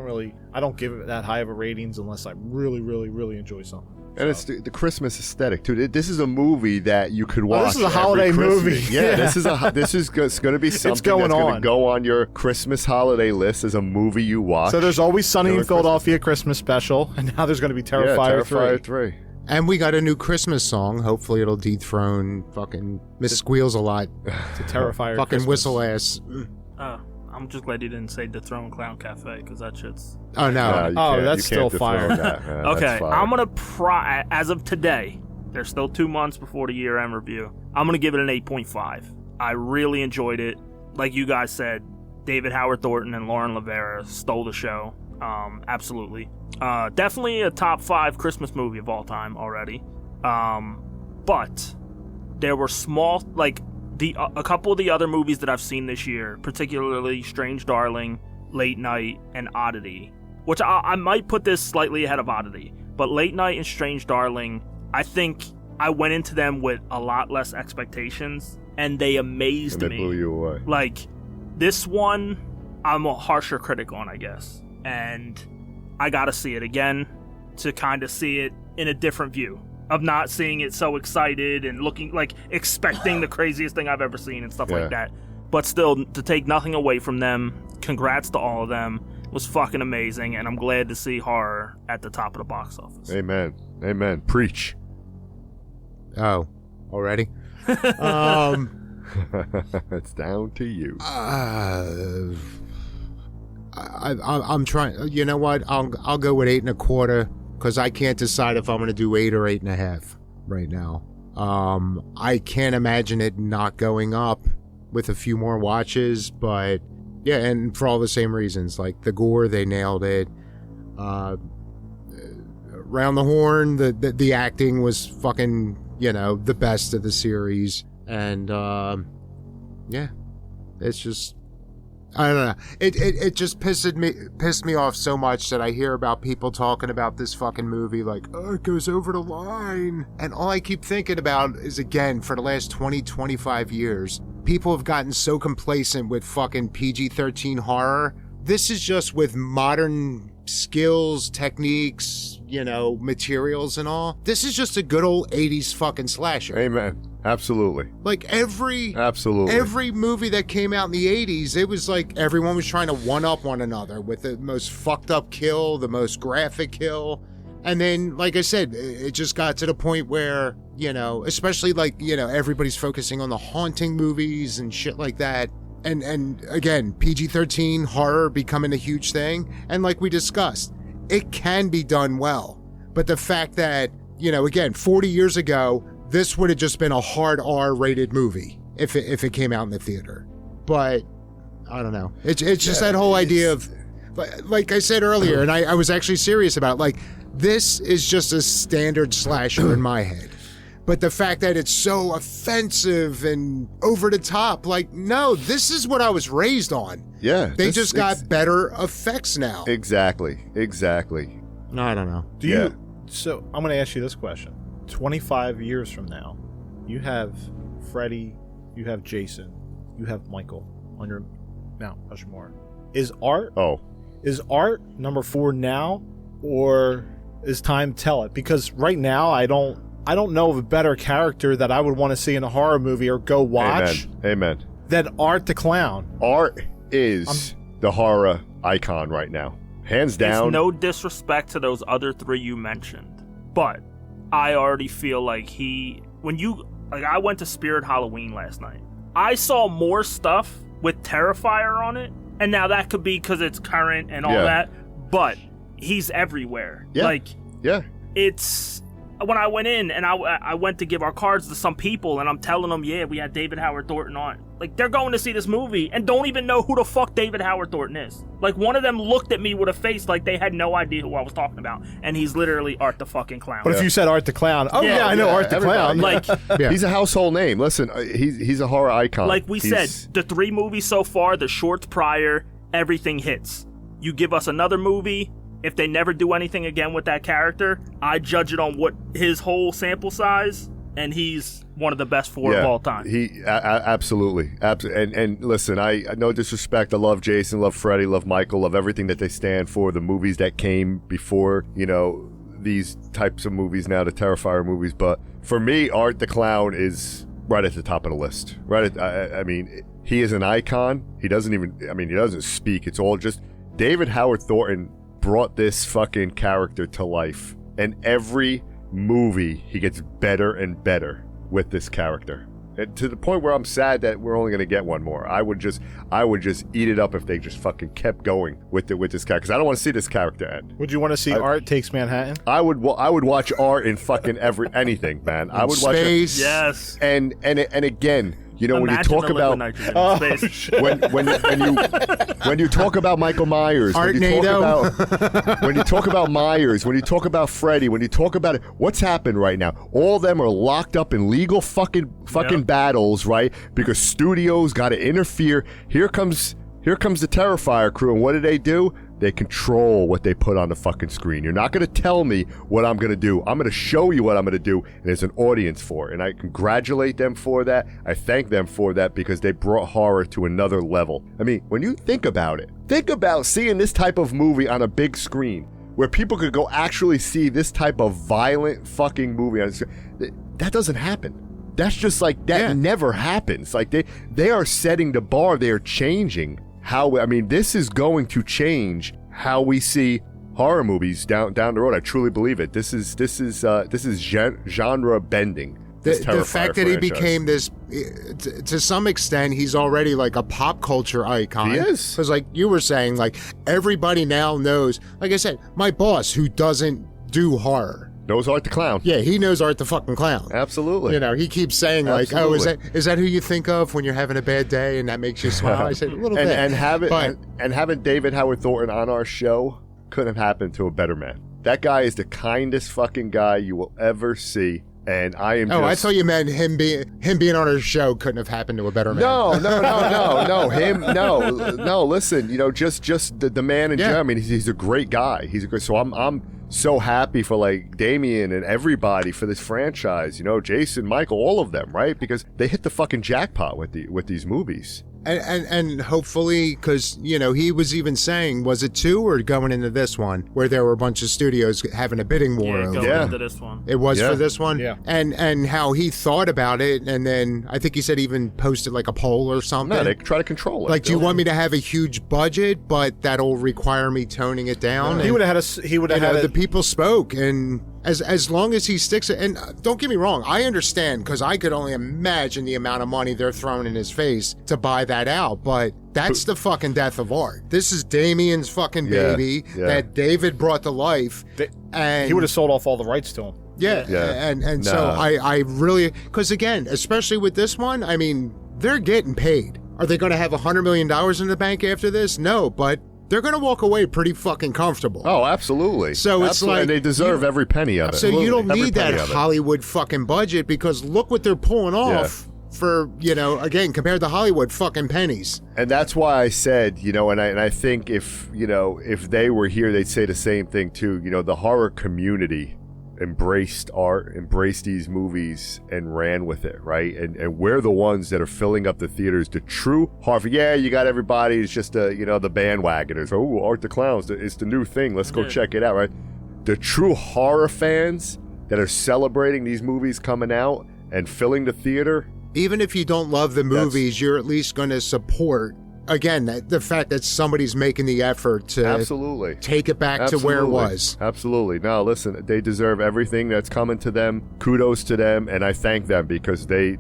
don't give it that high of a ratings unless I really, really, really enjoy something. And it's the Christmas aesthetic too. This is a movie that you could watch. This is a holiday movie. Yeah, this is going to be something that's going to go on your Christmas holiday list as a movie you watch. So there's Always Sunny in Philadelphia Christmas special, and now there's going to be Terrifier 3. And we got a new Christmas song. Hopefully it'll dethrone fucking Miss Squeals a lot. It's a Terrifier fucking Christmas. Whistle ass. I'm just glad you didn't say Dethrone Clown Cafe, because that shit's... Oh, no. That's still fire. Okay, I'm going to as of today, there's still 2 months before the year-end review, I'm going to give it an 8.5. I really enjoyed it. Like you guys said, David Howard Thornton and Lauren Lavera stole the show. Absolutely. Definitely a top 5 Christmas movie of all time already. But there were small, like, a couple of the other movies that I've seen this year, particularly Strange Darling, Late Night, and Oddity, which I might put this slightly ahead of Oddity, but Late Night and Strange Darling, I think I went into them with a lot less expectations, and they amazed me. And they blew you away. Like, this one, I'm a harsher critic on, I guess, and I gotta see it again to kind of see it in a different view. Of not seeing it so excited and looking like expecting the craziest thing I've ever seen and stuff like that. But still, to take nothing away from them, congrats to all of them. It was fucking amazing, and I'm glad to see horror at the top of the box office. Amen. Amen. Preach. Oh, already? It's down to you. I'm trying. You know what? I'll go with 8.25. Because I can't decide if I'm going to do 8 or 8.5 right now. I can't imagine it not going up with a few more watches, but yeah, and for all the same reasons. Like the gore, they nailed it. Around the horn, the acting was fucking, the best of the series. And yeah, it's just, I don't know. It just pissed me off so much that I hear about people talking about this fucking movie like, oh, it goes over the line. And all I keep thinking about is, again, for the last 20-25 years, people have gotten so complacent with fucking PG-13 horror. This is just with modern skills, techniques, materials and all. This is just a good old 80s fucking slasher. Amen. Absolutely. Like every movie that came out in the 80s, it was like everyone was trying to one-up one another with the most fucked up kill, the most graphic kill. And then, like I said, it just got to the point where, especially like, everybody's focusing on the haunting movies and shit like that. And again, PG-13 horror becoming a huge thing. And like we discussed, it can be done well. But the fact that, again, 40 years ago, this would have just been a hard R-rated movie if it came out in the theater. But I don't know. It's just that whole idea of, like I said earlier, and I was actually serious about it, like, this is just a standard slasher in my head. But the fact that it's so offensive and over the top, like, no, this is what I was raised on. Yeah. They just got better effects now. Exactly. No, I don't know. So I'm going to ask you this question. 25 years from now, you have Freddy, you have Jason, you have Michael on your Mount Rushmore. Is art number 4 now, or is time tell it? Because right now I don't know of a better character that I would want to see in a horror movie or go watch. Amen. Than Art the Clown. Art is the horror icon right now. Hands down. It's no disrespect to those other 3 you mentioned, but I already feel like I went to Spirit Halloween last night. I saw more stuff with Terrifier on it, and now that could be because it's current and all that, but he's everywhere. It's when I went in and I went to give our cards to some people, and I'm telling them, we had David Howard Thornton on. Like, they're going to see this movie and don't even know who the fuck David Howard Thornton is. Like, one of them looked at me with a face like they had no idea who I was talking about, and he's literally Art the fucking Clown. But if you said Art the Clown, I know Art the Clown. Like, he's a household name. Listen, he's a horror icon. Like we said, the 3 movies so far, the shorts prior, everything hits. You give us another movie, if they never do anything again with that character, I judge it on what his whole sample size, and he's one of the best 4 of all time. Absolutely. And listen, I no disrespect. I love Jason, love Freddy, love Michael, love everything that they stand for. The movies that came before, these types of movies now, the Terrifier movies. But for me, Art the Clown is right at the top of the list. I mean, he is an icon. He doesn't speak. It's all just David Howard Thornton brought this fucking character to life. And every movie, he gets better and better with this character, and to the point where I'm sad that we're only going to get one more. I would just eat it up if they just fucking kept going with this character, because I don't want to see this character end. Would you want to see Art Takes Manhattan? I would watch Art in fucking anything, man. I would watch it. Yes. And again, when you talk about when you talk about Michael Myers, when you talk about Myers, when you talk about Freddy, when you talk about it, what's happened right now? All of them are locked up in legal fucking battles, right? Because studios got to interfere. Here comes the Terrifier crew, and what do? They control what they put on the fucking screen. You're not going to tell me what I'm going to do. I'm going to show you what I'm going to do, and there's an audience for it. And I congratulate them for that. I thank them for that, because they brought horror to another level. I mean, when you think about it, think about seeing this type of movie on a big screen, where people could go actually see this type of violent fucking movie on a screen. That doesn't happen. That's just like, that never happens. Like, they are setting the bar. They are changing this is going to change how we see horror movies down the road. I truly believe it. This is genre bending. The fact that he became this, to some extent, he's already like a pop culture icon. He is. Because like you were saying, like everybody now knows, like I said, my boss who doesn't do horror knows Art the Clown. Yeah, he knows Art the fucking Clown. Absolutely. He keeps saying like, Absolutely. "Oh, is that who you think of when you're having a bad day and that makes you smile?" I said a little bit. And having David Howard Thornton on our show couldn't have happened to a better man. That guy is the kindest fucking guy you will ever see. And I am. I thought you meant him being on our show couldn't have happened to a better man. No. Listen, just the man in general. I mean, he's a great guy. So I'm so happy for like Damien and everybody for this franchise. Jason, Michael, all of them, right? Because they hit the fucking jackpot with these movies. And hopefully, because, he was even saying, was it 2 or going into this one, where there were a bunch of studios having a bidding war over going into this one. It was for this one? Yeah. And how he thought about it, and then I think he said even posted like a poll or something. No, they try to control it. Like, do you want me to have a huge budget, but that'll require me toning it down? No. He would have had the people spoke, and as long as he sticks it, and don't get me wrong, I understand, because I could only imagine the amount of money they're throwing in his face to buy that out, but that's the fucking death of Art. This is Damien's fucking baby that David brought to life, and he would have sold off all the rights to him. So I really, because again, especially with this one, I mean, they're getting paid. Are they going to have $100 million in the bank after this? No, but they're going to walk away pretty fucking comfortable. Oh, absolutely. So it's like, and they deserve every penny of it. So you don't need that Hollywood fucking budget, because look what they're pulling off for, again, compared to Hollywood fucking pennies. And that's why I said, and I think if they were here, they'd say the same thing too. The horror community embraced art, embraced these movies, and ran with it, right? And we're the ones that are filling up the theaters. The true horror, you got everybody, it's just the bandwagoners. Oh, Art the Clown, it's the new thing. Let's go check it out, right? The true horror fans that are celebrating these movies coming out and filling the theater. Even if you don't love the movies, you're at least going to support again, the fact that somebody's making the effort to Absolutely. take it back to where it was. Absolutely. No, listen, they deserve everything that's coming to them. Kudos to them, and I thank them because they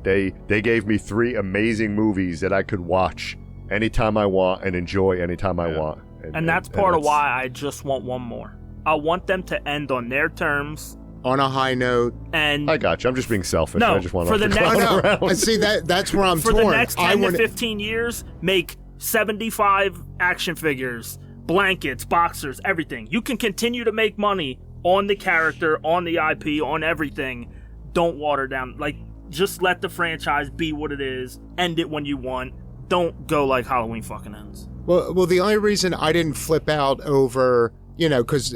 gave me 3 amazing movies that I could watch anytime I want and enjoy anytime I want. And that's part of why I just want one more. I want them to end on their terms. On a high note. And I got you. I'm just being selfish. No, I just want for to the next, and see, that's where I'm for torn. the next 10 to 15 years, make 75 action figures, blankets, boxers, everything. You can continue to make money on the character, on the IP, on everything. Don't water down. Like, just let the franchise be what it is. End it when you want. Don't go like Halloween fucking ends. Well, the only reason I didn't flip out over, because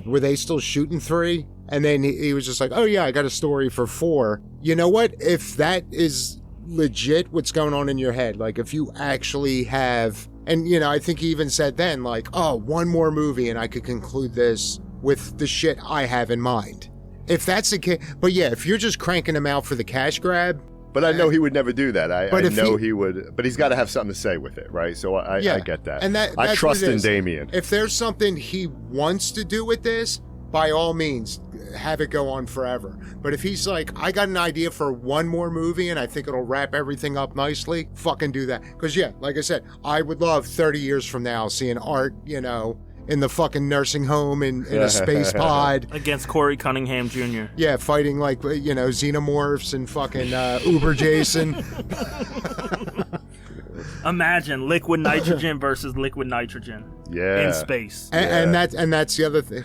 were they still shooting 3? And then he was just like, oh yeah, I got a story for 4. You know what? If that is legit what's going on in your head, like if you actually have, and I think he even said then, like, oh, one more movie and I could conclude this with the shit I have in mind. If that's the case, but yeah, if you're just cranking him out for the cash grab. But I know he would never do that. I know he would, but he's got to have something to say with it, right? So I get that. And I trust in Damien. If there's something he wants to do with this, by all means, have it go on forever. But if he's like, I got an idea for one more movie and I think it'll wrap everything up nicely, fucking do that. Because yeah, like I said, I would love 30 years from now seeing Art, in the fucking nursing home in a space pod. Against Corey Cunningham Jr. Yeah, fighting like, xenomorphs and fucking Uber Jason. Imagine liquid nitrogen versus liquid nitrogen in space. And that's the other thing.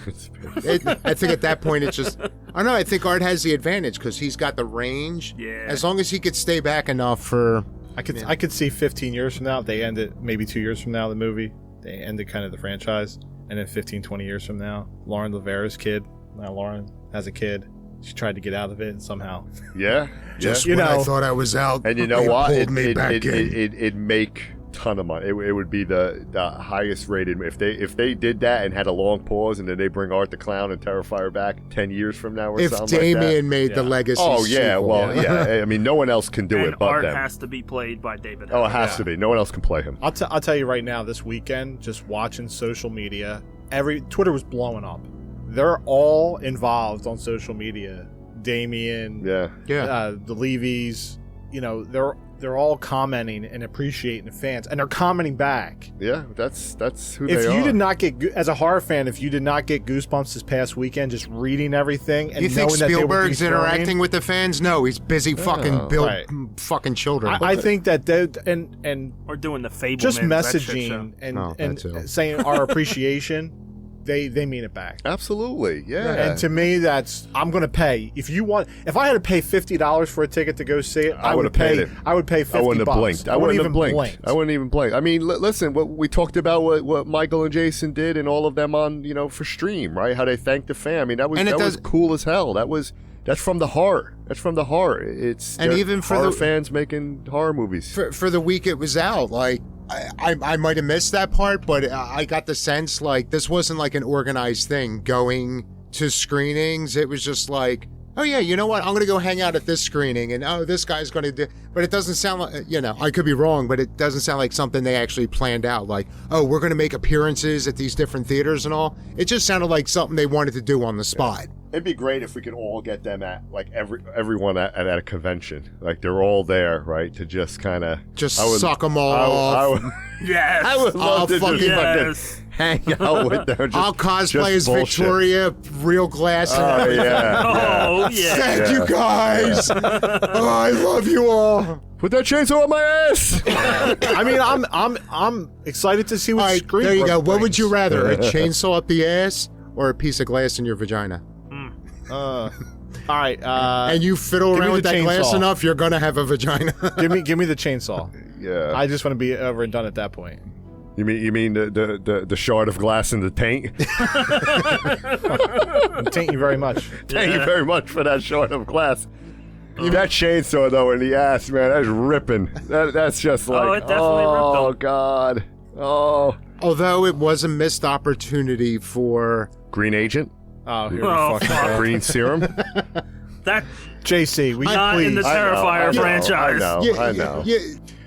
I think at that point it's just, I think Art has the advantage because he's got the range. Yeah. As long as he could stay back enough for... I could see 15 years from now, if they end it, maybe 2 years from now, the movie, they ended kind of the franchise. And then 15, 20 years from now, Lauren Lavera's kid, now Lauren has a kid. She tried to get out of it and somehow. Yeah. Just when I thought I was out. And you know what? It'd It'd make a ton of money. It would be the highest rated. If they did that and had a long pause and then they bring Art the Clown and Terrifier back 10 years from now or if something Damien like that. made the legacy Oh, yeah. sequel. Well, yeah. I mean, no one else can do and it but Art them. has to be played by David. Oh, it has to be. No one else can play him. I'll tell you right now, this weekend, just watching social media, Twitter was blowing up. They're all involved on social media. Damien, the Levys, they're all commenting and appreciating the fans, and they're commenting back. Yeah, that's who they are. If you did not get, as a horror fan, if you did not get goosebumps this past weekend, just reading everything, and you think knowing that Spielberg's they were interacting with the fans? No, he's busy fucking fucking children. I think that they and or doing the Fablemans, just messaging and saying our appreciation. They mean it back. Absolutely, yeah. And to me, I'm going to pay. If I had to pay $50 for a ticket to go see it, I would paid it. I would pay $50. I wouldn't have blinked. I wouldn't even blink. I mean, listen, what we talked about, what Michael and Jason did, and all of them on, for stream, right? How they thanked the fan. I mean, that was cool as hell. That's from the heart. That's from the heart. It's and even for horror the fans making horror movies. For the week it was out, like. I might have missed that part, but I got the sense like this wasn't like an organized thing going to screenings. It was just like, oh yeah, you know what? I'm going to go hang out at this screening and this guy's going to do, but it doesn't sound like, I could be wrong, but it doesn't sound like something they actually planned out. Like, oh, we're going to make appearances at these different theaters and all. It just sounded like something they wanted to do on the spot. Yeah. It'd be great if we could all get them at like everyone at a convention, like they're all there, right? To just kind of suck them all off. Yes, I would love to yes. hang out with them. I'll cosplay as Victoria, real glass. Oh yeah. Oh yeah. Thank you guys. I love you all. Put that chainsaw on my ass. I mean, I'm excited to see what screen. There you go. brings. What would you rather, a chainsaw up the ass or a piece of glass in your vagina? All right. And you fiddle around with that glass enough, you're gonna have a vagina. give me the chainsaw. Yeah. I just want to be over and done at that point. You mean the shard of glass in the taint? Thank you very much. Thank you very much for that shard of glass. That chainsaw though in the ass, man, that's ripping. That's just like, it definitely ripped oh them. God, oh. Although it was a missed opportunity for Green Agent, Oh, here we fucking go. green serum. That JC, we not in the please. Terrifier franchise. I know.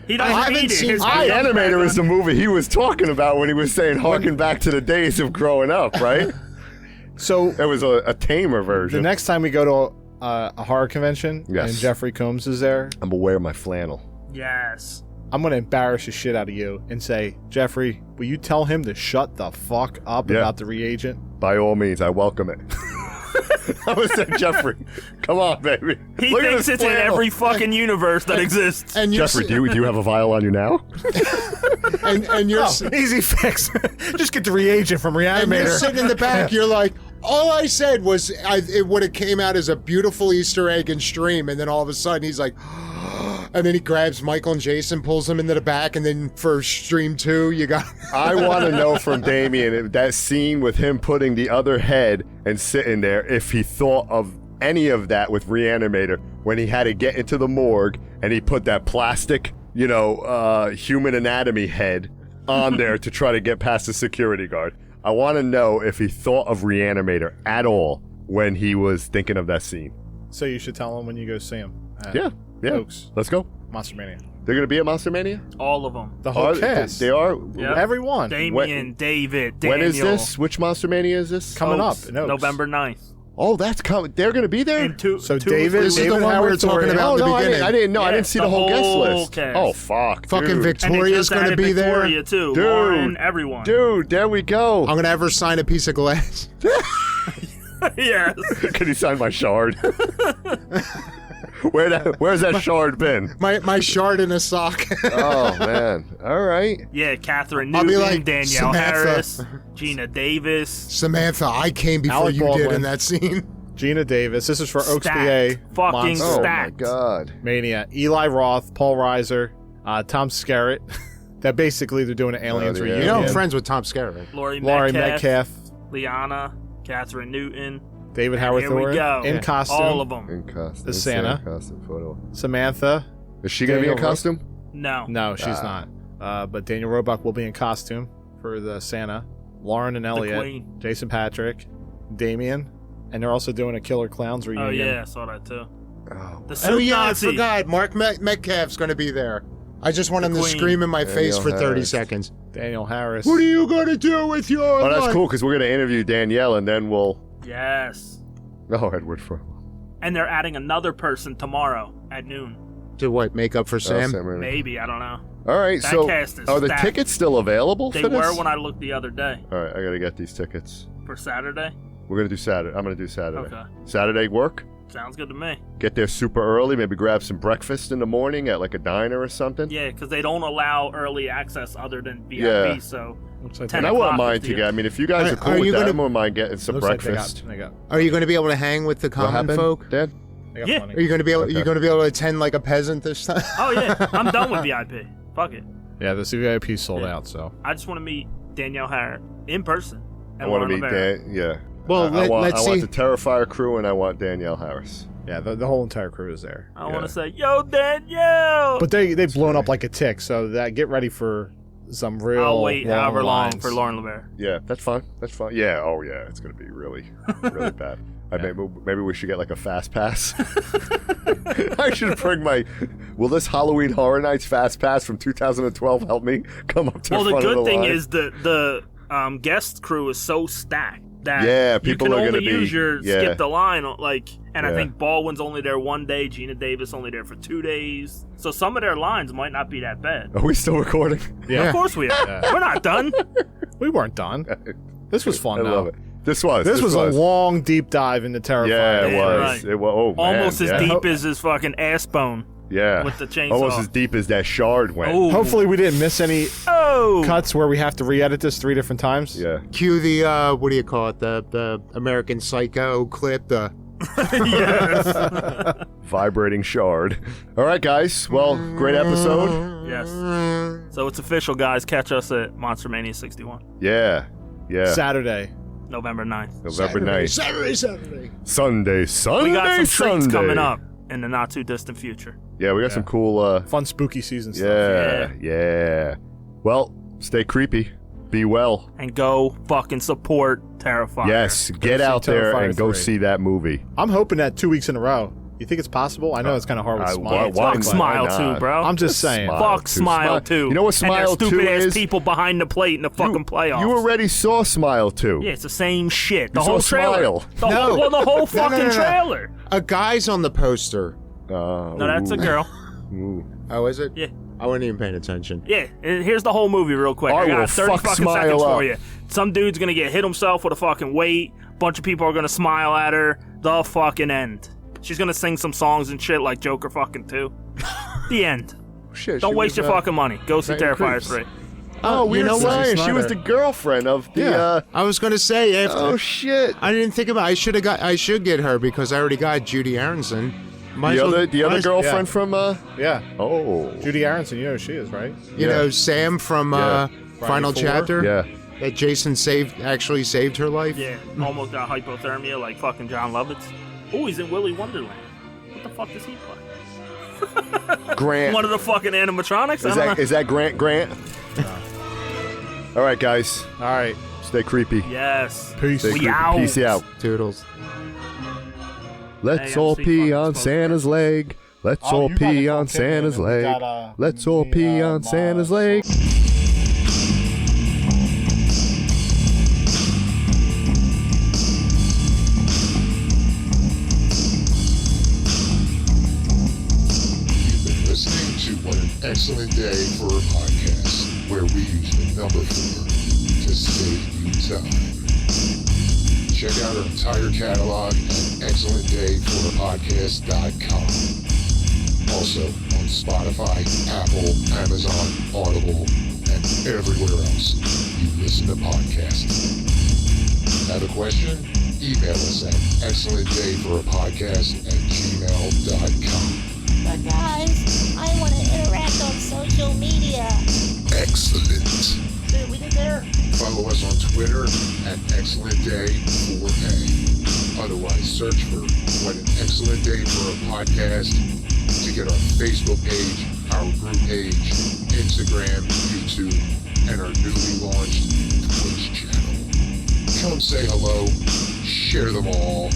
He doesn't haven't need it. seen His Reanimator is the movie he was talking about when he was saying harken back to the days of growing up, right? So It was a tamer the version. next time we go to a horror convention Yes. and Jeffrey Combs is there, I'm gonna wear my flannel. Yes. I'm going to embarrass the shit out of you and say, Jeffrey, will you tell him to shut the fuck up Yeah. about the reagent? By all means, I welcome it. I would say, Jeffrey, come on, baby. He Look at thinks this it's in flannel. every fucking universe that exists. And you're Jeffrey, do you have a vial on you now? and you're Oh, easy fix. Just get the reagent from and you're Reanimator. sitting in the back. You're like, all I said was it would have came out as a beautiful Easter egg in stream, and then all of a sudden he's like, and then he grabs Michael and Jason, pulls them into the back, and then for stream 2, you got. I want to know from Damien if that scene with him putting the other head and sitting there, if he thought of any of that with Reanimator when he had to get into the morgue and he put that plastic, human anatomy head on there to try to get past the security guard. I want to know if he thought of Reanimator at all when he was thinking of that scene. So you should tell him when you go see him. at Yeah. Oaks, Let's go. Monster Mania. They're going to be at Monster Mania? All of them. The whole cast. They are? Yeah. Everyone. Damien, David, Daniel. When is this? Which Monster Mania is this? Coming Oaks, up in Oaks. November 9th. Oh, that's coming. They're going to be there? And two, So two- David- This is David the one we were Howard talking Thornton. about in the no, beginning. I didn't know. I Yeah, didn't see the the whole guest whole list. cast. Oh, fuck. Fucking dude. And they Victoria's just going to added be there. Victoria too. Dude. Lauren, everyone. Dude, there we go. I'm going to have her sign a piece of glass. Yes. Can you sign my shard? Where's that shard been? My shard in a sock. Oh, man. All right. Yeah, Catherine I'll be Newton, like, Danielle Samantha. Harris, Gina Davis. Samantha, I came before Alec you did Baldwin. in that scene. Gina Davis. This is for Oaks Stacked. PA. Fucking Monster Oh, my stacked. God. Mania. Eli Roth, Paul Reiser, Tom Skerritt. That basically they're doing an Aliens yeah. reunion. You know, I'm friends with Tom Skerritt. Laurie Laurie Metcalf, Metcalf, Liana, Catherine Newton. David Howard Here we Thornton go. in costume. All of them. In costume. The Santa. Costume photo. Samantha. Is she going to be in Daniel costume? No. No, she's not. But Daniel Roebuck will be in costume for the Santa. Lauren and Elliot. Queen. Jason Patrick. Damien. And they're also doing a Killer Clowns reunion. Oh, yeah, I saw that too. Oh. The Oh, Soup yeah, Nazi. I forgot. Mark Metcalf's going to be there. I just want him to Queen. scream in my face Danielle for 30 Harris. seconds. Daniel Harris. What are you going to do with your Oh, that's life? cool because we're going to interview Danielle and then we'll. Yes. Oh, Edward Furlong. And they're adding another person tomorrow at noon. To what, make up for Sam? Maybe, I don't know. All right, That so cast is are the stacked. tickets still available They for this? were when I looked the other day All right, I got to get these tickets. for Saturday. We're going to do Saturday. I'm going to do Saturday. Okay. Saturday work? Sounds good to me. Get there super early, maybe grab some breakfast in the morning at like a diner or something. Yeah, because they don't allow early access other than VIP, Yeah. so Looks like 10 And I o'clock wouldn't mind is to the- get. I mean, if you guys Are- are cool are with you that, I gonna- wouldn't mind getting some looks like breakfast. They got Are you going to be able to hang with the What common happened, folk? Dad? Yeah. plenty. Are you going to be able? Okay. You going to be able to attend like a peasant this time? Oh yeah, I'm done with VIP. Fuck it. Yeah, the VIP sold Yeah. out, so. I just want to meet Danielle Harris in person. I want to meet Dan. Dan. Yeah. Well, I want let's see. the Terrifier crew and I want Danielle Harris. Yeah, the whole entire crew is there. I want to say, yo, Danielle. But they've blown up like a tick, so that get ready for some real I'll wait long however long lines. for Lauren LeVere. Yeah, that's fine. That's fine. Yeah. Oh yeah, it's gonna be really, really bad. Maybe we should get like a fast pass. I should bring my. Will this Halloween Horror Nights fast pass from 2012 help me come up to Well, the the front of good the thing line? is the guest crew is so stacked that Yeah, people you are can gonna only be- use your yeah. skip the line like. And I Yeah. think Baldwin's only there one day. Gina Davis only there for 2 days. So some of their lines might not be that bad. Are we still recording? Of course we are. We're not done. We weren't done. This was fun, I though. love it. This was a long, deep dive into Terrifier. Yeah, it Yeah, was. right. It was. Oh man. Almost as yeah. deep as his fucking ass bone. Yeah. with the chainsaw. Almost as deep as that shard went. Oh. Hopefully, we didn't miss any Oh! cuts where we have to re-edit this 3 different times. Yeah. Cue the what do you call it? The American Psycho clip. The Yes. Vibrating shard. All right, guys. Well, great episode. Yes. So it's official, guys. Catch us at Monster Mania 61, Yeah. Yeah. Saturday. November 9th. November 9th. Saturday. Sunday. We got some treats Sunday. coming up in the not too distant future. Yeah, we got some cool. Fun, spooky season stuff. Yeah. Well, stay creepy. Be well. And go fucking support Terrifier. Yes, get see out there Terrifier and go 3. see that movie. I'm hoping that 2 weeks in a row, You think it's possible? I know it's kind of hard with Smile. Fuck Smile too, bro. I'm just saying. Fuck Smile too. You know what Smile and 2 stupid ass is? people behind the plate in the fucking playoffs. You already saw Smile 2. Yeah, it's the same shit. The You whole saw trailer. Smile. The whole fucking trailer. A guy's on the poster. No, that's a girl. Oh, is it? Yeah. I wasn't even paying attention. Yeah, and here's the whole movie real quick. I got 30 fucking seconds for you. Some dude's gonna get hit himself with a fucking weight. Bunch of people are gonna smile at her. The fucking end. She's gonna sing some songs and shit like Joker fucking 2. The end. Shit, Don't waste your fucking money. Go see Terrifier 3. Oh, Weird you know what? Science. She was the girlfriend of the. I was gonna say after. Oh shit! I didn't think about. I should get her because I already got Judy Aronson. The other girlfriend from. Yeah. Oh. Judy Aronson, you know who she is, right? You know Sam from Final Chapter. Yeah. That Jason actually saved her life. Yeah, almost got hypothermia like fucking John Lovitz. Oh, he's in Willy Wonderland. What the fuck does he play? Grant. One of the fucking animatronics? Is that Grant? All right, guys. All right. Stay creepy. Yes. Peace. Stay creepy. out. Peace out. Toodles. Let's Hey, all MC pee fucking on smoke Santa's leg. Let's all pee on Santa's leg. Let's all pee on Santa's leg. Listening to What an Excellent Day for a Podcast, where we use the number 4 to save you time. Check out our entire catalog at excellentdayforapodcast.com. Also on Spotify, Apple, Amazon, Audible, and everywhere else you listen to podcasts. Have a question? Email us at excellentdayforapodcast@gmail.com. But guys, I want to interact on social media. Excellent. See what we did there? Follow us on Twitter at ExcellentDay4A. Otherwise, search for What an Excellent Day for a Podcast to get our Facebook page, our group page, Instagram, YouTube, and our newly launched Twitch channel. Come say hello, share them all,